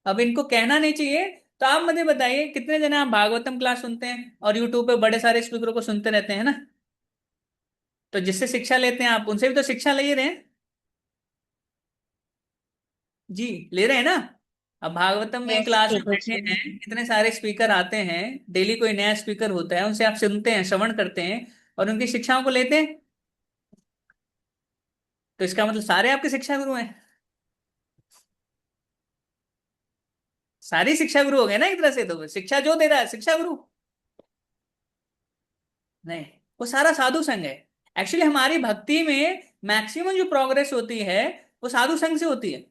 अब इनको कहना नहीं चाहिए। तो आप मुझे बताइए कितने जने आप भागवतम क्लास सुनते हैं और यूट्यूब पे बड़े सारे स्पीकरों को सुनते रहते हैं ना। तो जिससे शिक्षा लेते हैं आप उनसे भी तो शिक्षा ले रहे हैं। जी, ले रहे हैं ना। अब भागवतम में यस क्लास में प्रभु बैठे जी। हैं, इतने सारे स्पीकर आते हैं, डेली कोई नया स्पीकर होता है, उनसे आप सुनते हैं, श्रवण करते हैं और उनकी शिक्षाओं को लेते हैं। तो इसका मतलब सारे आपके शिक्षा गुरु हैं, सारी शिक्षा गुरु हो गए ना एक तरह से। तो शिक्षा जो दे रहा है शिक्षा गुरु नहीं, वो सारा साधु संघ है। एक्चुअली हमारी भक्ति में मैक्सिमम जो प्रोग्रेस होती है वो साधु संघ से होती है।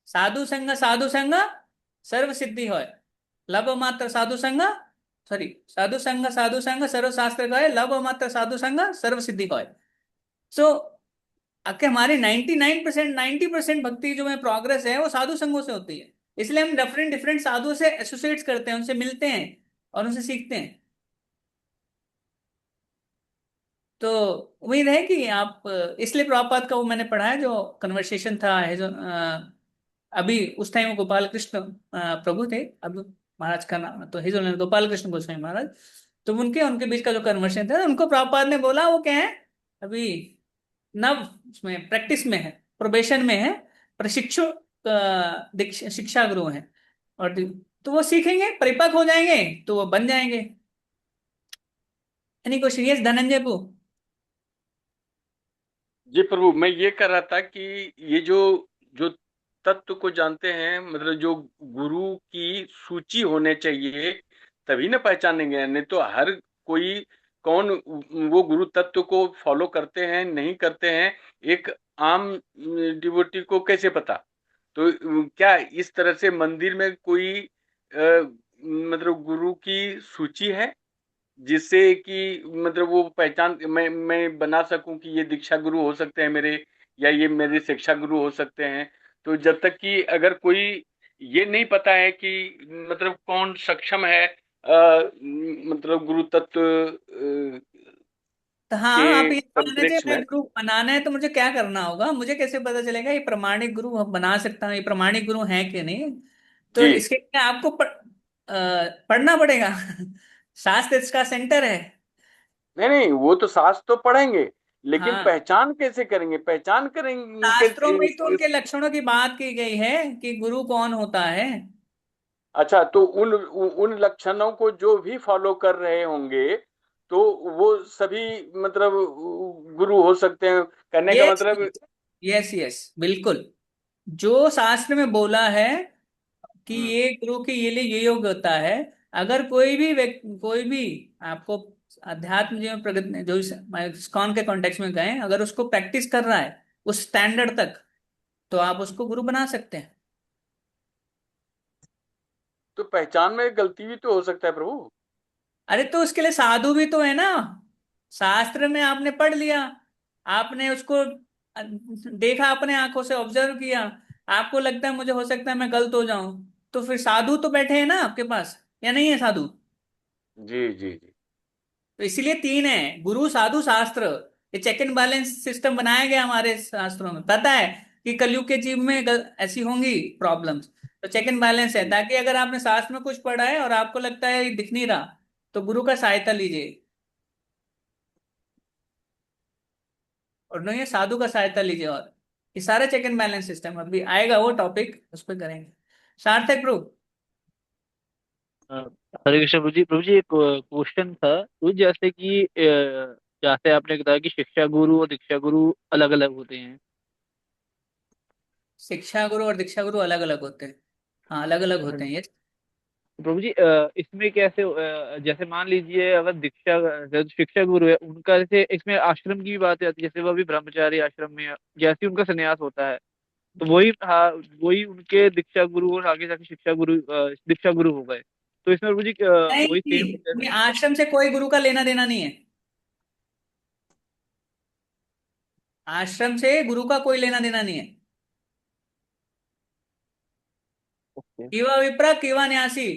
साधु संग सर्व सिद्धि है, लभ मात्र साधु संग, सॉरी, साधु संग सर्व शास्त्र का है, लभ मात्र साधु संग सर्व सिद्धि का है। सो आके हमारे 99%, 90% भक्ति जो है प्रोग्रेस है वो साधु संगों से होती है। इसलिए हम डिफरेंट डिफरेंट साधुओं से एसोसिएट करते हैं, उनसे मिलते हैं और उनसे सीखते हैं। तो उम्मीद है कि आप इसलिए प्रभुपाद का वो मैंने पढ़ा है जो कन्वर्सेशन था है जो अभी उस टाइम वो गोपाल कृष्ण प्रभु थे। अब महाराज का नाम तो हिज होनेल गोपाल कृष्ण गोस्वामी महाराज। तो उनके उनके बीच का जो कन्वर्सेशन था उनको प्रभुपाद ने बोला वो क्या है, अभी नव उसमें प्रैक्टिस में है, प्रोबेशन में है, प्रशिक्षु शिक्षा गुरु है। और तो वो सीखेंगे, परिपक्व हो जाएंगे तो वो बन जाएंगे। Any question? यस धनंजय बू। जी प्रभु, मैं ये कर रहा था कि ये जो जो तत्व को जानते हैं, मतलब जो गुरु की सूची होने चाहिए तभी ना पहचानेंगे, नहीं तो हर कोई कौन वो गुरु तत्व को फॉलो करते हैं नहीं करते हैं, एक आम डिवोटी को कैसे पता? तो क्या इस तरह से मंदिर में कोई मतलब गुरु की सूची है जिससे कि मतलब वो पहचान मैं बना सकूं कि ये दीक्षा गुरु हो सकते हैं मेरे, या ये मेरे शिक्षा गुरु हो सकते हैं? तो जब तक कि अगर कोई ये नहीं पता है कि मतलब कौन सक्षम है मतलब गुरु तत्व तो हाँ, आप के ये मानने से परिप्रेक्ष्य मैं में। गुरु बनाना है तो मुझे क्या करना होगा, मुझे कैसे पता चलेगा ये प्रमाणिक गुरु हम बना सकता हूँ, ये प्रमाणिक गुरु है कि नहीं? तो जी, इसके लिए आपको पढ़ना पड़ेगा। शास्त्र इसका सेंटर है। नहीं नहीं, वो तो शास्त्र तो पढ़ेंगे, लेकिन हाँ, पहचान कैसे करेंगे? पहचान करेंगे शास्त्रों में ही तो कैसे? उनके लक्षणों की बात की गई है कि गुरु कौन होता है। अच्छा, तो उन लक्षणों को जो भी फॉलो कर रहे होंगे तो वो सभी मतलब गुरु हो सकते हैं, कहने का यस, मतलब। यस, यस, बिल्कुल। जो शास्त्र में बोला है कि हम्म, ये गुरु के ये लिए ये योग होता है। अगर कोई भी व्यक्ति, कोई भी आपको अध्यात्म जीवन प्रगति जो इस्कॉन के कॉन्टेक्स्ट में गए, अगर उसको प्रैक्टिस कर रहा है उस स्टैंडर्ड तक, तो आप उसको गुरु बना सकते हैं। तो पहचान में गलती भी तो हो सकता है प्रभु। अरे तो उसके लिए साधु भी तो है ना। शास्त्र में आपने पढ़ लिया, आपने उसको देखा, अपने आंखों से ऑब्जर्व किया, आपको लगता है मुझे हो सकता है मैं गलत हो जाऊं, तो फिर साधु तो बैठे हैं ना आपके पास, या नहीं है साधु? जी जी जी। तो इसीलिए तीन है, गुरु साधु शास्त्र। ये चेक एंड बैलेंस सिस्टम बनाया गया हमारे शास्त्रों में। पता है कि कलयुग के जीव में ऐसी होंगी प्रॉब्लम्स, तो चेक एंड बैलेंस है, ताकि अगर आपने शास्त्र में कुछ पढ़ा है और आपको लगता है ये दिख नहीं रहा, तो गुरु का सहायता लीजिए। और नहीं है, साधु का सहायता लीजिए। और ये सारे चेक एंड बैलेंस सिस्टम अभी आएगा, वो टॉपिक उस पर करेंगे। सार्थक प्रभु। अ, हरे कृष्ण प्रभु जी। प्रभु जी एक क्वेश्चन था तो जैसे कि जैसे आपने बताया कि शिक्षा गुरु और दीक्षा गुरु अलग अलग होते हैं। शिक्षा गुरु और दीक्षा गुरु अलग अलग होते हैं। हाँ, अलग अलग हाँ होते हैं जी। ये। प्रभु जी इसमें कैसे जैसे मान लीजिए अगर दीक्षा जो शिक्षा गुरु है उनका, जैसे इसमें आश्रम की भी बात आती है, जैसे वो भी ब्रह्मचारी आश्रम में है, जैसे ही उनका संन्यास होता है तो वही, हाँ, वही उनके दीक्षा गुरु और आगे जाके दीक्षा गुरु हो गए। तो इसमें प्रभु जी वही नहीं, सेम। ये आश्रम से कोई गुरु का लेना देना नहीं है। आश्रम से गुरु का कोई लेना देना नहीं है। ओके। किवा विप्र किवा न्यासी,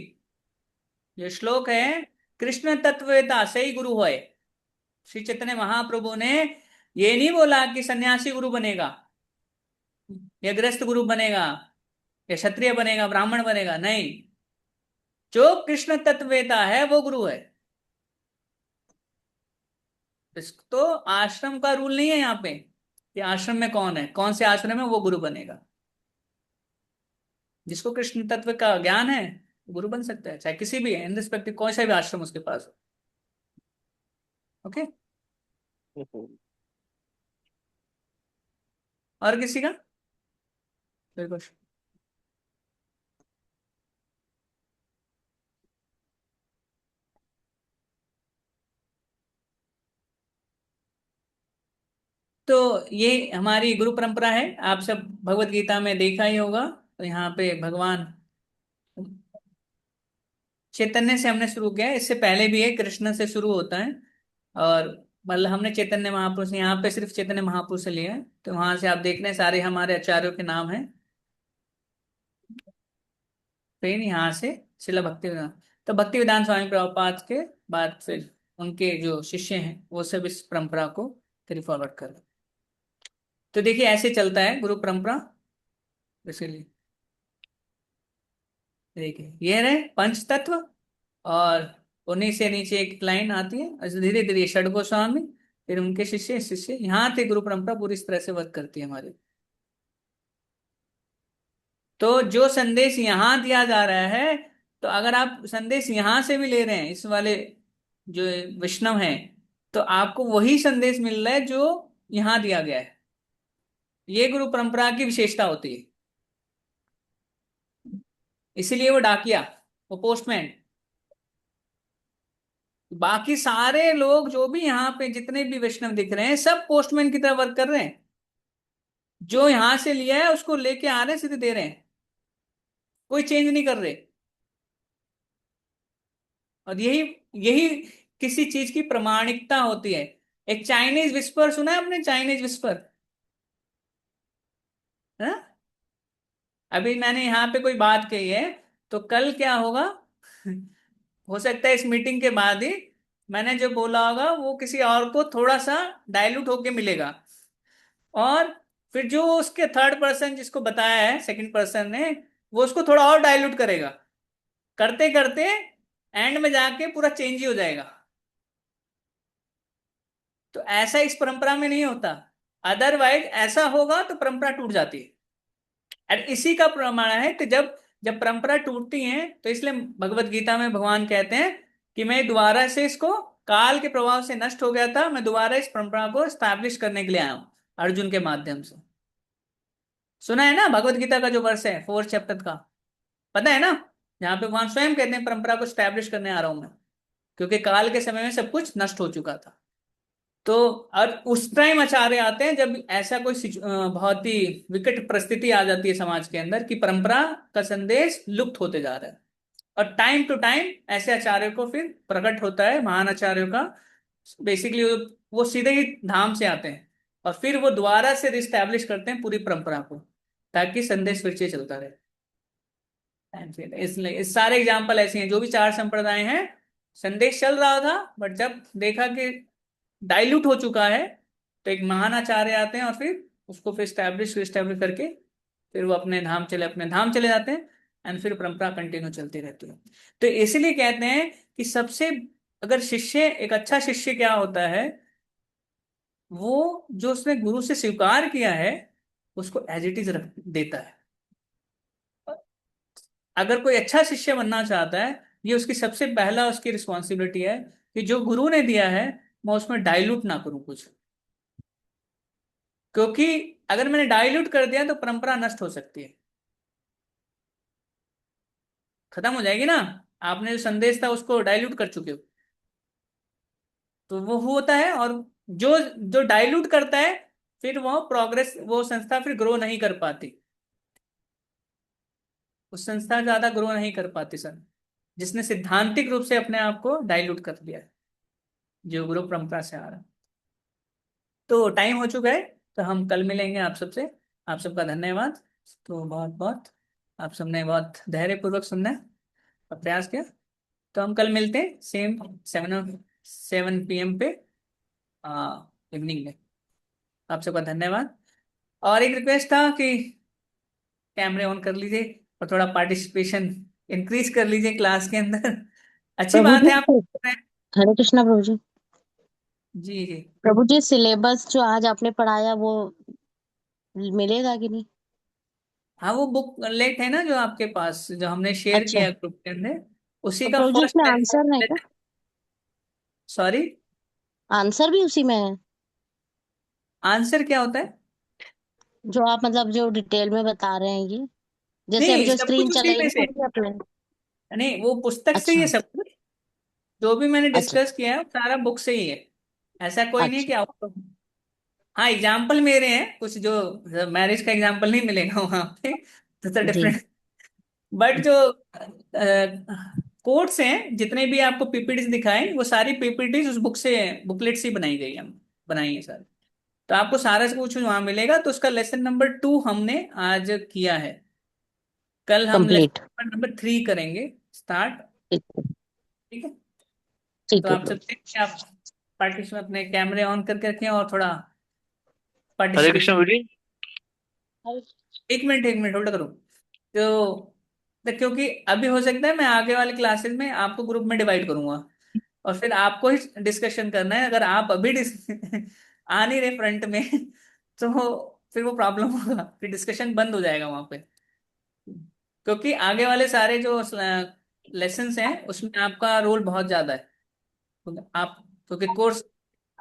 ये श्लोक है, कृष्ण तत्ववेता से ही गुरु होए। श्री चैतन्य महाप्रभु ने ये नहीं बोला कि सन्यासी गुरु बनेगा, या गृहस्थ गुरु बनेगा, या क्षत्रिय बनेगा, ब्राह्मण बनेगा, नहीं। जो कृष्ण तत्ववेता है वो गुरु है। तो आश्रम का रूल नहीं है यहाँ पे कि आश्रम में कौन है, कौन से आश्रम में वो गुरु बनेगा। जिसको कृष्ण तत्व का ज्ञान है गुरु बन सकता है, चाहे किसी भी है, इन रिस्पेक्टिव कोई सा भी आश्रम उसके पास हो। ओके। और किसी का कोई क्वेश्चन? तो ये हमारी गुरु परंपरा है। आप सब भगवत गीता में देखा ही होगा। तो यहाँ पे भगवान चैतन्य से हमने शुरू किया है, इससे पहले भी है, कृष्ण से शुरू होता है। और मतलब हमने चैतन्य महापुरुष, यहाँ पे सिर्फ चैतन्य महापुरुष से लिया है। तो वहां से आप देख रहे हैं सारे हमारे आचार्यों के नाम हैं। फिर यहाँ से शिला भक्ति वेदांत, तो भक्ति वेदांत स्वामी प्रभुपाद के बाद फिर उनके जो शिष्य हैं वो सब इस परंपरा को कैरी फॉरवर्ड कर रहे हैं। तो देखिए ऐसे चलता है गुरु परंपरा। इसीलिए देखिए ये रहे पंच तत्व, और उन्हीं से नीचे एक लाइन आती है, धीरे धीरे षड गोस्वामी, फिर उनके शिष्य शिष्य, यहाँ से गुरु परंपरा पूरी इस तरह से वर्क करती है हमारी। तो जो संदेश यहाँ दिया जा रहा है, तो अगर आप संदेश यहाँ से भी ले रहे हैं, इस वाले जो वैष्णव हैं, तो आपको वही संदेश मिल रहा है जो यहाँ दिया गया है। ये गुरु परंपरा की विशेषता होती है। इसीलिए वो डाकिया, वो पोस्टमैन, बाकी सारे लोग जो भी यहाँ पे जितने भी वैष्णव दिख रहे हैं सब पोस्टमैन की तरह वर्क कर रहे हैं। जो यहां से लिया है उसको लेके आ रहे हैं, सीधे दे रहे हैं, कोई चेंज नहीं कर रहे। और यही यही किसी चीज की प्रामाणिकता होती है। एक चाइनीज विस्पर सुना है आपने? चाइनीज विस्पर, है? अभी मैंने यहाँ पे कोई बात कही है, तो कल क्या होगा हो सकता है इस मीटिंग के बाद ही मैंने जो बोला होगा वो किसी और को थोड़ा सा डाइल्यूट होके मिलेगा, और फिर जो उसके थर्ड पर्सन जिसको बताया है, सेकंड पर्सन ने, वो उसको थोड़ा और डाइल्यूट करेगा, करते करते एंड में जाके पूरा चेंज ही हो जाएगा। तो ऐसा इस परंपरा में नहीं होता। अदरवाइज ऐसा होगा तो परंपरा टूट जाती है। और इसी का प्रमाण है कि जब जब परंपरा टूटती है, तो इसलिए भगवत गीता में भगवान कहते हैं कि मैं दोबारा से इसको, काल के प्रभाव से नष्ट हो गया था, मैं दोबारा इस परंपरा को स्टैब्लिश करने के लिए आया हूं अर्जुन के माध्यम से। सुना है ना भगवत गीता का जो वर्ष है 4th चैप्टर का, पता है ना? जहां पे भगवान स्वयं कहते हैं परंपरा को स्टैब्लिश करने आ रहा हूं मैं, क्योंकि काल के समय में सब कुछ नष्ट हो चुका था। तो और उस टाइम आचार्य आते हैं जब ऐसा कोई बहुत ही विकट परिस्थिति आ जाती है समाज के अंदर कि परंपरा का संदेश लुप्त होते जा रहा है। और टाइम टू टाइम ऐसे आचार्यों को फिर प्रकट होता है, महान आचार्यों का। बेसिकली वो सीधे ही धाम से आते हैं और फिर वो दोबारा से रिस्टैब्लिश करते हैं पूरी परंपरा को, ताकि संदेश फिर से चलता रहे। इसलिए इस सारे एग्जाम्पल ऐसे हैं, जो भी 4 संप्रदाय हैं, संदेश चल रहा था, बट जब देखा कि डाइल्यूट हो चुका है, तो एक महान आचार्य आते हैं और फिर उसको फिर स्टैब्लिश करके फिर वो अपने धाम चले जाते हैं, एंड फिर परंपरा कंटिन्यू चलती रहती है। तो इसीलिए कहते हैं कि सबसे, अगर शिष्य, एक अच्छा शिष्य क्या होता है, वो जो उसने गुरु से स्वीकार किया है उसको एज इट इज रख देता है। अगर कोई अच्छा शिष्य बनना चाहता है, ये उसकी सबसे पहला उसकी रिस्पॉन्सिबिलिटी है कि जो गुरु ने दिया है मैं उसमें डाइल्यूट ना करूं कुछ, क्योंकि अगर मैंने डाइल्यूट कर दिया तो परंपरा नष्ट हो सकती है, खत्म हो जाएगी ना। आपने जो संदेश था उसको डाइल्यूट कर चुके हो, तो वो होता है। और जो जो डाइल्यूट करता है, फिर वो प्रोग्रेस, वो संस्था फिर ग्रो नहीं कर पाती। उस संस्था ज्यादा ग्रो नहीं कर पाती सर, जिसने सिद्धांतिक रूप से अपने आप को डाइल्यूट कर दिया है, जो गुरु परंपरा से आ रहा है। तो टाइम हो चुका है, तो हम कल मिलेंगे आप सबसे। आप सबका धन्यवाद। तो बहुत बहुत आप सबने बहुत धैर्यपूर्वक सुनना और प्रयास किया। तो हम कल मिलते हैं सेम 7 PM पे इवनिंग में। आप सबका धन्यवाद। और एक रिक्वेस्ट था कि कैमरे ऑन कर लीजिए और थोड़ा पार्टिसिपेशन इंक्रीज कर लीजिए क्लास के अंदर। अच्छी प्रभु बात जी, है आप। हरे कृष्णा प्रभु जी। जी जी। प्रभु जी, सिलेबस जो आज आपने पढ़ाया वो मिलेगा कि नहीं? हाँ, वो बुक लेट है ना जो आपके पास, जो हमने शेयर अच्छा, किया ग्रुप के अंदर, उसी तो का प्रभु जी उसमें आंसर नहीं फर्स्ट। क्या? सॉरी, आंसर भी उसी में है? आंसर क्या होता है? जो आप मतलब जो डिटेल में बता रहे हैं ये, जैसे अभी नहीं, जो सब स्क्रीन कुछ उसी में चलेगी से। पूरी अपने। नहीं, वो पुस्तक से ही है अच्छा सब कुछ। जो भी मैंने अच्छा डिस्कस किया है वो सारा बुक से ही है। ऐसा कोई नहीं अच्छा। कि आपको। हाँ, एग्जाम्पल मेरे हैं कुछ, जो मैरिज का एग्जाम्पल नहीं मिलेगा वहां पे, तो जी डिफरेंट। बट जो कोट्स हैं, जितने भी आपको पीपीटीज दिखाएं, वो सारी पीपीटीज उस बुक से, बुकलेट से ही बनाई गई है, हम बनाई है सारी। तो आपको सारा कुछ वहां मिलेगा। तो उसका लेसन नंबर 2 हमने आज किया है। कल हम कंप्लीट। लेसन नंबर 3 करेंगे स्टार्ट। ठीक ठीक है। तो ठीक है आप प्रभु। सब आप पार्टिसिपेट अपने कैमरे ऑन करके रखें और थोड़ा हरे कृष्ण पार्टिसिपेशन। प्रभु जी। एक मिनट होल्ड करो। तो क्योंकि अभी हो सकता है मैं आगे वाले क्लासेस में आपको ग्रुप में डिवाइड करूंगा, और फिर आपको ही डिस्कशन करना है। अगर आप अभी आ नहीं रहे फ्रंट में, तो फिर वो प्रॉब्लम होगा, फिर डिस्कशन बंद हो जाएगा वहां पे। क्योंकि आगे वाले सारे जो लेसन्स हैं उसमें आपका रोल बहुत ज्यादा है। आप, क्योंकि कोर्स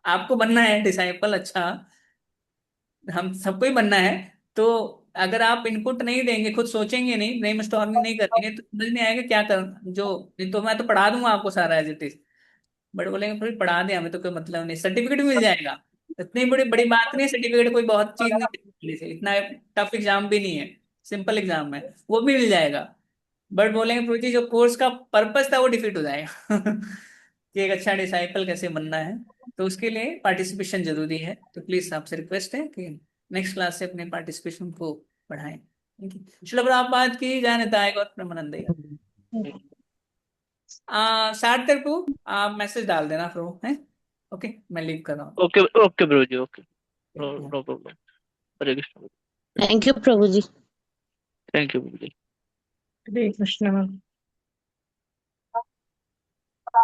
आपको बनना है डिसाइपल, अच्छा हम सबको ही बनना है। तो अगर आप इनपुट नहीं देंगे, खुद सोचेंगे नहीं, ब्रेन स्टॉर्मिंग नहीं करेंगे, तो समझ नहीं आएगा क्या कर। जो नहीं तो मैं तो पढ़ा दूंगा आपको सारा एज इट इज, बट बोलेंगे फिर पढ़ा दिया, हमें तो कोई मतलब नहीं, सर्टिफिकेट भी मिल जाएगा। इतनी बड़ी बड़ी बात नहीं है, सर्टिफिकेट कोई बहुत चीज नहीं है, इतना टफ एग्जाम भी नहीं है, सिंपल एग्जाम है, वो भी मिल जाएगा। बट बोलेंगे प्रोची जो कोर्स का पर्पस था वो डिफीट हो जाएगा। कि एक अच्छा डिसाइपल कैसे बनना है। तो उसके लिए पार्टिसिपेशन जरूरी है। तो प्लीज आपसे रिक्वेस्ट है कि नेक्स्ट क्लास से अपने पार्टिसिपेशन को बढ़ाएं। चलो, अब आप बात की जाए नेताएग और प्रेमानंद। सार्थक टू आप मैसेज डाल देना प्रो है। ओके, मैं लीव कर रहा हूँ। ओके ओके प्रभु जी, okay. No no problem. Hare Krishna. Thank you प्रभु जी। थैंक यू प्रभु जी। हरे कृष्णा।